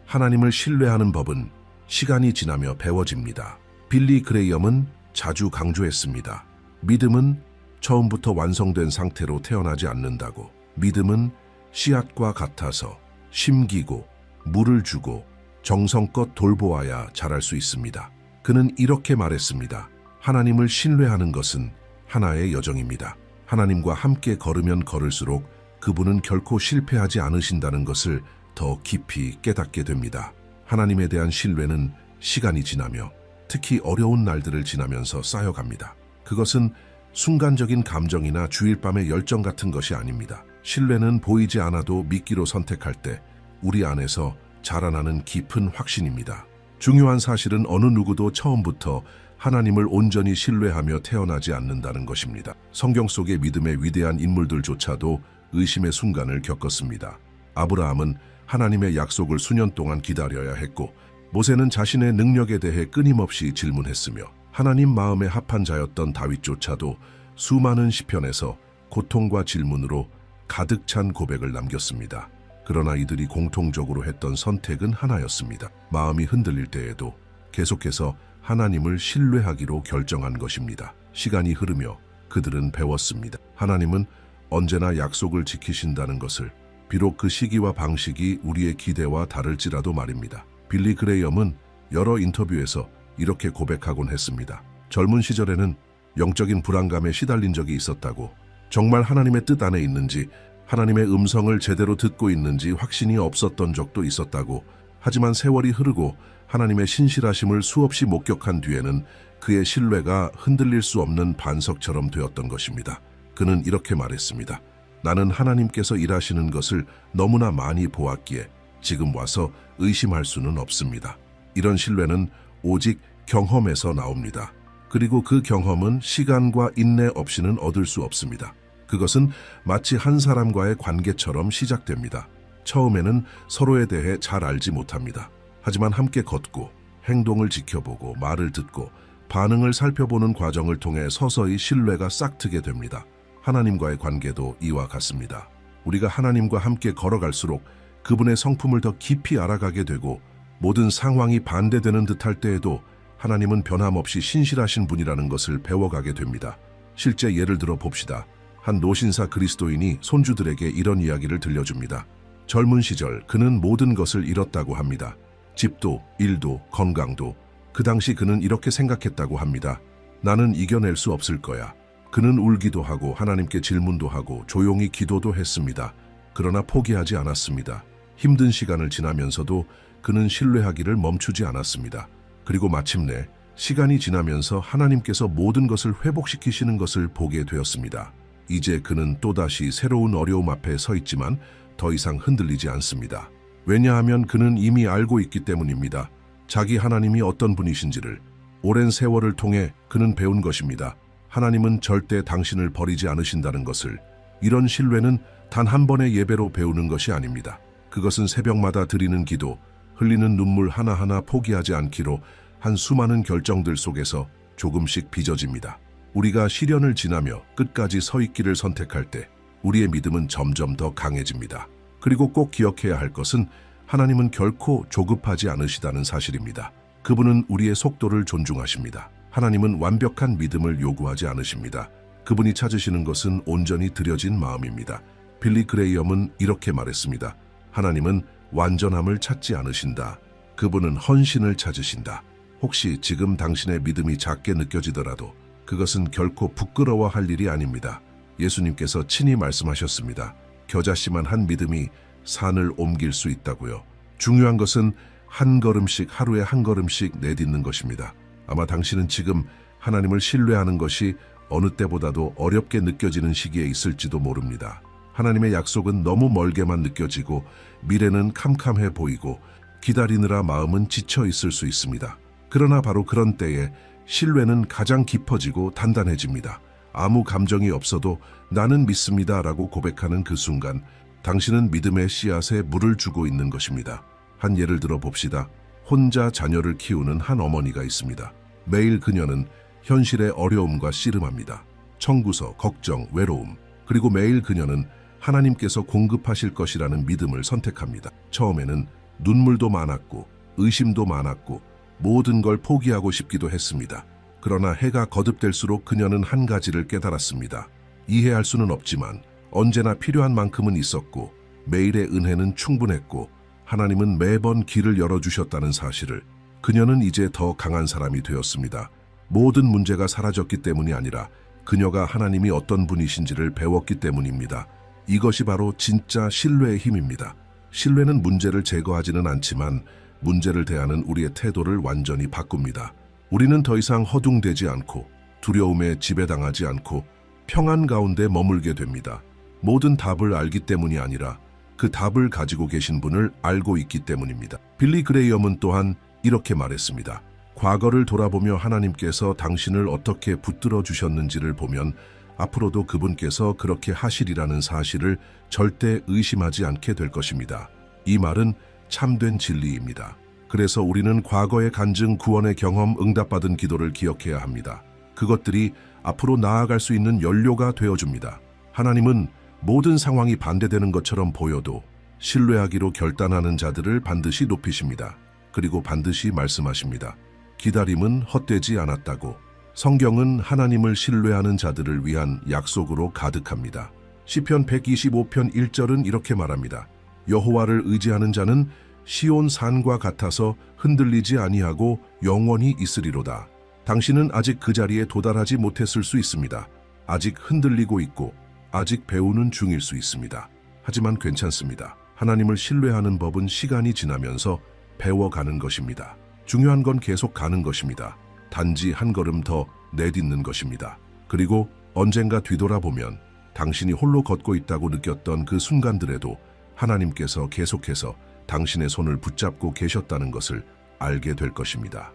하나님을 신뢰하는 법은 시간이 지나며 배워집니다. 빌리 그레이엄은 자주 강조했습니다. 믿음은 처음부터 완성된 상태로 태어나지 않는다고. 믿음은 씨앗과 같아서 심기고 물을 주고 정성껏 돌보아야 자랄 수 있습니다. 그는 이렇게 말했습니다. 하나님을 신뢰하는 것은 하나의 여정입니다. 하나님과 함께 걸으면 걸을수록 그분은 결코 실패하지 않으신다는 것을 더 깊이 깨닫게 됩니다. 하나님에 대한 신뢰는 시간이 지나며 특히 어려운 날들을 지나면서 쌓여갑니다. 그것은 순간적인 감정이나 주일 밤의 열정 같은 것이 아닙니다. 신뢰는 보이지 않아도 믿기로 선택할 때 우리 안에서 자라나는 깊은 확신입니다. 중요한 사실은 어느 누구도 처음부터 하나님을 온전히 신뢰하며 태어나지 않는다는 것입니다. 성경 속의 믿음의 위대한 인물들조차도 의심의 순간을 겪었습니다. 아브라함은 하나님의 약속을 수년 동안 기다려야 했고, 모세는 자신의 능력에 대해 끊임없이 질문했으며, 하나님 마음에 합한 자였던 다윗조차도 수많은 시편에서 고통과 질문으로 가득 찬 고백을 남겼습니다. 그러나 이들이 공통적으로 했던 선택은 하나였습니다. 마음이 흔들릴 때에도 계속해서 하나님을 신뢰하기로 결정한 것입니다. 시간이 흐르며 그들은 배웠습니다. 하나님은 언제나 약속을 지키신다는 것을, 비록 그 시기와 방식이 우리의 기대와 다를지라도 말입니다. 빌리 그레이엄은 여러 인터뷰에서 이렇게 고백하곤 했습니다. 젊은 시절에는 영적인 불안감에 시달린 적이 있었다고, 정말 하나님의 뜻 안에 있는지, 하나님의 음성을 제대로 듣고 있는지 확신이 없었던 적도 있었다고. 하지만 세월이 흐르고 하나님의 신실하심을 수없이 목격한 뒤에는 그의 신뢰가 흔들릴 수 없는 반석처럼 되었던 것입니다. 그는 이렇게 말했습니다. 나는 하나님께서 일하시는 것을 너무나 많이 보았기에 지금 와서 의심할 수는 없습니다. 이런 신뢰는 오직 경험에서 나옵니다. 그리고 그 경험은 시간과 인내 없이는 얻을 수 없습니다. 그것은 마치 한 사람과의 관계처럼 시작됩니다. 처음에는 서로에 대해 잘 알지 못합니다. 하지만 함께 걷고 행동을 지켜보고 말을 듣고 반응을 살펴보는 과정을 통해 서서히 신뢰가 싹트게 됩니다. 하나님과의 관계도 이와 같습니다. 우리가 하나님과 함께 걸어갈수록 그분의 성품을 더 깊이 알아가게 되고, 모든 상황이 반대되는 듯할 때에도 하나님은 변함없이 신실하신 분이라는 것을 배워가게 됩니다. 실제 예를 들어 봅시다. 한 노신사 그리스도인이 손주들에게 이런 이야기를 들려줍니다. 젊은 시절 그는 모든 것을 잃었다고 합니다. 집도, 일도, 건강도. 그 당시 그는 이렇게 생각했다고 합니다. 나는 이겨낼 수 없을 거야. 그는 울기도 하고 하나님께 질문도 하고 조용히 기도도 했습니다. 그러나 포기하지 않았습니다. 힘든 시간을 지나면서도 그는 신뢰하기를 멈추지 않았습니다. 그리고 마침내 시간이 지나면서 하나님께서 모든 것을 회복시키시는 것을 보게 되었습니다. 이제 그는 또다시 새로운 어려움 앞에 서 있지만 더 이상 흔들리지 않습니다. 왜냐하면 그는 이미 알고 있기 때문입니다. 자기 하나님이 어떤 분이신지를 오랜 세월을 통해 그는 배운 것입니다. 하나님은 절대 당신을 버리지 않으신다는 것을. 이런 신뢰는 단 한 번의 예배로 배우는 것이 아닙니다. 그것은 새벽마다 드리는 기도, 흘리는 눈물 하나하나 포기하지 않기로 한 수많은 결정들 속에서 조금씩 빚어집니다. 우리가 시련을 지나며 끝까지 서 있기를 선택할 때 우리의 믿음은 점점 더 강해집니다. 그리고 꼭 기억해야 할 것은 하나님은 결코 조급하지 않으시다는 사실입니다. 그분은 우리의 속도를 존중하십니다. 하나님은 완벽한 믿음을 요구하지 않으십니다. 그분이 찾으시는 것은 온전히 드려진 마음입니다. 빌리 그레이엄은 이렇게 말했습니다. 하나님은 완전함을 찾지 않으신다. 그분은 헌신을 찾으신다. 혹시 지금 당신의 믿음이 작게 느껴지더라도 그것은 결코 부끄러워할 일이 아닙니다. 예수님께서 친히 말씀하셨습니다. 겨자씨만 한 믿음이 산을 옮길 수 있다고요. 중요한 것은 한 걸음씩, 하루에 한 걸음씩 내딛는 것입니다. 아마 당신은 지금 하나님을 신뢰하는 것이 어느 때보다도 어렵게 느껴지는 시기에 있을지도 모릅니다. 하나님의 약속은 너무 멀게만 느껴지고 미래는 캄캄해 보이고 기다리느라 마음은 지쳐 있을 수 있습니다. 그러나 바로 그런 때에 신뢰는 가장 깊어지고 단단해집니다. 아무 감정이 없어도 나는 믿습니다 라고 고백하는 그 순간 당신은 믿음의 씨앗에 물을 주고 있는 것입니다. 한 예를 들어 봅시다. 혼자 자녀를 키우는 한 어머니가 있습니다. 매일 그녀는 현실의 어려움과 씨름합니다. 청구서, 걱정, 외로움. 그리고 매일 그녀는 하나님께서 공급하실 것이라는 믿음을 선택합니다. 처음에는 눈물도 많았고 의심도 많았고 모든 걸 포기하고 싶기도 했습니다. 그러나 해가 거듭될수록 그녀는 한 가지를 깨달았습니다. 이해할 수는 없지만 언제나 필요한 만큼은 있었고 매일의 은혜는 충분했고 하나님은 매번 길을 열어주셨다는 사실을. 그녀는 이제 더 강한 사람이 되었습니다. 모든 문제가 사라졌기 때문이 아니라 그녀가 하나님이 어떤 분이신지를 배웠기 때문입니다. 이것이 바로 진짜 신뢰의 힘입니다. 신뢰는 문제를 제거하지는 않지만 문제를 대하는 우리의 태도를 완전히 바꿉니다. 우리는 더 이상 허둥대지 않고 두려움에 지배당하지 않고 평안 가운데 머물게 됩니다. 모든 답을 알기 때문이 아니라 그 답을 가지고 계신 분을 알고 있기 때문입니다. 빌리 그레이엄은 또한 이렇게 말했습니다. 과거를 돌아보며 하나님께서 당신을 어떻게 붙들어 주셨는지를 보면 앞으로도 그분께서 그렇게 하시리라는 사실을 절대 의심하지 않게 될 것입니다. 이 말은 참된 진리입니다. 그래서 우리는 과거의 간증, 구원의 경험, 응답받은 기도를 기억해야 합니다. 그것들이 앞으로 나아갈 수 있는 연료가 되어줍니다. 하나님은 모든 상황이 반대되는 것처럼 보여도 신뢰하기로 결단하는 자들을 반드시 높이십니다. 그리고 반드시 말씀하십니다. 기다림은 헛되지 않았다고. 성경은 하나님을 신뢰하는 자들을 위한 약속으로 가득합니다. 시편 125편 1절은 이렇게 말합니다. 여호와를 의지하는 자는 시온 산과 같아서 흔들리지 아니하고 영원히 있으리로다. 당신은 아직 그 자리에 도달하지 못했을 수 있습니다. 아직 흔들리고 있고 아직 배우는 중일 수 있습니다. 하지만 괜찮습니다. 하나님을 신뢰하는 법은 시간이 지나면서 배워가는 것입니다. 중요한 건 계속 가는 것입니다. 단지 한 걸음 더 내딛는 것입니다. 그리고 언젠가 뒤돌아보면 당신이 홀로 걷고 있다고 느꼈던 그 순간들에도 하나님께서 계속해서 당신의 손을 붙잡고 계셨다는 것을 알게 될 것입니다.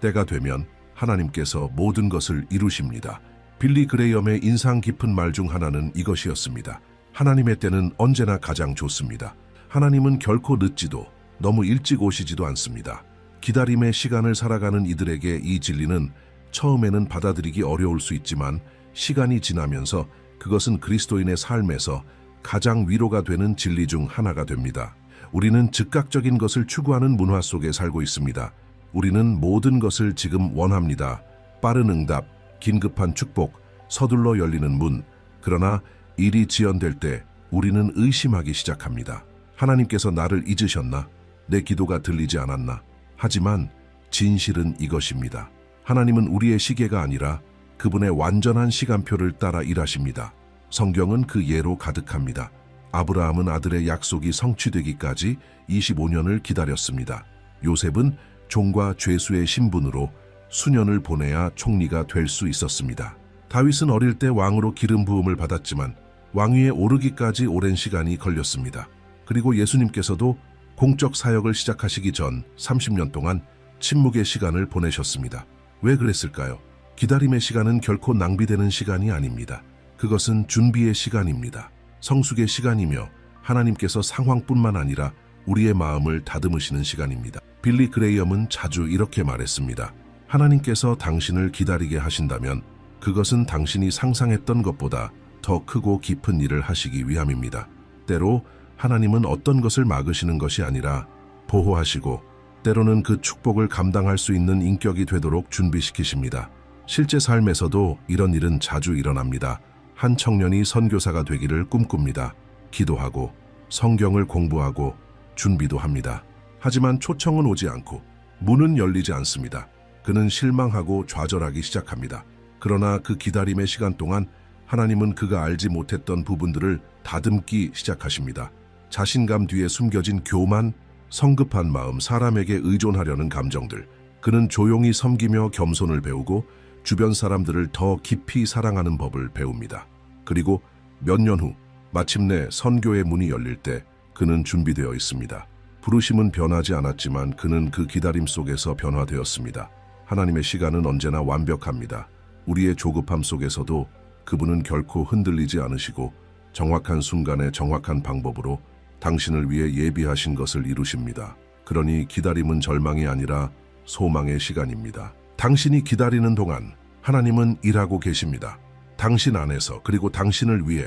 때가 되면 하나님께서 모든 것을 이루십니다. 빌리 그레이엄의 인상 깊은 말 중 하나는 이것이었습니다. 하나님의 때는 언제나 가장 좋습니다. 하나님은 결코 늦지도 너무 일찍 오시지도 않습니다. 기다림의 시간을 살아가는 이들에게 이 진리는 처음에는 받아들이기 어려울 수 있지만 시간이 지나면서 그것은 그리스도인의 삶에서 가장 위로가 되는 진리 중 하나가 됩니다. 우리는 즉각적인 것을 추구하는 문화 속에 살고 있습니다. 우리는 모든 것을 지금 원합니다. 빠른 응답, 긴급한 축복, 서둘러 열리는 문. 그러나 일이 지연될 때 우리는 의심하기 시작합니다. 하나님께서 나를 잊으셨나? 내 기도가 들리지 않았나? 하지만 진실은 이것입니다. 하나님은 우리의 시계가 아니라 그분의 완전한 시간표를 따라 일하십니다. 성경은 그 예로 가득합니다. 아브라함은 아들의 약속이 성취되기까지 25년을 기다렸습니다. 요셉은 종과 죄수의 신분으로 수년을 보내야 총리가 될 수 있었습니다. 다윗은 어릴 때 왕으로 기름 부음을 받았지만 왕위에 오르기까지 오랜 시간이 걸렸습니다. 그리고 예수님께서도 공적 사역을 시작하시기 전 30년 동안 침묵의 시간을 보내셨습니다. 왜 그랬을까요? 기다림의 시간은 결코 낭비되는 시간이 아닙니다. 그것은 준비의 시간입니다. 성숙의 시간이며 하나님께서 상황뿐만 아니라 우리의 마음을 다듬으시는 시간입니다. 빌리 그레이엄은 자주 이렇게 말했습니다. 하나님께서 당신을 기다리게 하신다면 그것은 당신이 상상했던 것보다 더 크고 깊은 일을 하시기 위함입니다. 때로 하나님은 어떤 것을 막으시는 것이 아니라 보호하시고 때로는 그 축복을 감당할 수 있는 인격이 되도록 준비시키십니다. 실제 삶에서도 이런 일은 자주 일어납니다. 한 청년이 선교사가 되기를 꿈꿉니다. 기도하고 성경을 공부하고 준비도 합니다. 하지만 초청은 오지 않고 문은 열리지 않습니다. 그는 실망하고 좌절하기 시작합니다. 그러나 그 기다림의 시간 동안 하나님은 그가 알지 못했던 부분들을 다듬기 시작하십니다. 자신감 뒤에 숨겨진 교만, 성급한 마음, 사람에게 의존하려는 감정들. 그는 조용히 섬기며 겸손을 배우고 주변 사람들을 더 깊이 사랑하는 법을 배웁니다. 그리고 몇 년 후 마침내 선교의 문이 열릴 때 그는 준비되어 있습니다. 부르심은 변하지 않았지만 그는 그 기다림 속에서 변화되었습니다. 하나님의 시간은 언제나 완벽합니다. 우리의 조급함 속에서도 그분은 결코 흔들리지 않으시고 정확한 순간에 정확한 방법으로 당신을 위해 예비하신 것을 이루십니다. 그러니 기다림은 절망이 아니라 소망의 시간입니다. 당신이 기다리는 동안 하나님은 일하고 계십니다. 당신 안에서 그리고 당신을 위해.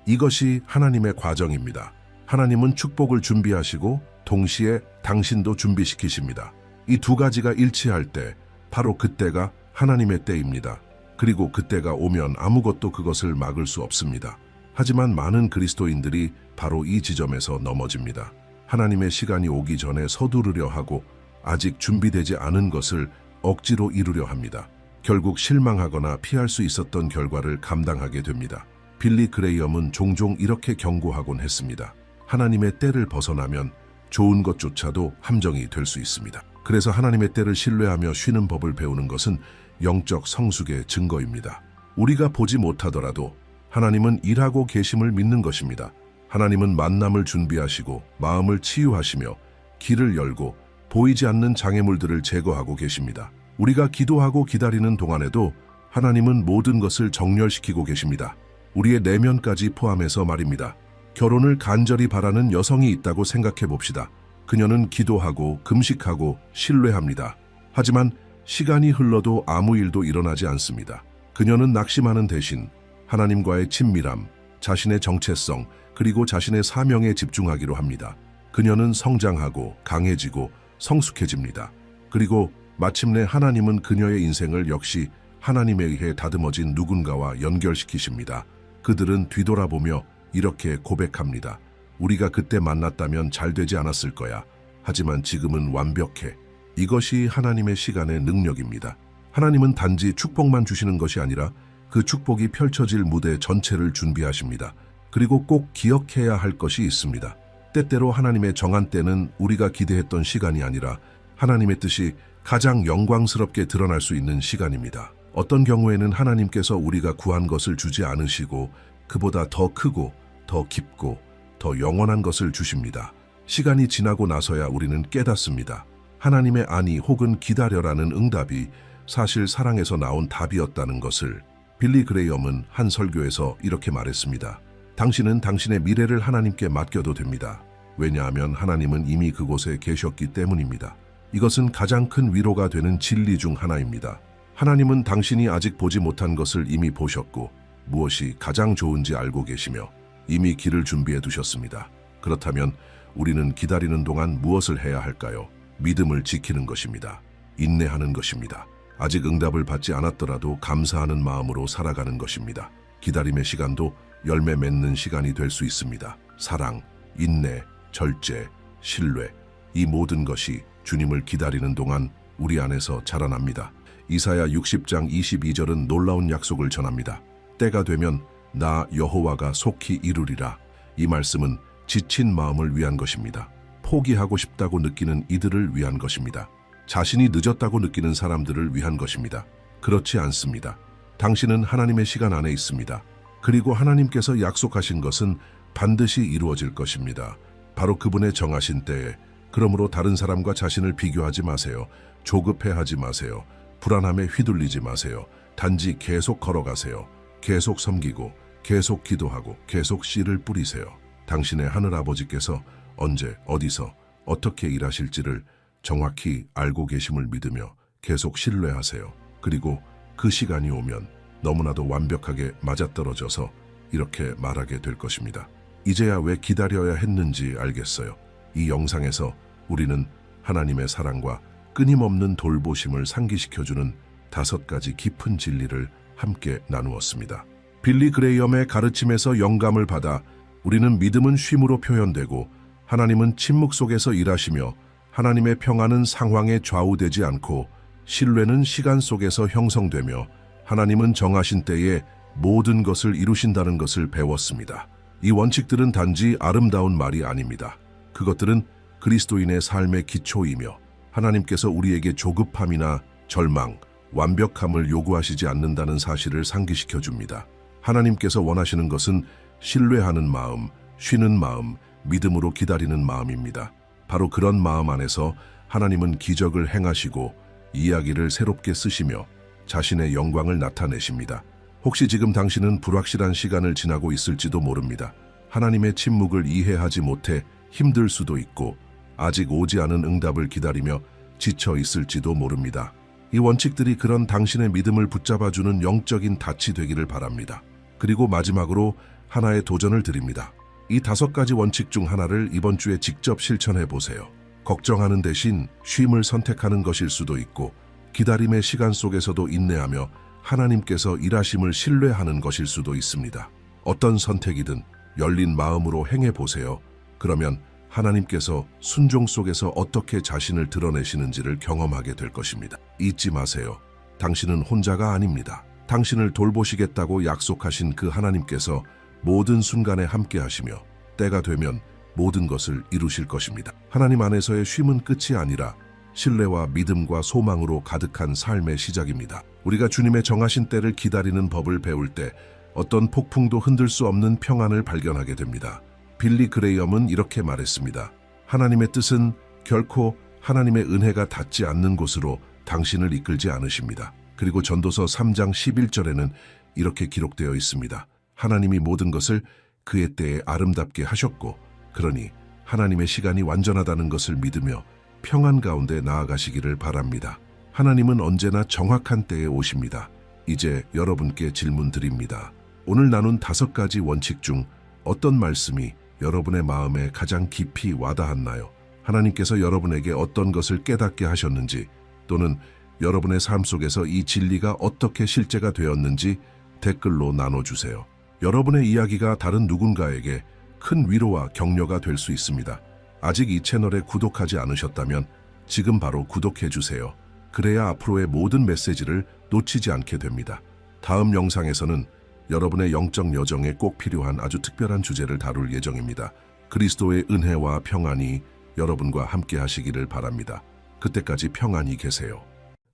이것이 하나님의 과정입니다. 하나님은 축복을 준비하시고 동시에 당신도 준비시키십니다. 이 두 가지가 일치할 때 바로 그때가 하나님의 때입니다. 그리고 그때가 오면 아무것도 그것을 막을 수 없습니다. 하지만 많은 그리스도인들이 바로 이 지점에서 넘어집니다. 하나님의 시간이 오기 전에 서두르려 하고 아직 준비되지 않은 것을 억지로 이루려 합니다. 결국 실망하거나 피할 수 있었던 결과를 감당하게 됩니다. 빌리 그레이엄은 종종 이렇게 경고하곤 했습니다. 하나님의 때를 벗어나면 좋은 것조차도 함정이 될 수 있습니다. 그래서 하나님의 때를 신뢰하며 쉬는 법을 배우는 것은 영적 성숙의 증거입니다. 우리가 보지 못하더라도 하나님은 일하고 계심을 믿는 것입니다. 하나님은 만남을 준비하시고 마음을 치유하시며 길을 열고 보이지 않는 장애물들을 제거하고 계십니다. 우리가 기도하고 기다리는 동안에도 하나님은 모든 것을 정렬시키고 계십니다. 우리의 내면까지 포함해서 말입니다. 결혼을 간절히 바라는 여성이 있다고 생각해 봅시다. 그녀는 기도하고 금식하고 신뢰합니다. 하지만 시간이 흘러도 아무 일도 일어나지 않습니다. 그녀는 낙심하는 대신 하나님과의 친밀함, 자신의 정체성, 그리고 자신의 사명에 집중하기로 합니다. 그녀는 성장하고 강해지고 성숙해집니다. 그리고 마침내 하나님은 그녀의 인생을 역시 하나님에 의해 다듬어진 누군가와 연결시키십니다. 그들은 뒤돌아보며 이렇게 고백합니다. 우리가 그때 만났다면 잘 되지 않았을 거야. 하지만 지금은 완벽해. 이것이 하나님의 시간의 능력입니다. 하나님은 단지 축복만 주시는 것이 아니라 그 축복이 펼쳐질 무대 전체를 준비하십니다. 그리고 꼭 기억해야 할 것이 있습니다. 때때로 하나님의 정한 때는 우리가 기대했던 시간이 아니라 하나님의 뜻이 가장 영광스럽게 드러날 수 있는 시간입니다. 어떤 경우에는 하나님께서 우리가 구한 것을 주지 않으시고 그보다 더 크고 더 깊고 더 영원한 것을 주십니다. 시간이 지나고 나서야 우리는 깨닫습니다. 하나님의 아니 혹은 기다려라는 응답이 사실 사랑에서 나온 답이었다는 것을. 빌리 그레이엄은 한 설교에서 이렇게 말했습니다. 당신은 당신의 미래를 하나님께 맡겨도 됩니다. 왜냐하면 하나님은 이미 그곳에 계셨기 때문입니다. 이것은 가장 큰 위로가 되는 진리 중 하나입니다. 하나님은 당신이 아직 보지 못한 것을 이미 보셨고 무엇이 가장 좋은지 알고 계시며 이미 길을 준비해 두셨습니다. 그렇다면 우리는 기다리는 동안 무엇을 해야 할까요? 믿음을 지키는 것입니다. 인내하는 것입니다. 아직 응답을 받지 않았더라도 감사하는 마음으로 살아가는 것입니다. 기다림의 시간도 열매 맺는 시간이 될 수 있습니다. 사랑, 인내, 절제, 신뢰, 이 모든 것이 주님을 기다리는 동안 우리 안에서 자라납니다. 이사야 60장 22절은 놀라운 약속을 전합니다. 때가 되면 나 여호와가 속히 이루리라. 이 말씀은 지친 마음을 위한 것입니다. 포기하고 싶다고 느끼는 이들을 위한 것입니다. 자신이 늦었다고 느끼는 사람들을 위한 것입니다. 그렇지 않습니다. 당신은 하나님의 시간 안에 있습니다. 그리고 하나님께서 약속하신 것은 반드시 이루어질 것입니다. 바로 그분의 정하신 때에. 그러므로 다른 사람과 자신을 비교하지 마세요. 조급해하지 마세요. 불안함에 휘둘리지 마세요. 단지 계속 걸어가세요. 계속 섬기고 계속 기도하고 계속 씨를 뿌리세요. 당신의 하늘아버지께서 언제 어디서 어떻게 일하실지를 정확히 알고 계심을 믿으며 계속 신뢰하세요. 그리고 그 시간이 오면 너무나도 완벽하게 맞아떨어져서 이렇게 말하게 될 것입니다. 이제야 왜 기다려야 했는지 알겠어요. 이 영상에서 우리는 하나님의 사랑과 끊임없는 돌보심을 상기시켜주는 5가지 깊은 진리를 함께 나누었습니다. 빌리 그레이엄의 가르침에서 영감을 받아 우리는 믿음은 쉼으로 표현되고 하나님은 침묵 속에서 일하시며 하나님의 평안은 상황에 좌우되지 않고 신뢰는 시간 속에서 형성되며 하나님은 정하신 때에 모든 것을 이루신다는 것을 배웠습니다. 이 원칙들은 단지 아름다운 말이 아닙니다. 그것들은 그리스도인의 삶의 기초이며 하나님께서 우리에게 조급함이나 절망, 완벽함을 요구하시지 않는다는 사실을 상기시켜 줍니다. 하나님께서 원하시는 것은 신뢰하는 마음, 쉬는 마음, 믿음으로 기다리는 마음입니다. 바로 그런 마음 안에서 하나님은 기적을 행하시고 이야기를 새롭게 쓰시며 자신의 영광을 나타내십니다. 혹시 지금 당신은 불확실한 시간을 지나고 있을지도 모릅니다. 하나님의 침묵을 이해하지 못해 힘들 수도 있고 아직 오지 않은 응답을 기다리며 지쳐 있을지도 모릅니다. 이 원칙들이 그런 당신의 믿음을 붙잡아주는 영적인 닻이 되기를 바랍니다. 그리고 마지막으로 하나의 도전을 드립니다. 이 5가지 원칙 중 하나를 이번 주에 직접 실천해 보세요. 걱정하는 대신 쉼을 선택하는 것일 수도 있고 기다림의 시간 속에서도 인내하며 하나님께서 일하심을 신뢰하는 것일 수도 있습니다. 어떤 선택이든 열린 마음으로 행해 보세요. 그러면 하나님께서 순종 속에서 어떻게 자신을 드러내시는지를 경험하게 될 것입니다. 잊지 마세요. 당신은 혼자가 아닙니다. 당신을 돌보시겠다고 약속하신 그 하나님께서 모든 순간에 함께 하시며 때가 되면 모든 것을 이루실 것입니다. 하나님 안에서의 쉼은 끝이 아니라 신뢰와 믿음과 소망으로 가득한 삶의 시작입니다. 우리가 주님의 정하신 때를 기다리는 법을 배울 때 어떤 폭풍도 흔들 수 없는 평안을 발견하게 됩니다. 빌리 그레이엄은 이렇게 말했습니다. 하나님의 뜻은 결코 하나님의 은혜가 닿지 않는 곳으로 당신을 이끌지 않으십니다. 그리고 전도서 3장 11절에는 이렇게 기록되어 있습니다. 하나님이 모든 것을 그의 때에 아름답게 하셨고, 그러니 하나님의 시간이 완전하다는 것을 믿으며 평안 가운데 나아가시기를 바랍니다. 하나님은 언제나 정확한 때에 오십니다. 이제 여러분께 질문 드립니다. 오늘 나눈 5가지 원칙 중 어떤 말씀이 여러분의 마음에 가장 깊이 와닿았나요? 하나님께서 여러분에게 어떤 것을 깨닫게 하셨는지, 또는 여러분의 삶 속에서 이 진리가 어떻게 실제가 되었는지 댓글로 나눠주세요. 여러분의 이야기가 다른 누군가에게 큰 위로와 격려가 될 수 있습니다. 아직 이 채널에 구독하지 않으셨다면 지금 바로 구독해주세요. 그래야 앞으로의 모든 메시지를 놓치지 않게 됩니다. 다음 영상에서는 여러분의 영적 여정에 꼭 필요한 아주 특별한 주제를 다룰 예정입니다. 그리스도의 은혜와 평안이 여러분과 함께 하시기를 바랍니다. 그때까지 평안히 계세요.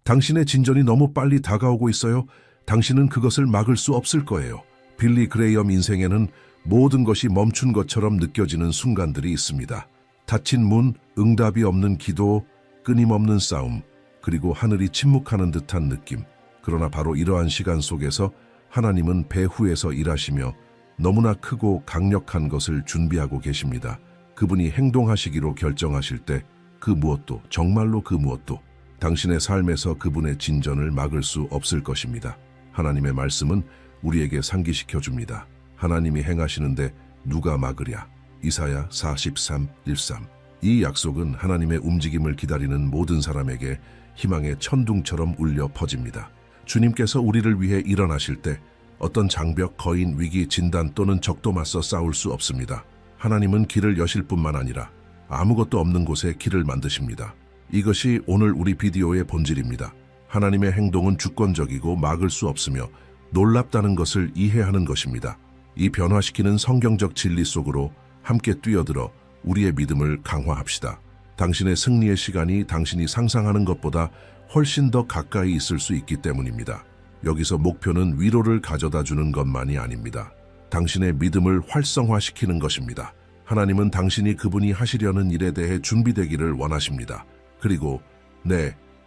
당신의 진전이 너무 빨리 다가오고 있어요. 당신은 그것을 막을 수 없을 거예요. 빌리 그레이엄 인생에는 모든 것이 멈춘 것처럼 느껴지는 순간들이 있습니다. 닫힌 문, 응답이 없는 기도, 끊임없는 싸움, 그리고 하늘이 침묵하는 듯한 느낌. 그러나 바로 이러한 시간 속에서 하나님은 배후에서 일하시며 너무나 크고 강력한 것을 준비하고 계십니다. 그분이 행동하시기로 결정하실 때 그 무엇도, 정말로 그 무엇도 당신의 삶에서 그분의 진전을 막을 수 없을 것입니다. 하나님의 말씀은 우리에게 상기시켜 줍니다. 하나님이 행하시는데 누가 막으랴. 이사야 43:13. 이 약속은 하나님의 움직임을 기다리는 모든 사람에게 희망의 천둥처럼 울려 퍼집니다. 주님께서 우리를 위해 일어나실 때 어떤 장벽, 거인, 위기, 진단 또는 적도 맞서 싸울 수 없습니다. 하나님은 길을 여실 뿐만 아니라 아무것도 없는 곳에 길을 만드십니다. 이것이 오늘 우리 비디오의 본질입니다. 하나님의 행동은 주권적이고 막을 수 없으며 놀랍다는 것을 이해하는 것입니다. 이 변화시키는 성경적 진리 속으로 함께 뛰어들어 우리의 믿음을 강화합시다. 당신의 승리의 시간이 당신이 상상하는 것보다 훨씬 더 가까이 있을 수 있기 때문입니다. 여기서 목표는 위로를 가져다 주는 것만이 아닙니다. 당신의 믿음을 활성화시키는 것입니다. 하나님은 당신이 그분이 하시려는 일에 대해 준비되기를 원하십니다. 그리고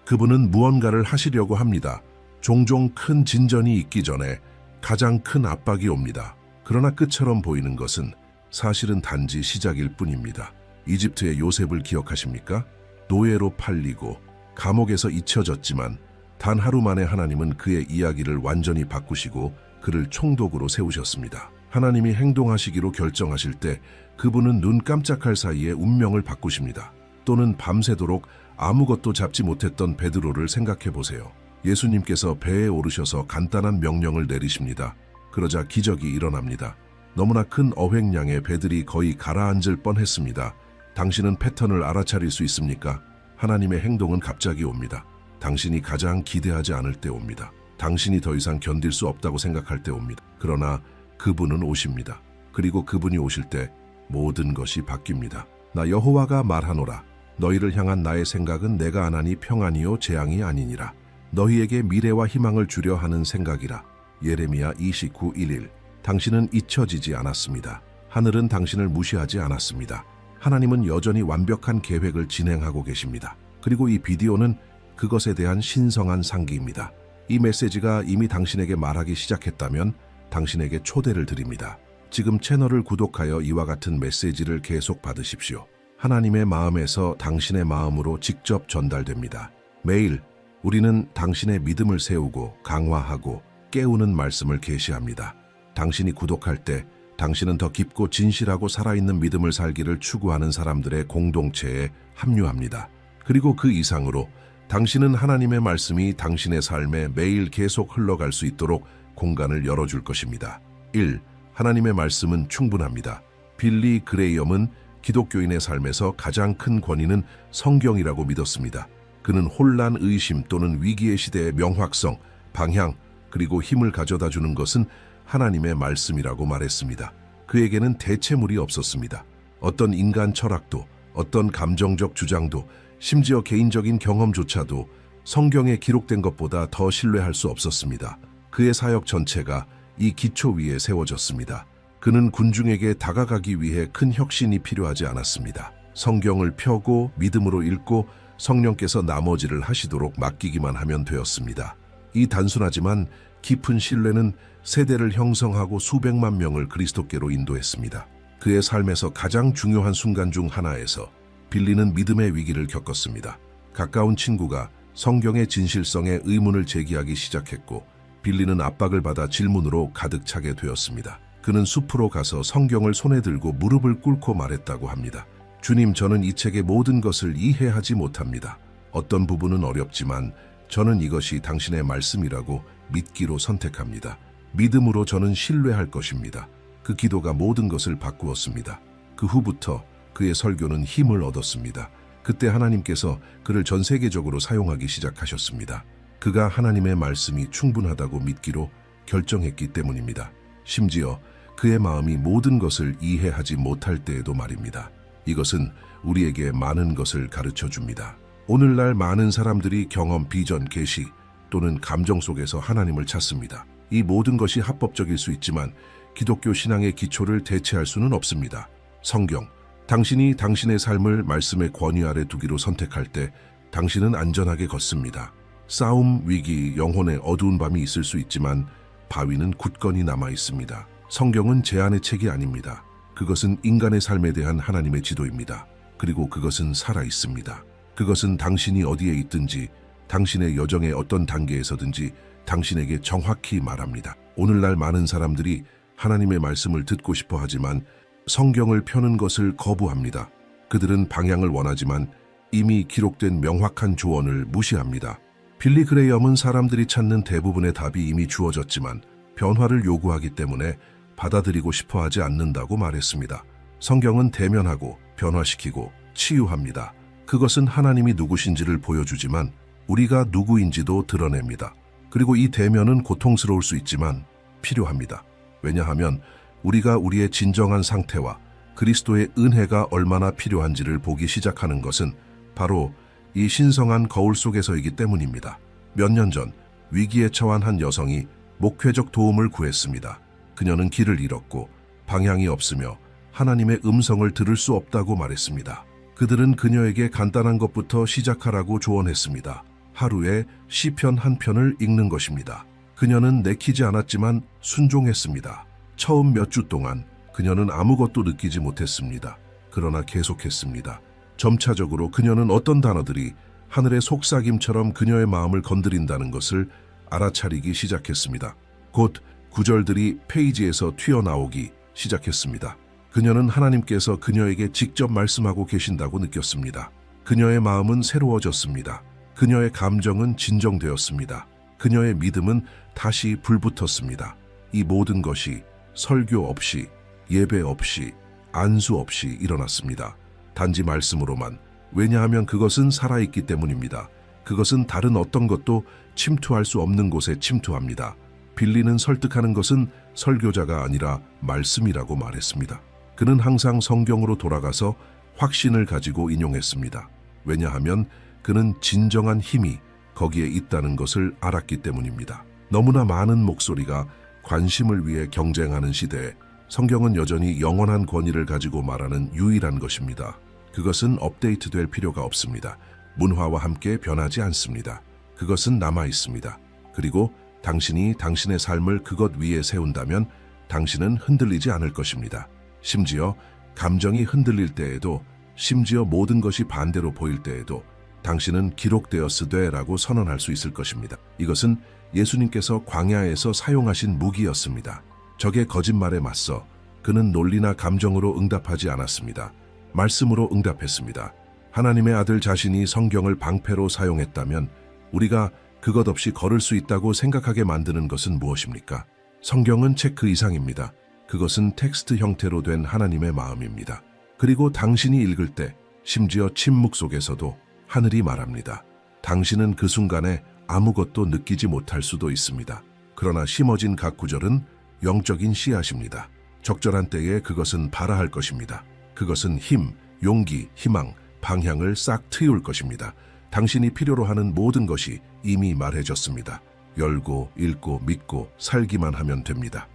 그분은 무언가를 하시려고 합니다. 종종 큰 진전이 있기 전에 가장 큰 압박이 옵니다. 그러나 끝처럼 보이는 것은 사실은 단지 시작일 뿐입니다. 이집트의 요셉을 기억하십니까? 노예로 팔리고 감옥에서 잊혀졌지만 단 하루 만에 하나님은 그의 이야기를 완전히 바꾸시고 그를 총독으로 세우셨습니다. 하나님이 행동하시기로 결정하실 때 그분은 눈 깜짝할 사이에 운명을 바꾸십니다. 또는 밤새도록 아무것도 잡지 못했던 베드로를 생각해 보세요. 예수님께서 배에 오르셔서 간단한 명령을 내리십니다. 그러자 기적이 일어납니다. 너무나 큰 어획량의 배들이 거의 가라앉을 뻔했습니다. 당신은 패턴을 알아차릴 수 있습니까? 하나님의 행동은 갑자기 옵니다. 당신이 가장 기대하지 않을 때 옵니다. 당신이 더 이상 견딜 수 없다고 생각할 때 옵니다. 그러나 그분은 오십니다. 그리고 그분이 오실 때 모든 것이 바뀝니다. 나 여호와가 말하노라. 너희를 향한 나의 생각은 내가 안하니 평안이요 재앙이 아니니라. 너희에게 미래와 희망을 주려 하는 생각이라. 예레미야 29:11. 당신은 잊혀지지 않았습니다. 하늘은 당신을 무시하지 않았습니다. 하나님은 여전히 완벽한 계획을 진행하고 계십니다. 그리고 이 비디오는 그것에 대한 신성한 상기입니다. 이 메시지가 이미 당신에게 말하기 시작했다면 당신에게 초대를 드립니다. 지금 채널을 구독하여 이와 같은 메시지를 계속 받으십시오. 하나님의 마음에서 당신의 마음으로 직접 전달됩니다. 매일 우리는 당신의 믿음을 세우고 강화하고 깨우는 말씀을 계시합니다. 당신이 구독할 때 당신은 더 깊고 진실하고 살아있는 믿음을 살기를 추구하는 사람들의 공동체에 합류합니다. 그리고 그 이상으로 당신은 하나님의 말씀이 당신의 삶에 매일 계속 흘러갈 수 있도록 공간을 열어줄 것입니다. 1. 하나님의 말씀은 충분합니다. 빌리 그레이엄은 기독교인의 삶에서 가장 큰 권위는 성경이라고 믿었습니다. 그는 혼란, 의심 또는 위기의 시대의 명확성, 방향, 그리고 힘을 가져다 주는 것은 하나님의 말씀이라고 말했습니다. 그에게는 대체물이 없었습니다. 어떤 인간 철학도, 어떤 감정적 주장도, 심지어 개인적인 경험조차도 성경에 기록된 것보다 더 신뢰할 수 없었습니다. 그의 사역 전체가 이 기초 위에 세워졌습니다. 그는 군중에게 다가가기 위해 큰 혁신이 필요하지 않았습니다. 성경을 펴고 믿음으로 읽고 성령께서 나머지를 하시도록 맡기기만 하면 되었습니다. 이 단순하지만 깊은 신뢰는 세대를 형성하고 수백만 명을 그리스도께로 인도했습니다. 그의 삶에서 가장 중요한 순간 중 하나에서 빌리는 믿음의 위기를 겪었습니다. 가까운 친구가 성경의 진실성에 의문을 제기하기 시작했고 빌리는 압박을 받아 질문으로 가득 차게 되었습니다. 그는 숲으로 가서 성경을 손에 들고 무릎을 꿇고 말했다고 합니다. 주님, 저는 이 책의 모든 것을 이해하지 못합니다. 어떤 부분은 어렵지만 저는 이것이 당신의 말씀이라고 믿기로 선택합니다. 믿음으로 저는 신뢰할 것입니다. 그 기도가 모든 것을 바꾸었습니다. 그 후부터 그의 설교는 힘을 얻었습니다. 그때 하나님께서 그를 전 세계적으로 사용하기 시작하셨습니다. 그가 하나님의 말씀이 충분하다고 믿기로 결정했기 때문입니다. 심지어 그의 마음이 모든 것을 이해하지 못할 때에도 말입니다. 이것은 우리에게 많은 것을 가르쳐 줍니다. 오늘날 많은 사람들이 경험, 비전, 계시 또는 감정 속에서 하나님을 찾습니다. 이 모든 것이 합법적일 수 있지만 기독교 신앙의 기초를 대체할 수는 없습니다. 성경, 당신이 당신의 삶을 말씀의 권위 아래 두기로 선택할 때 당신은 안전하게 걷습니다. 싸움, 위기, 영혼의 어두운 밤이 있을 수 있지만 바위는 굳건히 남아 있습니다. 성경은 제한의 책이 아닙니다. 그것은 인간의 삶에 대한 하나님의 지도입니다. 그리고 그것은 살아 있습니다. 그것은 당신이 어디에 있든지, 당신의 여정의 어떤 단계에서든지 당신에게 정확히 말합니다. 오늘날 많은 사람들이 하나님의 말씀을 듣고 싶어 하지만 성경을 펴는 것을 거부합니다. 그들은 방향을 원하지만 이미 기록된 명확한 조언을 무시합니다. 빌리 그레이엄은 사람들이 찾는 대부분의 답이 이미 주어졌지만 변화를 요구하기 때문에 받아들이고 싶어 하지 않는다고 말했습니다. 성경은 대면하고 변화시키고 치유합니다. 그것은 하나님이 누구신지를 보여주지만 우리가 누구인지도 드러냅니다. 그리고 이 대면은 고통스러울 수 있지만 필요합니다. 왜냐하면 우리가 우리의 진정한 상태와 그리스도의 은혜가 얼마나 필요한지를 보기 시작하는 것은 바로 이 신성한 거울 속에서이기 때문입니다. 몇 년 전 위기에 처한 한 여성이 목회적 도움을 구했습니다. 그녀는 길을 잃었고 방향이 없으며 하나님의 음성을 들을 수 없다고 말했습니다. 그들은 그녀에게 간단한 것부터 시작하라고 조언했습니다. 하루에 시편 한 편을 읽는 것입니다. 그녀는 내키지 않았지만 순종했습니다. 처음 몇 주 동안 그녀는 아무것도 느끼지 못했습니다. 그러나 계속했습니다. 점차적으로 그녀는 어떤 단어들이 하늘의 속삭임처럼 그녀의 마음을 건드린다는 것을 알아차리기 시작했습니다. 곧 구절들이 페이지에서 튀어나오기 시작했습니다. 그녀는 하나님께서 그녀에게 직접 말씀하고 계신다고 느꼈습니다. 그녀의 마음은 새로워졌습니다. 그녀의 감정은 진정되었습니다. 그녀의 믿음은 다시 불붙었습니다. 이 모든 것이 설교 없이, 예배 없이, 안수 없이 일어났습니다. 단지 말씀으로만. 왜냐하면 그것은 살아있기 때문입니다. 그것은 다른 어떤 것도 침투할 수 없는 곳에 침투합니다. 빌리는 설득하는 것은 설교자가 아니라 말씀이라고 말했습니다. 그는 항상 성경으로 돌아가서 확신을 가지고 인용했습니다. 왜냐하면 그는 진정한 힘이 거기에 있다는 것을 알았기 때문입니다. 너무나 많은 목소리가 관심을 위해 경쟁하는 시대에 성경은 여전히 영원한 권위를 가지고 말하는 유일한 것입니다. 그것은 업데이트될 필요가 없습니다. 문화와 함께 변하지 않습니다. 그것은 남아 있습니다. 그리고 당신이 당신의 삶을 그것 위에 세운다면 당신은 흔들리지 않을 것입니다. 심지어 감정이 흔들릴 때에도, 심지어 모든 것이 반대로 보일 때에도 당신은 기록되었으되 라고 선언할 수 있을 것입니다. 이것은 예수님께서 광야에서 사용하신 무기였습니다. 적의 거짓말에 맞서 그는 논리나 감정으로 응답하지 않았습니다. 말씀으로 응답했습니다. 하나님의 아들 자신이 성경을 방패로 사용했다면 우리가 그것 없이 걸을 수 있다고 생각하게 만드는 것은 무엇입니까? 성경은 책 그 이상입니다. 그것은 텍스트 형태로 된 하나님의 마음입니다. 그리고 당신이 읽을 때, 심지어 침묵 속에서도 하늘이 말합니다. 당신은 그 순간에 아무것도 느끼지 못할 수도 있습니다. 그러나 심어진 각 구절은 영적인 씨앗입니다. 적절한 때에 그것은 발아할 것입니다. 그것은 힘, 용기, 희망, 방향을 싹 트이울 것입니다. 당신이 필요로 하는 모든 것이 이미 말해졌습니다. 열고, 읽고, 믿고, 살기만 하면 됩니다.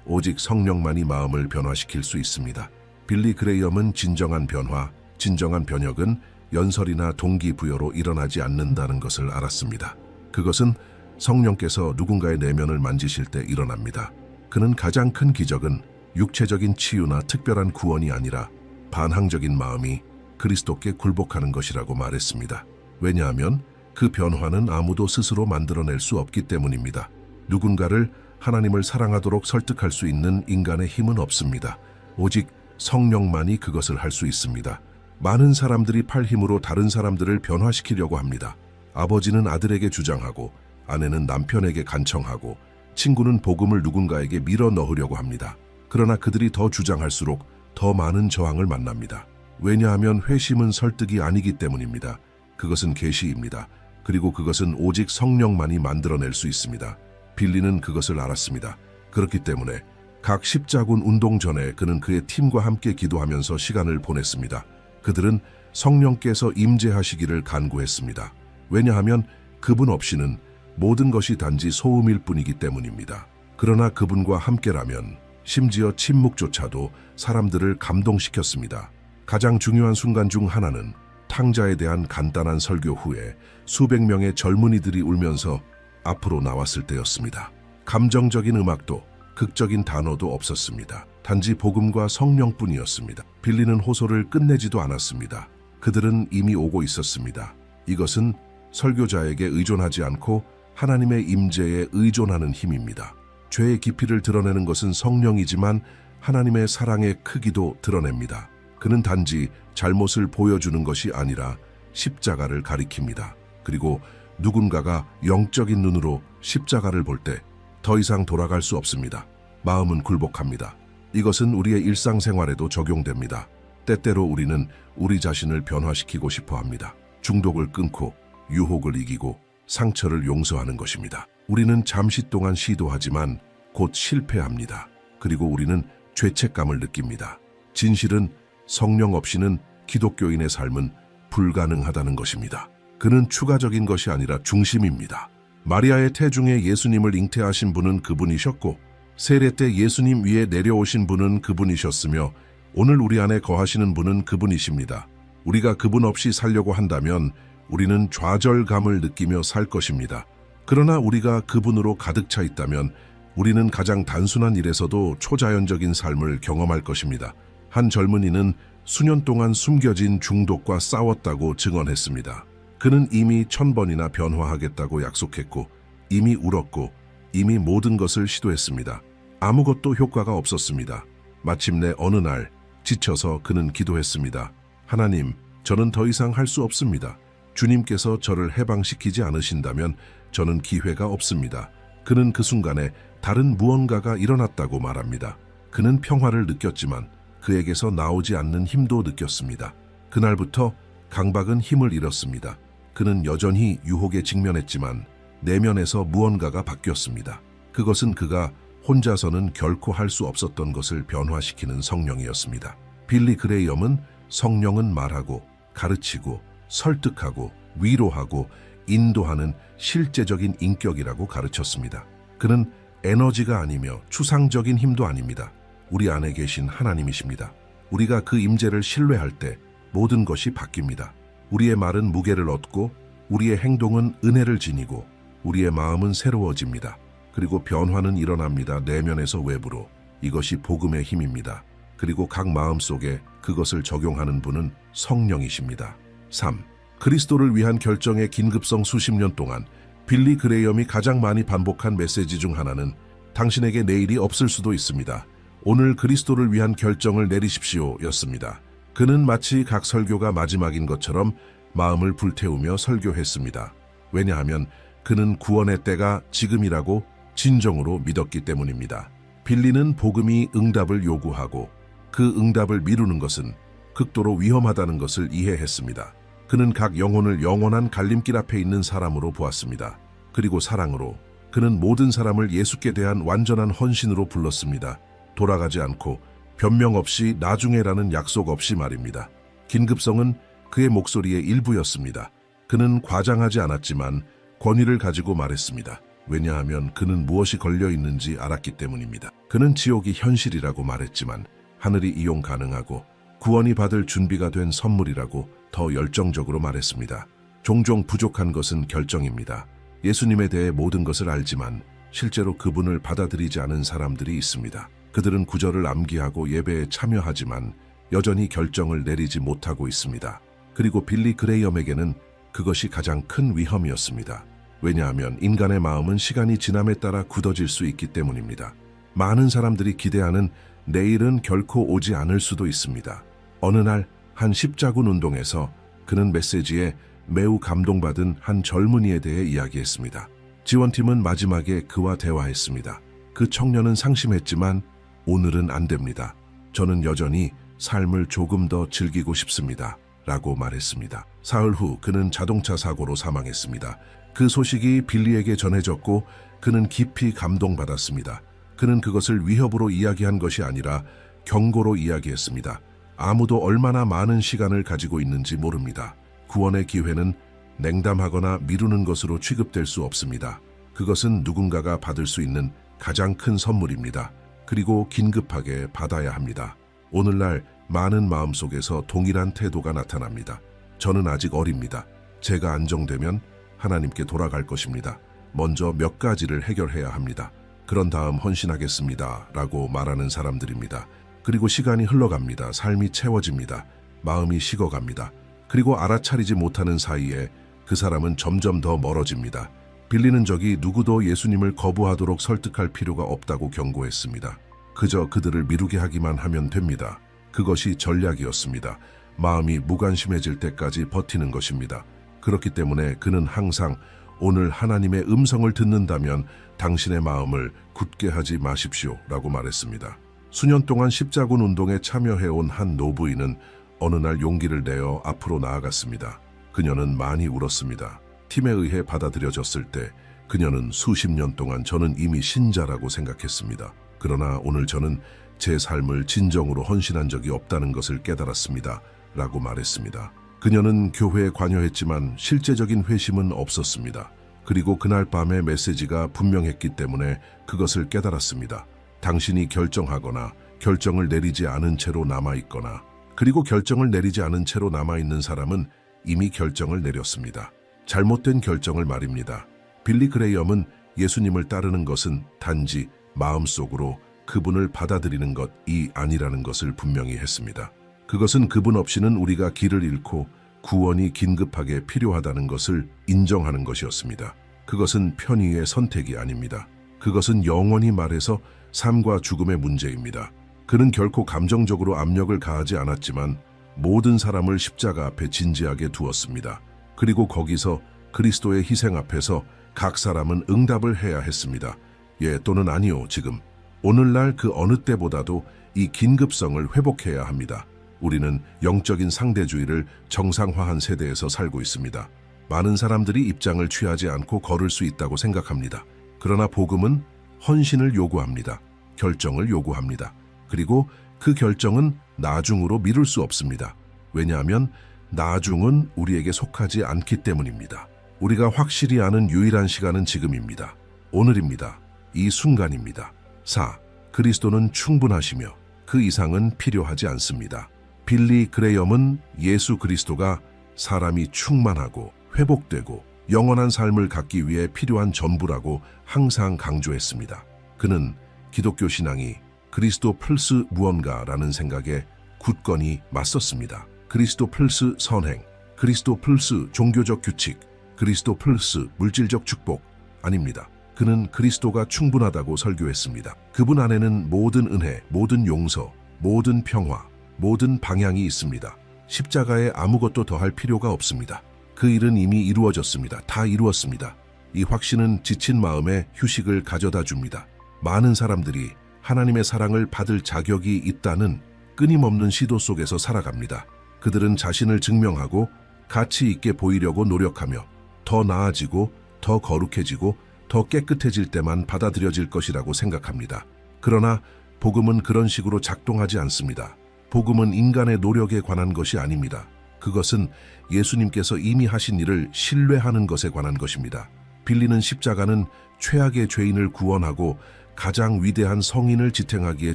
오직 성령만이 마음을 변화시킬 수 있습니다. 빌리 그레이엄은 진정한 변화, 진정한 변혁은 연설이나 동기부여로 일어나지 않는다는 것을 알았습니다. 그것은 성령께서 누군가의 내면을 만지실 때 일어납니다. 그는 가장 큰 기적은 육체적인 치유나 특별한 구원이 아니라 반항적인 마음이 그리스도께 굴복하는 것이라고 말했습니다. 왜냐하면 그 변화는 아무도 스스로 만들어낼 수 없기 때문입니다. 누군가를 하나님을 사랑하도록 설득할 수 있는 인간의 힘은 없습니다. 오직 성령만이 그것을 할 수 있습니다. 많은 사람들이 팔 힘으로 다른 사람들을 변화시키려고 합니다. 아버지는 아들에게 주장하고, 아내는 남편에게 간청하고, 친구는 복음을 누군가에게 밀어 넣으려고 합니다. 그러나 그들이 더 주장할수록 더 많은 저항을 만납니다. 왜냐하면 회심은 설득이 아니기 때문입니다. 그것은 계시입니다. 그리고 그것은 오직 성령만이 만들어낼 수 있습니다. 빌리는 그것을 알았습니다. 그렇기 때문에 각 십자군 운동 전에 그는 그의 팀과 함께 기도하면서 시간을 보냈습니다. 그들은 성령께서 임재하시기를 간구했습니다. 왜냐하면 그분 없이는 모든 것이 단지 소음일 뿐이기 때문입니다. 그러나 그분과 함께라면 심지어 침묵조차도 사람들을 감동시켰습니다. 가장 중요한 순간 중 하나는 탕자에 대한 간단한 설교 후에 수백 명의 젊은이들이 울면서 앞으로 나왔을 때였습니다. 감정적인 음악도 극적인 단어도 없었습니다. 단지 복음과 성령뿐이었습니다. 빌리는 호소를 끝내지도 않았습니다. 그들은 이미 오고 있었습니다. 이것은 설교자에게 의존하지 않고 하나님의 임재에 의존하는 힘입니다. 죄의 깊이를 드러내는 것은 성령이지만 하나님의 사랑의 크기도 드러냅니다. 그는 단지 잘못을 보여주는 것이 아니라 십자가를 가리킵니다. 그리고 누군가가 영적인 눈으로 십자가를 볼 때 더 이상 돌아갈 수 없습니다. 마음은 굴복합니다. 이것은 우리의 일상생활에도 적용됩니다. 때때로 우리는 우리 자신을 변화시키고 싶어 합니다. 중독을 끊고 유혹을 이기고 상처를 용서하는 것입니다. 우리는 잠시 동안 시도하지만 곧 실패합니다. 그리고 우리는 죄책감을 느낍니다. 진실은 성령 없이는 기독교인의 삶은 불가능하다는 것입니다. 그는 추가적인 것이 아니라 중심입니다. 마리아의 태중에 예수님을 잉태하신 분은 그분이셨고, 세례 때 예수님 위에 내려오신 분은 그분이셨으며, 오늘 우리 안에 거하시는 분은 그분이십니다. 우리가 그분 없이 살려고 한다면 우리는 좌절감을 느끼며 살 것입니다. 그러나 우리가 그분으로 가득 차 있다면 우리는 가장 단순한 일에서도 초자연적인 삶을 경험할 것입니다. 한 젊은이는 수년 동안 숨겨진 중독과 싸웠다고 증언했습니다. 그는 이미 1000번이나 변화하겠다고 약속했고, 이미 울었고, 이미 모든 것을 시도했습니다. 아무것도 효과가 없었습니다. 마침내 어느 날 지쳐서 그는 기도했습니다. 하나님, 저는 더 이상 할 수 없습니다. 주님께서 저를 해방시키지 않으신다면 저는 기회가 없습니다. 그는 그 순간에 다른 무언가가 일어났다고 말합니다. 그는 평화를 느꼈지만 그에게서 나오지 않는 힘도 느꼈습니다. 그날부터 강박은 힘을 잃었습니다. 그는 여전히 유혹에 직면했지만 내면에서 무언가가 바뀌었습니다. 그것은 그가 혼자서는 결코 할 수 없었던 것을 변화시키는 성령이었습니다. 빌리 그레이엄은 성령은 말하고 가르치고 설득하고 위로하고 인도하는 실제적인 인격이라고 가르쳤습니다. 그는 에너지가 아니며 추상적인 힘도 아닙니다. 우리 안에 계신 하나님이십니다. 우리가 그 임재를 신뢰할 때 모든 것이 바뀝니다. 우리의 말은 무게를 얻고 우리의 행동은 은혜를 지니고 우리의 마음은 새로워집니다. 그리고 변화는 일어납니다. 내면에서 외부로. 이것이 복음의 힘입니다. 그리고 각 마음 속에 그것을 적용하는 분은 성령이십니다. 3. 그리스도를 위한 결정의 긴급성. 수십 년 동안 빌리 그레이엄이 가장 많이 반복한 메시지 중 하나는 당신에게 내일이 없을 수도 있습니다. 오늘 그리스도를 위한 결정을 내리십시오 였습니다. 그는 마치 각 설교가 마지막인 것처럼 마음을 불태우며 설교했습니다. 왜냐하면 그는 구원의 때가 지금이라고 진정으로 믿었기 때문입니다. 빌리는 복음이 응답을 요구하고 그 응답을 미루는 것은 극도로 위험하다는 것을 이해했습니다. 그는 각 영혼을 영원한 갈림길 앞에 있는 사람으로 보았습니다. 그리고 사랑으로 그는 모든 사람을 예수께 대한 완전한 헌신으로 불렀습니다. 돌아가지 않고 변명 없이 나중에라는 약속 없이 말입니다. 긴급성은 그의 목소리의 일부였습니다. 그는 과장하지 않았지만 권위를 가지고 말했습니다. 왜냐하면 그는 무엇이 걸려 있는지 알았기 때문입니다. 그는 지옥이 현실이라고 말했지만 하늘이 이용 가능하고 구원이 받을 준비가 된 선물이라고 더 열정적으로 말했습니다. 종종 부족한 것은 결정입니다. 예수님에 대해 모든 것을 알지만 실제로 그분을 받아들이지 않은 사람들이 있습니다. 그들은 구절을 암기하고 예배에 참여하지만 여전히 결정을 내리지 못하고 있습니다. 그리고 빌리 그레이엄에게는 그것이 가장 큰 위험이었습니다. 왜냐하면 인간의 마음은 시간이 지남에 따라 굳어질 수 있기 때문입니다. 많은 사람들이 기대하는 내일은 결코 오지 않을 수도 있습니다. 어느 날 한 십자군 운동에서 그는 메시지에 매우 감동받은 한 젊은이에 대해 이야기했습니다. 지원팀은 마지막에 그와 대화했습니다. 그 청년은 상심했지만 오늘은 안 됩니다. 저는 여전히 삶을 조금 더 즐기고 싶습니다. 라고 말했습니다. 사흘 후 그는 자동차 사고로 사망했습니다. 그 소식이 빌리에게 전해졌고 그는 깊이 감동받았습니다. 그는 그것을 위협으로 이야기한 것이 아니라 경고로 이야기했습니다. 아무도 얼마나 많은 시간을 가지고 있는지 모릅니다. 구원의 기회는 냉담하거나 미루는 것으로 취급될 수 없습니다. 그것은 누군가가 받을 수 있는 가장 큰 선물입니다. 그리고 긴급하게 받아야 합니다. 오늘날 많은 마음속에서 동일한 태도가 나타납니다. 저는 아직 어립니다. 제가 안정되면 하나님께 돌아갈 것입니다. 먼저 몇 가지를 해결해야 합니다. 그런 다음 헌신하겠습니다. 라고 말하는 사람들입니다. 그리고 시간이 흘러갑니다. 삶이 채워집니다. 마음이 식어갑니다. 그리고 알아차리지 못하는 사이에 그 사람은 점점 더 멀어집니다. 빌리는 적이 누구도 예수님을 거부하도록 설득할 필요가 없다고 경고했습니다. 그저 그들을 미루게 하기만 하면 됩니다. 그것이 전략이었습니다. 마음이 무관심해질 때까지 버티는 것입니다. 그렇기 때문에 그는 항상 오늘 하나님의 음성을 듣는다면 당신의 마음을 굳게 하지 마십시오 라고 말했습니다. 수년 동안 십자군 운동에 참여해온 한 노부인은 어느 날 용기를 내어 앞으로 나아갔습니다. 그녀는 많이 울었습니다. 팀에 의해 받아들여졌을 때 그녀는 수십 년 동안 저는 이미 신자라고 생각했습니다. 그러나 오늘 저는 제 삶을 진정으로 헌신한 적이 없다는 것을 깨달았습니다. 라고 말했습니다. 그녀는 교회에 관여했지만 실제적인 회심은 없었습니다. 그리고 그날 밤의 메시지가 분명했기 때문에 그것을 깨달았습니다. 당신이 결정하거나 결정을 내리지 않은 채로 남아있거나 그리고 결정을 내리지 않은 채로 남아있는 사람은 이미 결정을 내렸습니다. 잘못된 결정을 말입니다. 빌리 그레이엄은 예수님을 따르는 것은 단지 마음속으로 그분을 받아들이는 것이 아니라는 것을 분명히 했습니다. 그것은 그분 없이는 우리가 길을 잃고 구원이 긴급하게 필요하다는 것을 인정하는 것이었습니다. 그것은 편의의 선택이 아닙니다. 그것은 영원히 말해서 삶과 죽음의 문제입니다. 그는 결코 감정적으로 압력을 가하지 않았지만 모든 사람을 십자가 앞에 진지하게 두었습니다. 그리고 거기서 그리스도의 희생 앞에서 각 사람은 응답을 해야 했습니다. 예 또는 아니요 지금. 오늘날 그 어느 때보다도 이 긴급성을 회복해야 합니다. 우리는 영적인 상대주의를 정상화한 세대에서 살고 있습니다. 많은 사람들이 입장을 취하지 않고 걸을 수 있다고 생각합니다. 그러나 복음은 헌신을 요구합니다. 결정을 요구합니다. 그리고 그 결정은 나중으로 미룰 수 없습니다. 왜냐하면 나중은 우리에게 속하지 않기 때문입니다. 우리가 확실히 아는 유일한 시간은 지금입니다. 오늘입니다. 이 순간입니다. 4. 그리스도는 충분하시며 그 이상은 필요하지 않습니다. 빌리 그레이엄은 예수 그리스도가 사람이 충만하고 회복되고 영원한 삶을 갖기 위해 필요한 전부라고 항상 강조했습니다. 그는 기독교 신앙이 그리스도 플러스 무언가라는 생각에 굳건히 맞섰습니다. 그리스도 플러스 선행, 그리스도 플러스 종교적 규칙, 그리스도 플러스 물질적 축복 아닙니다. 그는 그리스도가 충분하다고 설교했습니다. 그분 안에는 모든 은혜, 모든 용서, 모든 평화, 모든 방향이 있습니다. 십자가에 아무것도 더할 필요가 없습니다. 그 일은 이미 이루어졌습니다. 다 이루었습니다. 이 확신은 지친 마음에 휴식을 가져다 줍니다. 많은 사람들이 하나님의 사랑을 받을 자격이 있다는 끊임없는 시도 속에서 살아갑니다. 그들은 자신을 증명하고 가치 있게 보이려고 노력하며 더 나아지고 더 거룩해지고 더 깨끗해질 때만 받아들여질 것이라고 생각합니다. 그러나 복음은 그런 식으로 작동하지 않습니다. 복음은 인간의 노력에 관한 것이 아닙니다. 그것은 예수님께서 이미 하신 일을 신뢰하는 것에 관한 것입니다. 빌리는 십자가는 최악의 죄인을 구원하고 가장 위대한 성인을 지탱하기에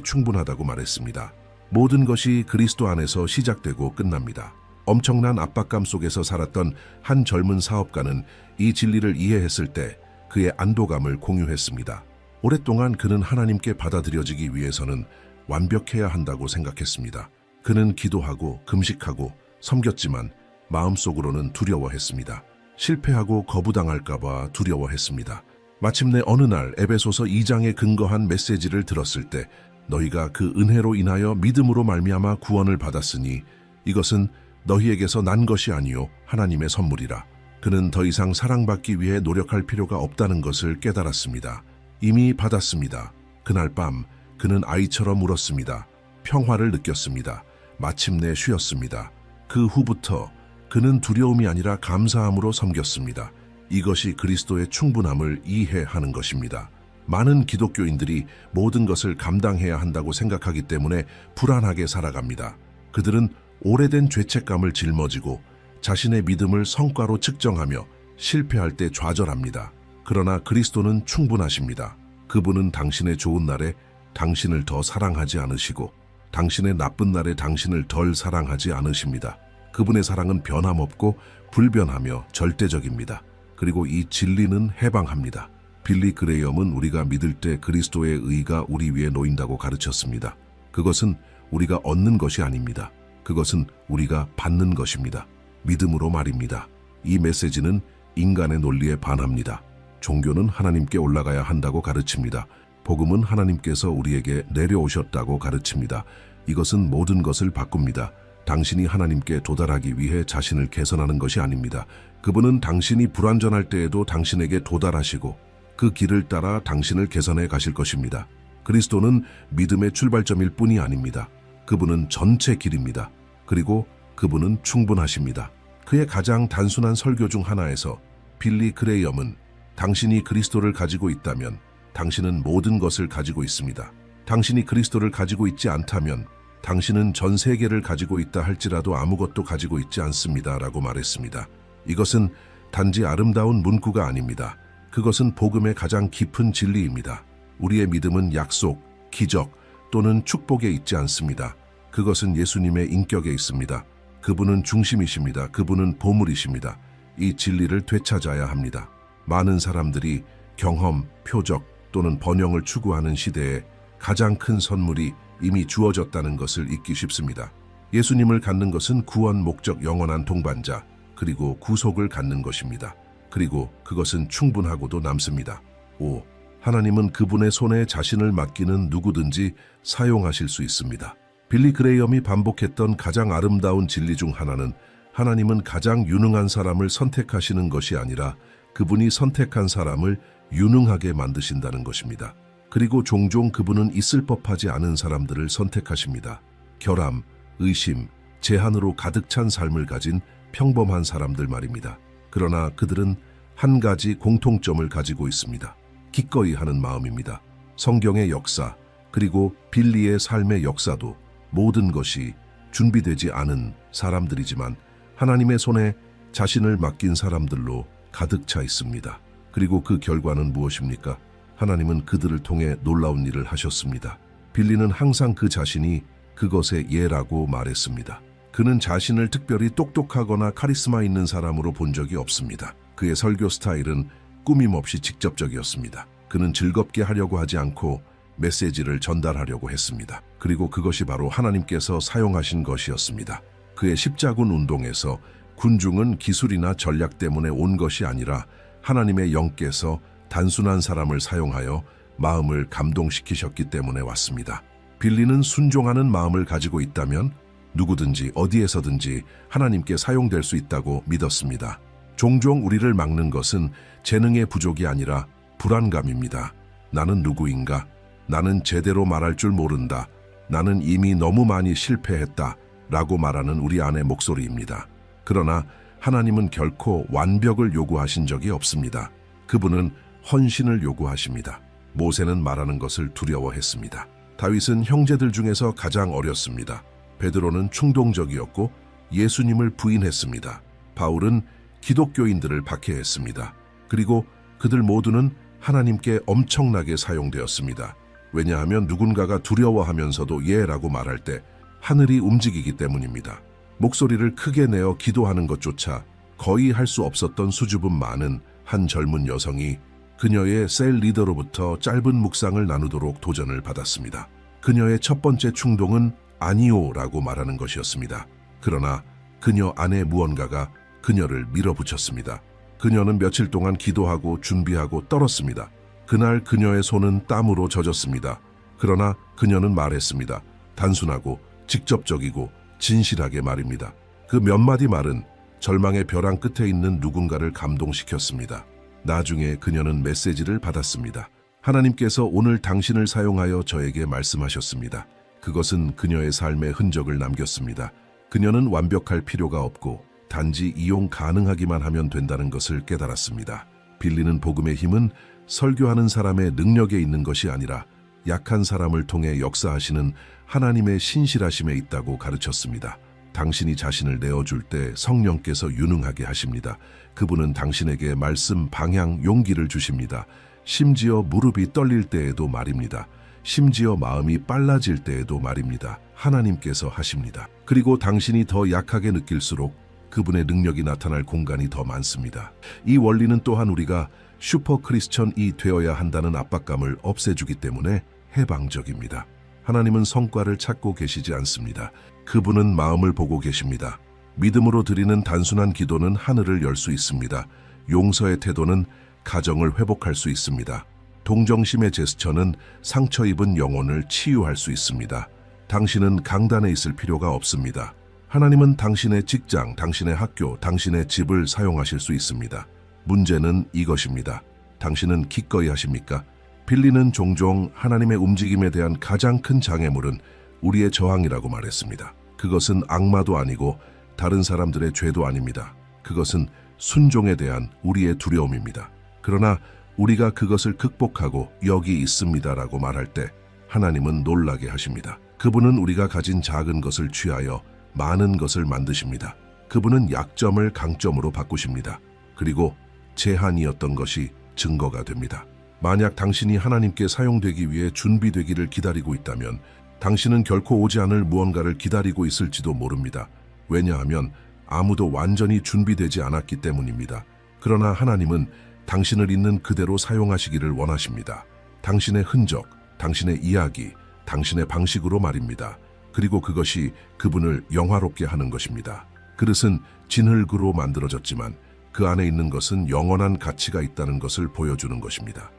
충분하다고 말했습니다. 모든 것이 그리스도 안에서 시작되고 끝납니다. 엄청난 압박감 속에서 살았던 한 젊은 사업가는 이 진리를 이해했을 때 그의 안도감을 공유했습니다. 오랫동안 그는 하나님께 받아들여지기 위해서는 완벽해야 한다고 생각했습니다. 그는 기도하고 금식하고 섬겼지만 마음속으로는 두려워했습니다. 실패하고 거부당할까봐 두려워했습니다. 마침내 어느 날 에베소서 2장에 근거한 메시지를 들었을 때 너희가 그 은혜로 인하여 믿음으로 말미암아 구원을 받았으니 이것은 너희에게서 난 것이 아니요 하나님의 선물이라. 그는 더 이상 사랑받기 위해 노력할 필요가 없다는 것을 깨달았습니다. 이미 받았습니다. 그날 밤 그는 아이처럼 울었습니다. 평화를 느꼈습니다. 마침내 쉬었습니다. 그 후부터 그는 두려움이 아니라 감사함으로 섬겼습니다. 이것이 그리스도의 충분함을 이해하는 것입니다. 많은 기독교인들이 모든 것을 감당해야 한다고 생각하기 때문에 불안하게 살아갑니다. 그들은 오래된 죄책감을 짊어지고 자신의 믿음을 성과로 측정하며 실패할 때 좌절합니다. 그러나 그리스도는 충분하십니다. 그분은 당신의 좋은 날에 당신을 더 사랑하지 않으시고 당신의 나쁜 날에 당신을 덜 사랑하지 않으십니다. 그분의 사랑은 변함없고 불변하며 절대적입니다. 그리고 이 진리는 해방합니다. 빌리 그레이엄은 우리가 믿을 때 그리스도의 의가 우리 위에 놓인다고 가르쳤습니다. 그것은 우리가 얻는 것이 아닙니다. 그것은 우리가 받는 것입니다. 믿음으로 말입니다. 이 메시지는 인간의 논리에 반합니다. 종교는 하나님께 올라가야 한다고 가르칩니다. 복음은 하나님께서 우리에게 내려오셨다고 가르칩니다. 이것은 모든 것을 바꿉니다. 당신이 하나님께 도달하기 위해 자신을 개선하는 것이 아닙니다. 그분은 당신이 불완전할 때에도 당신에게 도달하시고 그 길을 따라 당신을 개선해 가실 것입니다. 그리스도는 믿음의 출발점일 뿐이 아닙니다. 그분은 전체 길입니다. 그리고 그분은 충분하십니다. 그의 가장 단순한 설교 중 하나에서 빌리 그레이엄은 당신이 그리스도를 가지고 있다면 당신은 모든 것을 가지고 있습니다. 당신이 그리스도를 가지고 있지 않다면 당신은 전 세계를 가지고 있다 할지라도 아무것도 가지고 있지 않습니다. 라고 말했습니다. 이것은 단지 아름다운 문구가 아닙니다. 그것은 복음의 가장 깊은 진리입니다. 우리의 믿음은 약속, 기적 또는 축복에 있지 않습니다. 그것은 예수님의 인격에 있습니다. 그분은 중심이십니다. 그분은 보물이십니다. 이 진리를 되찾아야 합니다. 많은 사람들이 경험, 표적 또는 번영을 추구하는 시대에 가장 큰 선물이 이미 주어졌다는 것을 잊기 쉽습니다. 예수님을 갖는 것은 구원 목적 영원한 동반자, 그리고 구속을 갖는 것입니다. 그리고 그것은 충분하고도 남습니다. 5. 하나님은 그분의 손에 자신을 맡기는 누구든지 사용하실 수 있습니다. 빌리 그레이엄이 반복했던 가장 아름다운 진리 중 하나는 하나님은 가장 유능한 사람을 선택하시는 것이 아니라 그분이 선택한 사람을 유능하게 만드신다는 것입니다. 그리고 종종 그분은 있을 법하지 않은 사람들을 선택하십니다. 결함, 의심, 제한으로 가득 찬 삶을 가진 평범한 사람들 말입니다. 그러나 그들은 한 가지 공통점을 가지고 있습니다. 기꺼이 하는 마음입니다. 성경의 역사, 그리고 빌리의 삶의 역사도 모든 것이 준비되지 않은 사람들이지만 하나님의 손에 자신을 맡긴 사람들로 가득 차 있습니다. 그리고 그 결과는 무엇입니까? 하나님은 그들을 통해 놀라운 일을 하셨습니다. 빌리는 항상 그 자신이 그것의 예라고 말했습니다. 그는 자신을 특별히 똑똑하거나 카리스마 있는 사람으로 본 적이 없습니다. 그의 설교 스타일은 꾸밈없이 직접적이었습니다. 그는 즐겁게 하려고 하지 않고 메시지를 전달하려고 했습니다. 그리고 그것이 바로 하나님께서 사용하신 것이었습니다. 그의 십자군 운동에서 군중은 기술이나 전략 때문에 온 것이 아니라 하나님의 영께서 단순한 사람을 사용하여 마음을 감동시키셨기 때문에 왔습니다. 빌리는 순종하는 마음을 가지고 있다면 누구든지 어디에서든지 하나님께 사용될 수 있다고 믿었습니다. 종종 우리를 막는 것은 재능의 부족이 아니라 불안감입니다. 나는 누구인가? 나는 제대로 말할 줄 모른다. 나는 이미 너무 많이 실패했다. 라고 말하는 우리 안의 목소리입니다. 그러나 하나님은 결코 완벽을 요구하신 적이 없습니다. 그분은 헌신을 요구하십니다. 모세는 말하는 것을 두려워했습니다. 다윗은 형제들 중에서 가장 어렸습니다. 베드로는 충동적이었고 예수님을 부인했습니다. 바울은 기독교인들을 박해했습니다. 그리고 그들 모두는 하나님께 엄청나게 사용되었습니다. 왜냐하면 누군가가 두려워하면서도 예라고 말할 때 하늘이 움직이기 때문입니다. 목소리를 크게 내어 기도하는 것조차 거의 할 수 없었던 수줍음 많은 한 젊은 여성이 그녀의 셀 리더로부터 짧은 묵상을 나누도록 도전을 받았습니다. 그녀의 첫 번째 충동은 아니오라고 말하는 것이었습니다. 그러나 그녀 안에 무언가가 그녀를 밀어붙였습니다. 그녀는 며칠 동안 기도하고 준비하고 떨었습니다. 그날 그녀의 손은 땀으로 젖었습니다. 그러나 그녀는 말했습니다. 단순하고 직접적이고 진실하게 말입니다. 그 몇 마디 말은 절망의 벼랑 끝에 있는 누군가를 감동시켰습니다. 나중에 그녀는 메시지를 받았습니다. 하나님께서 오늘 당신을 사용하여 저에게 말씀하셨습니다. 그것은 그녀의 삶의 흔적을 남겼습니다. 그녀는 완벽할 필요가 없고 단지 이용 가능하기만 하면 된다는 것을 깨달았습니다. 빌리는 복음의 힘은 설교하는 사람의 능력에 있는 것이 아니라 약한 사람을 통해 역사하시는 하나님의 신실하심에 있다고 가르쳤습니다. 당신이 자신을 내어줄 때 성령께서 유능하게 하십니다. 그분은 당신에게 말씀, 방향, 용기를 주십니다. 심지어 무릎이 떨릴 때에도 말입니다. 심지어 마음이 빨라질 때에도 말입니다. 하나님께서 하십니다. 그리고 당신이 더 약하게 느낄수록 그분의 능력이 나타날 공간이 더 많습니다. 이 원리는 또한 우리가 슈퍼 크리스천이 되어야 한다는 압박감을 없애주기 때문에 해방적입니다. 하나님은 성과를 찾고 계시지 않습니다. 그분은 마음을 보고 계십니다. 믿음으로 드리는 단순한 기도는 하늘을 열 수 있습니다. 용서의 태도는 가정을 회복할 수 있습니다. 동정심의 제스처는 상처 입은 영혼을 치유할 수 있습니다. 당신은 강단에 있을 필요가 없습니다. 하나님은 당신의 직장, 당신의 학교, 당신의 집을 사용하실 수 있습니다. 문제는 이것입니다. 당신은 기꺼이 하십니까? 빌리는 종종 하나님의 움직임에 대한 가장 큰 장애물은 우리의 저항이라고 말했습니다. 그것은 악마도 아니고 다른 사람들의 죄도 아닙니다. 그것은 순종에 대한 우리의 두려움입니다. 그러나 우리가 그것을 극복하고 여기 있습니다라고 말할 때 하나님은 놀라게 하십니다. 그분은 우리가 가진 작은 것을 취하여 많은 것을 만드십니다. 그분은 약점을 강점으로 바꾸십니다. 그리고 제한이었던 것이 증거가 됩니다. 만약 당신이 하나님께 사용되기 위해 준비되기를 기다리고 있다면 당신은 결코 오지 않을 무언가를 기다리고 있을지도 모릅니다. 왜냐하면 아무도 완전히 준비되지 않았기 때문입니다. 그러나 하나님은 당신을 있는 그대로 사용하시기를 원하십니다. 당신의 흔적, 당신의 이야기, 당신의 방식으로 말입니다. 그리고 그것이 그분을 영화롭게 하는 것입니다. 그릇은 진흙으로 만들어졌지만 그 안에 있는 것은 영원한 가치가 있다는 것을 보여주는 것입니다.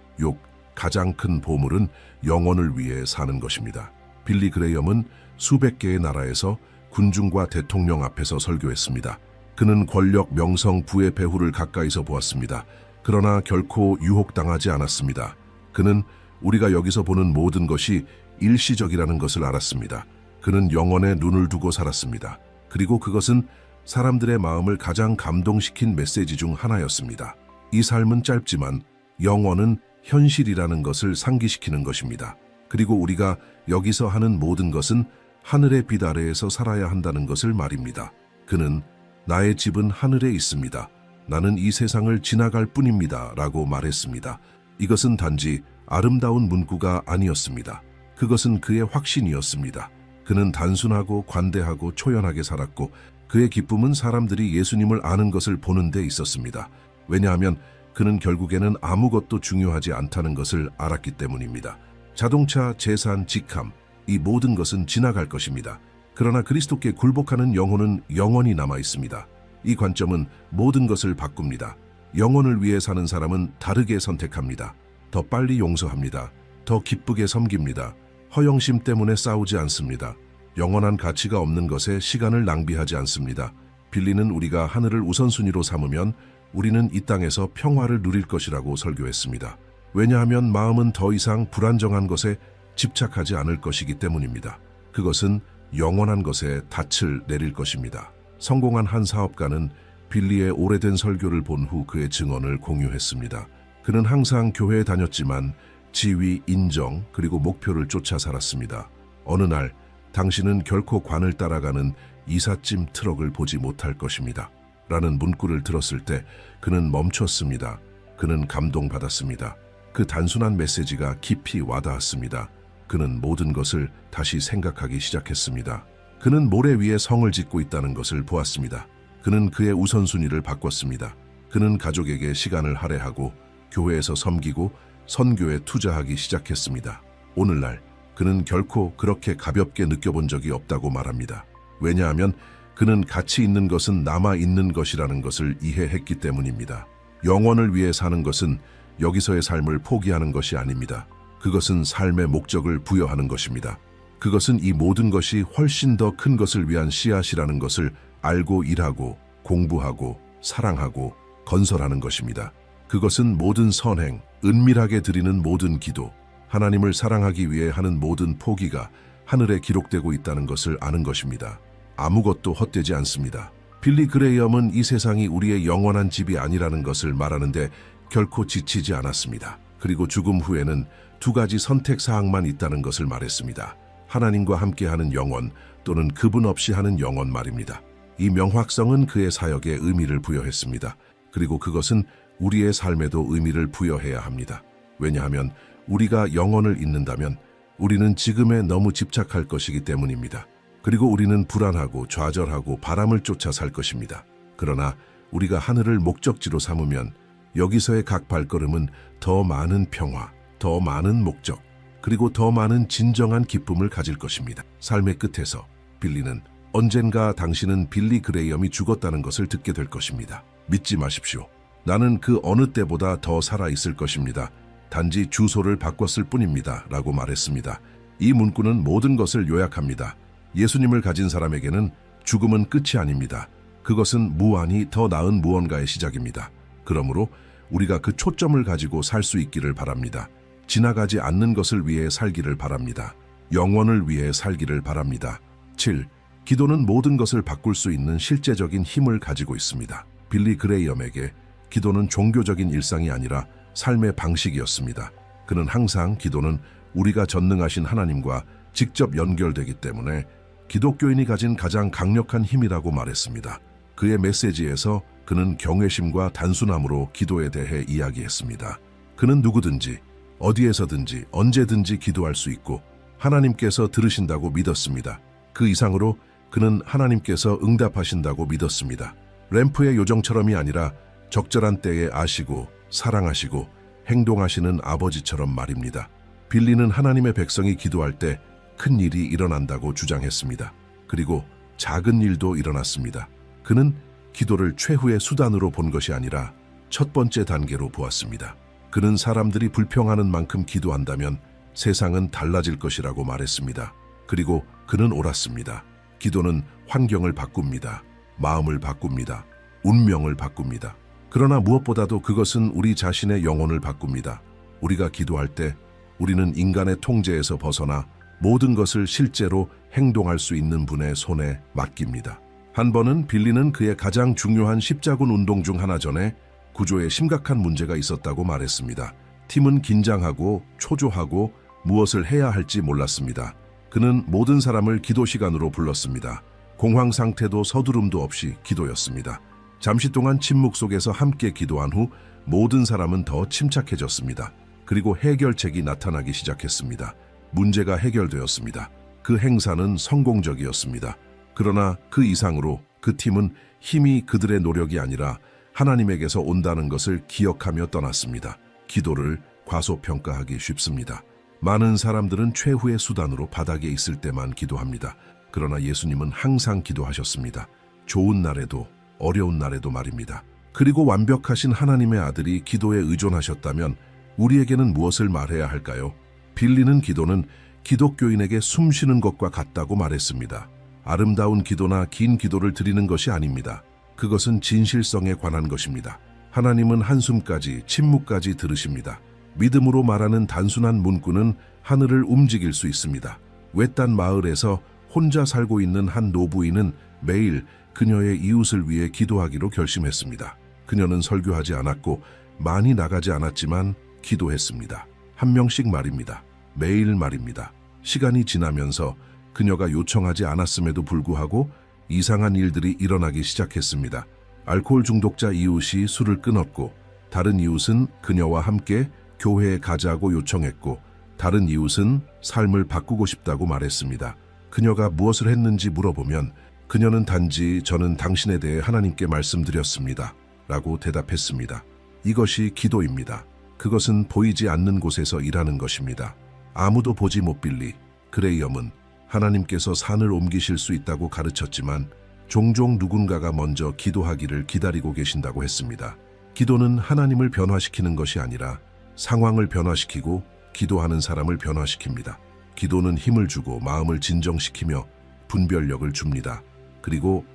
가장 큰 보물은 영혼을 위해 사는 것입니다. 빌리 그레이엄은 수백 개의 나라에서 군중과 대통령 앞에서 설교했습니다. 그는 권력, 명성, 부의 배후를 가까이서 보았습니다. 그러나 결코 유혹당하지 않았습니다. 그는 우리가 여기서 보는 모든 것이 일시적이라는 것을 알았습니다. 그는 영혼에 눈을 두고 살았습니다. 그리고 그것은 사람들의 마음을 가장 감동시킨 메시지 중 하나였습니다. 이 삶은 짧지만 영혼은 현실이라는 것을 상기시키는 것입니다. 그리고 우리가 여기서 하는 모든 것은 하늘의 빛 아래에서 살아야 한다는 것을 말입니다. 그는 나의 집은 하늘에 있습니다. 나는 이 세상을 지나갈 뿐입니다. 라고 말했습니다. 이것은 단지 아름다운 문구가 아니었습니다. 그것은 그의 확신이었습니다. 그는 단순하고 관대하고 초연하게 살았고 그의 기쁨은 사람들이 예수님을 아는 것을 보는 데 있었습니다. 왜냐하면 그는 결국에는 아무것도 중요하지 않다는 것을 알았기 때문입니다. 자동차, 재산, 직함, 이 모든 것은 지나갈 것입니다. 그러나 그리스도께 굴복하는 영혼은 영원히 남아 있습니다. 이 관점은 모든 것을 바꿉니다. 영혼을 위해 사는 사람은 다르게 선택합니다. 더 빨리 용서합니다. 더 기쁘게 섬깁니다. 허영심 때문에 싸우지 않습니다. 영원한 가치가 없는 것에 시간을 낭비하지 않습니다. 빌리는 우리가 하늘을 우선순위로 삼으면 우리는 이 땅에서 평화를 누릴 것이라고 설교했습니다. 왜냐하면 마음은 더 이상 불안정한 것에 집착하지 않을 것이기 때문입니다. 그것은 영원한 것에 닻을 내릴 것입니다. 성공한 한 사업가는 빌리의 오래된 설교를 본 후 그의 증언을 공유했습니다. 그는 항상 교회에 다녔지만 지위, 인정, 그리고 목표를 쫓아 살았습니다. 어느 날 당신은 결코 관을 따라가는 이삿짐 트럭을 보지 못할 것입니다. 라는 문구를 들었을 때 그는 멈췄습니다. 그는 감동받았습니다. 그 단순한 메시지가 깊이 와닿았습니다. 그는 모든 것을 다시 생각하기 시작했습니다. 그는 모래 위에 성을 짓고 있다는 것을 보았습니다. 그는 그의 우선순위를 바꿨습니다. 그는 가족에게 시간을 할애하고 교회에서 섬기고 선교에 투자하기 시작했습니다. 오늘날 그는 결코 그렇게 가볍게 느껴본 적이 없다고 말합니다. 왜냐하면 그는 가치 있는 것은 남아 있는 것이라는 것을 이해했기 때문입니다. 영원을 위해 사는 것은 여기서의 삶을 포기하는 것이 아닙니다. 그것은 삶의 목적을 부여하는 것입니다. 그것은 이 모든 것이 훨씬 더 큰 것을 위한 씨앗이라는 것을 알고 일하고 공부하고 사랑하고 건설하는 것입니다. 그것은 모든 선행, 은밀하게 드리는 모든 기도, 하나님을 사랑하기 위해 하는 모든 포기가 하늘에 기록되고 있다는 것을 아는 것입니다. 아무것도 헛되지 않습니다. 빌리 그레이엄은 이 세상이 우리의 영원한 집이 아니라는 것을 말하는데 결코 지치지 않았습니다. 그리고 죽음 후에는 두 가지 선택 사항만 있다는 것을 말했습니다. 하나님과 함께하는 영원 또는 그분 없이 하는 영원 말입니다. 이 명확성은 그의 사역에 의미를 부여했습니다. 그리고 그것은 우리의 삶에도 의미를 부여해야 합니다. 왜냐하면 우리가 영원을 잇는다면 우리는 지금에 너무 집착할 것이기 때문입니다. 그리고 우리는 불안하고 좌절하고 바람을 쫓아 살 것입니다. 그러나 우리가 하늘을 목적지로 삼으면 여기서의 각 발걸음은 더 많은 평화, 더 많은 목적, 그리고 더 많은 진정한 기쁨을 가질 것입니다. 삶의 끝에서 빌리는 언젠가 당신은 빌리 그레이엄이 죽었다는 것을 듣게 될 것입니다. 믿지 마십시오. 나는 그 어느 때보다 더 살아있을 것입니다. 단지 주소를 바꿨을 뿐입니다. 라고 말했습니다. 이 문구는 모든 것을 요약합니다. 예수님을 가진 사람에게는 죽음은 끝이 아닙니다. 그것은 무한히 더 나은 무언가의 시작입니다. 그러므로 우리가 그 초점을 가지고 살 수 있기를 바랍니다. 지나가지 않는 것을 위해 살기를 바랍니다. 영원을 위해 살기를 바랍니다. 7. 기도는 모든 것을 바꿀 수 있는 실제적인 힘을 가지고 있습니다. 빌리 그레이엄에게 기도는 종교적인 일상이 아니라 삶의 방식이었습니다. 그는 항상 기도는 우리가 전능하신 하나님과 직접 연결되기 때문에 기독교인이 가진 가장 강력한 힘이라고 말했습니다. 그의 메시지에서 그는 경외심과 단순함으로 기도에 대해 이야기했습니다. 그는 누구든지 어디에서든지 언제든지 기도할 수 있고 하나님께서 들으신다고 믿었습니다. 그 이상으로 그는 하나님께서 응답하신다고 믿었습니다. 램프의 요정처럼이 아니라 적절한 때에 아시고 사랑하시고 행동하시는 아버지처럼 말입니다. 빌리는 하나님의 백성이 기도할 때 큰 일이 일어난다고 주장했습니다. 그리고 작은 일도 일어났습니다. 그는 기도를 최후의 수단으로 본 것이 아니라 첫 번째 단계로 보았습니다. 그는 사람들이 불평하는 만큼 기도한다면 세상은 달라질 것이라고 말했습니다. 그리고 그는 옳았습니다. 기도는 환경을 바꿉니다. 마음을 바꿉니다. 운명을 바꿉니다. 그러나 무엇보다도 그것은 우리 자신의 영혼을 바꿉니다. 우리가 기도할 때 우리는 인간의 통제에서 벗어나 모든 것을 실제로 행동할 수 있는 분의 손에 맡깁니다. 한 번은 빌리는 그의 가장 중요한 십자군 운동 중 하나 전에 구조에 심각한 문제가 있었다고 말했습니다. 팀은 긴장하고 초조하고 무엇을 해야 할지 몰랐습니다. 그는 모든 사람을 기도 시간으로 불렀습니다. 공황 상태도 서두름도 없이 기도였습니다. 잠시 동안 침묵 속에서 함께 기도한 후 모든 사람은 더 침착해졌습니다. 그리고 해결책이 나타나기 시작했습니다. 문제가 해결되었습니다. 그 행사는 성공적이었습니다. 그러나 그 이상으로 그 팀은 힘이 그들의 노력이 아니라 하나님에게서 온다는 것을 기억하며 떠났습니다. 기도를 과소평가하기 쉽습니다. 많은 사람들은 최후의 수단으로 바닥에 있을 때만 기도합니다. 그러나 예수님은 항상 기도하셨습니다. 좋은 날에도 어려운 날에도 말입니다. 그리고 완벽하신 하나님의 아들이 기도에 의존하셨다면 우리에게는 무엇을 말해야 할까요? 빌리는 기도는 기독교인에게 숨쉬는 것과 같다고 말했습니다. 아름다운 기도나 긴 기도를 드리는 것이 아닙니다. 그것은 진실성에 관한 것입니다. 하나님은 한숨까지, 침묵까지 들으십니다. 믿음으로 말하는 단순한 문구는 하늘을 움직일 수 있습니다. 외딴 마을에서 혼자 살고 있는 한 노부인은 매일 그녀의 이웃을 위해 기도하기로 결심했습니다. 그녀는 설교하지 않았고 많이 나가지 않았지만 기도했습니다. 한 명씩 말입니다. 매일 말입니다. 시간이 지나면서 그녀가 요청하지 않았음에도 불구하고 이상한 일들이 일어나기 시작했습니다. 알코올 중독자 이웃이 술을 끊었고 다른 이웃은 그녀와 함께 교회에 가자고 요청했고 다른 이웃은 삶을 바꾸고 싶다고 말했습니다. 그녀가 무엇을 했는지 물어보면 그녀는 단지 저는 당신에 대해 하나님께 말씀드렸습니다. 라고 대답했습니다. 이것이 기도입니다. 그것은 보이지 않는 곳에서 일하는 것입니다. 아무도 보지 못 빌리 그레이엄은 하나님께서 산을 옮기실 수 있다고 가르쳤지만 종종 누군가가 먼저 기도하기를 기다리고 계신다고 했습니다. 기도는 하나님을 변화시키는 것이 아니라 상황을 변화시키고 기도하는 사람을 변화시킵니다. 기도는 힘을 주고 마음을 진정시키며 분별력을 줍니다. 그리고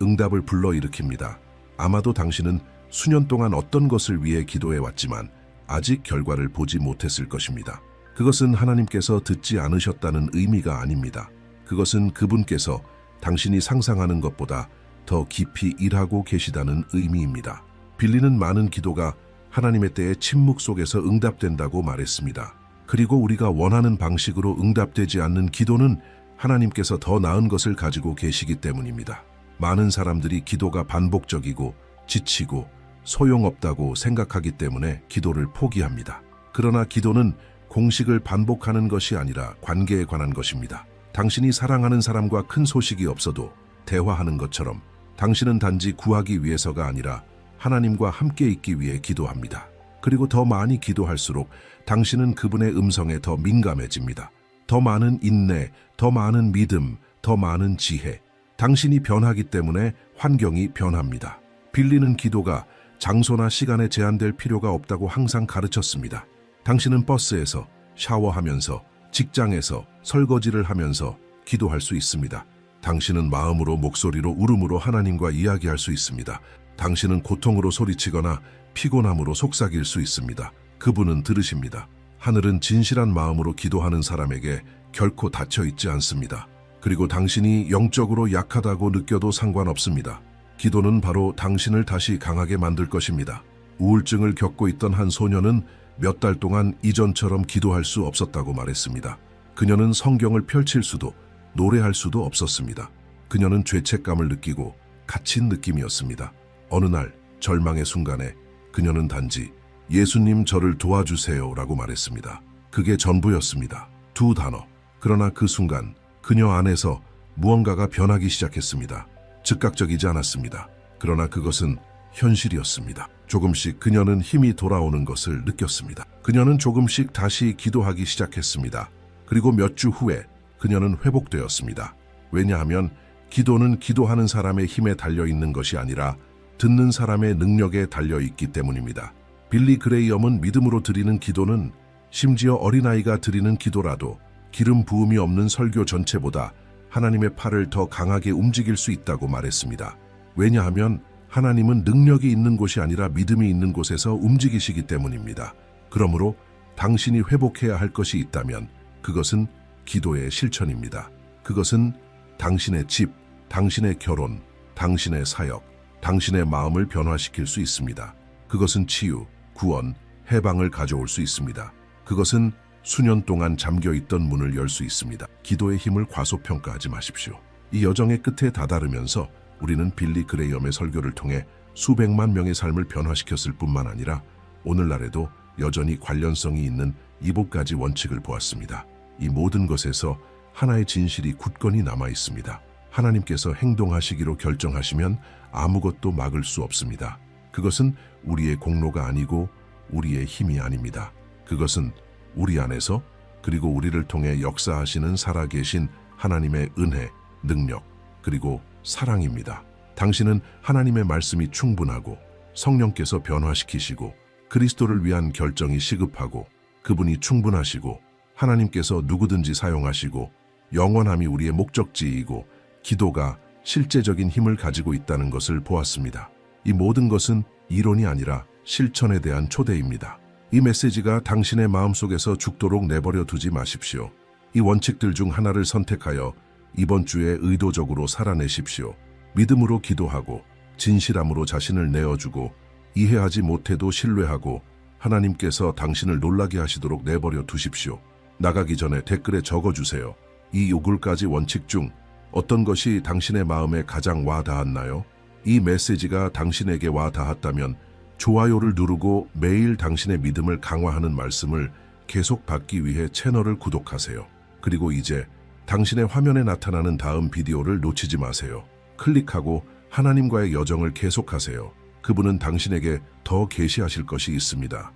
응답을 불러일으킵니다. 아마도 당신은 수년 동안 어떤 것을 위해 기도해 왔지만 아직 결과를 보지 못했을 것입니다. 그것은 하나님께서 듣지 않으셨다는 의미가 아닙니다. 그것은 그분께서 당신이 상상하는 것보다 더 깊이 일하고 계시다는 의미입니다. 빌리는 많은 기도가 하나님의 때에 침묵 속에서 응답된다고 말했습니다. 그리고 우리가 원하는 방식으로 응답되지 않는 기도는 하나님께서 더 나은 것을 가지고 계시기 때문입니다. 많은 사람들이 기도가 반복적이고 지치고 소용없다고 생각하기 때문에 기도를 포기합니다. 그러나 기도는 공식을 반복하는 것이 아니라 관계에 관한 것입니다. 당신이 사랑하는 사람과 큰 소식이 없어도 대화하는 것처럼 당신은 단지 구하기 위해서가 아니라 하나님과 함께 있기 위해 기도합니다. 그리고 더 많이 기도할수록 당신은 그분의 음성에 더 민감해집니다. 더 많은 인내, 더 많은 믿음, 더 많은 지혜. 당신이 변하기 때문에 환경이 변합니다. 빌리는 기도가 장소나 시간에 제한될 필요가 없다고 항상 가르쳤습니다. 당신은 버스에서, 샤워하면서, 직장에서, 설거지를 하면서 기도할 수 있습니다. 당신은 마음으로, 목소리로, 울음으로 하나님과 이야기할 수 있습니다. 당신은 고통으로 소리치거나 피곤함으로 속삭일 수 있습니다. 그분은 들으십니다. 하늘은 진실한 마음으로 기도하는 사람에게 결코 닫혀 있지 않습니다. 그리고 당신이 영적으로 약하다고 느껴도 상관없습니다. 기도는 바로 당신을 다시 강하게 만들 것입니다. 우울증을 겪고 있던 한 소녀는 몇 달 동안 이전처럼 기도할 수 없었다고 말했습니다. 그녀는 성경을 펼칠 수도 노래할 수도 없었습니다. 그녀는 죄책감을 느끼고 갇힌 느낌이었습니다. 어느 날 절망의 순간에 그녀는 단지 예수님 저를 도와주세요 라고 말했습니다. 그게 전부였습니다. 2단어. 그러나 그 순간 그녀 안에서 무언가가 변하기 시작했습니다. 즉각적이지 않았습니다. 그러나 그것은 현실이었습니다. 조금씩 그녀는 힘이 돌아오는 것을 느꼈습니다. 그녀는 조금씩 다시 기도하기 시작했습니다. 그리고 몇 주 후에 그녀는 회복되었습니다. 왜냐하면 기도는 기도하는 사람의 힘에 달려있는 것이 아니라 듣는 사람의 능력에 달려있기 때문입니다. 빌리 그레이엄은 믿음으로 드리는 기도는 심지어 어린아이가 드리는 기도라도 기름 부음이 없는 설교 전체보다 하나님의 팔을 더 강하게 움직일 수 있다고 말했습니다. 왜냐하면 하나님은 능력이 있는 곳이 아니라 믿음이 있는 곳에서 움직이시기 때문입니다. 그러므로 당신이 회복해야 할 것이 있다면 그것은 기도의 실천입니다. 그것은 당신의 집, 당신의 결혼, 당신의 사역, 당신의 마음을 변화시킬 수 있습니다. 그것은 치유, 구원, 해방을 가져올 수 있습니다. 그것은 수년 동안 잠겨있던 문을 열 수 있습니다. 기도의 힘을 과소평가하지 마십시오. 이 여정의 끝에 다다르면서 우리는 빌리 그레이엄의 설교를 통해 수백만 명의 삶을 변화시켰을 뿐만 아니라 오늘날에도 여전히 관련성이 있는 7가지 원칙을 보았습니다. 이 모든 것에서 하나의 진실이 굳건히 남아 있습니다. 하나님께서 행동하시기로 결정하시면 아무것도 막을 수 없습니다. 그것은 우리의 공로가 아니고 우리의 힘이 아닙니다. 그것은 우리 안에서 그리고 우리를 통해 역사하시는 살아계신 하나님의 은혜, 능력, 그리고 사랑입니다. 당신은 하나님의 말씀이 충분하고 성령께서 변화시키시고 그리스도를 위한 결정이 시급하고 그분이 충분하시고 하나님께서 누구든지 사용하시고 영원함이 우리의 목적지이고 기도가 실제적인 힘을 가지고 있다는 것을 보았습니다. 이 모든 것은 이론이 아니라 실천에 대한 초대입니다. 이 메시지가 당신의 마음속에서 죽도록 내버려 두지 마십시오. 이 원칙들 중 하나를 선택하여 이번 주에 의도적으로 살아내십시오. 믿음으로 기도하고 진실함으로 자신을 내어주고 이해하지 못해도 신뢰하고 하나님께서 당신을 놀라게 하시도록 내버려 두십시오. 나가기 전에 댓글에 적어주세요. 이 7가지 원칙 중 어떤 것이 당신의 마음에 가장 와 닿았나요? 이 메시지가 당신에게 와 닿았다면 좋아요를 누르고 매일 당신의 믿음을 강화하는 말씀을 계속 받기 위해 채널을 구독하세요. 그리고 이제 당신의 화면에 나타나는 다음 비디오를 놓치지 마세요. 클릭하고 하나님과의 여정을 계속하세요. 그분은 당신에게 더 계시하실 것이 있습니다.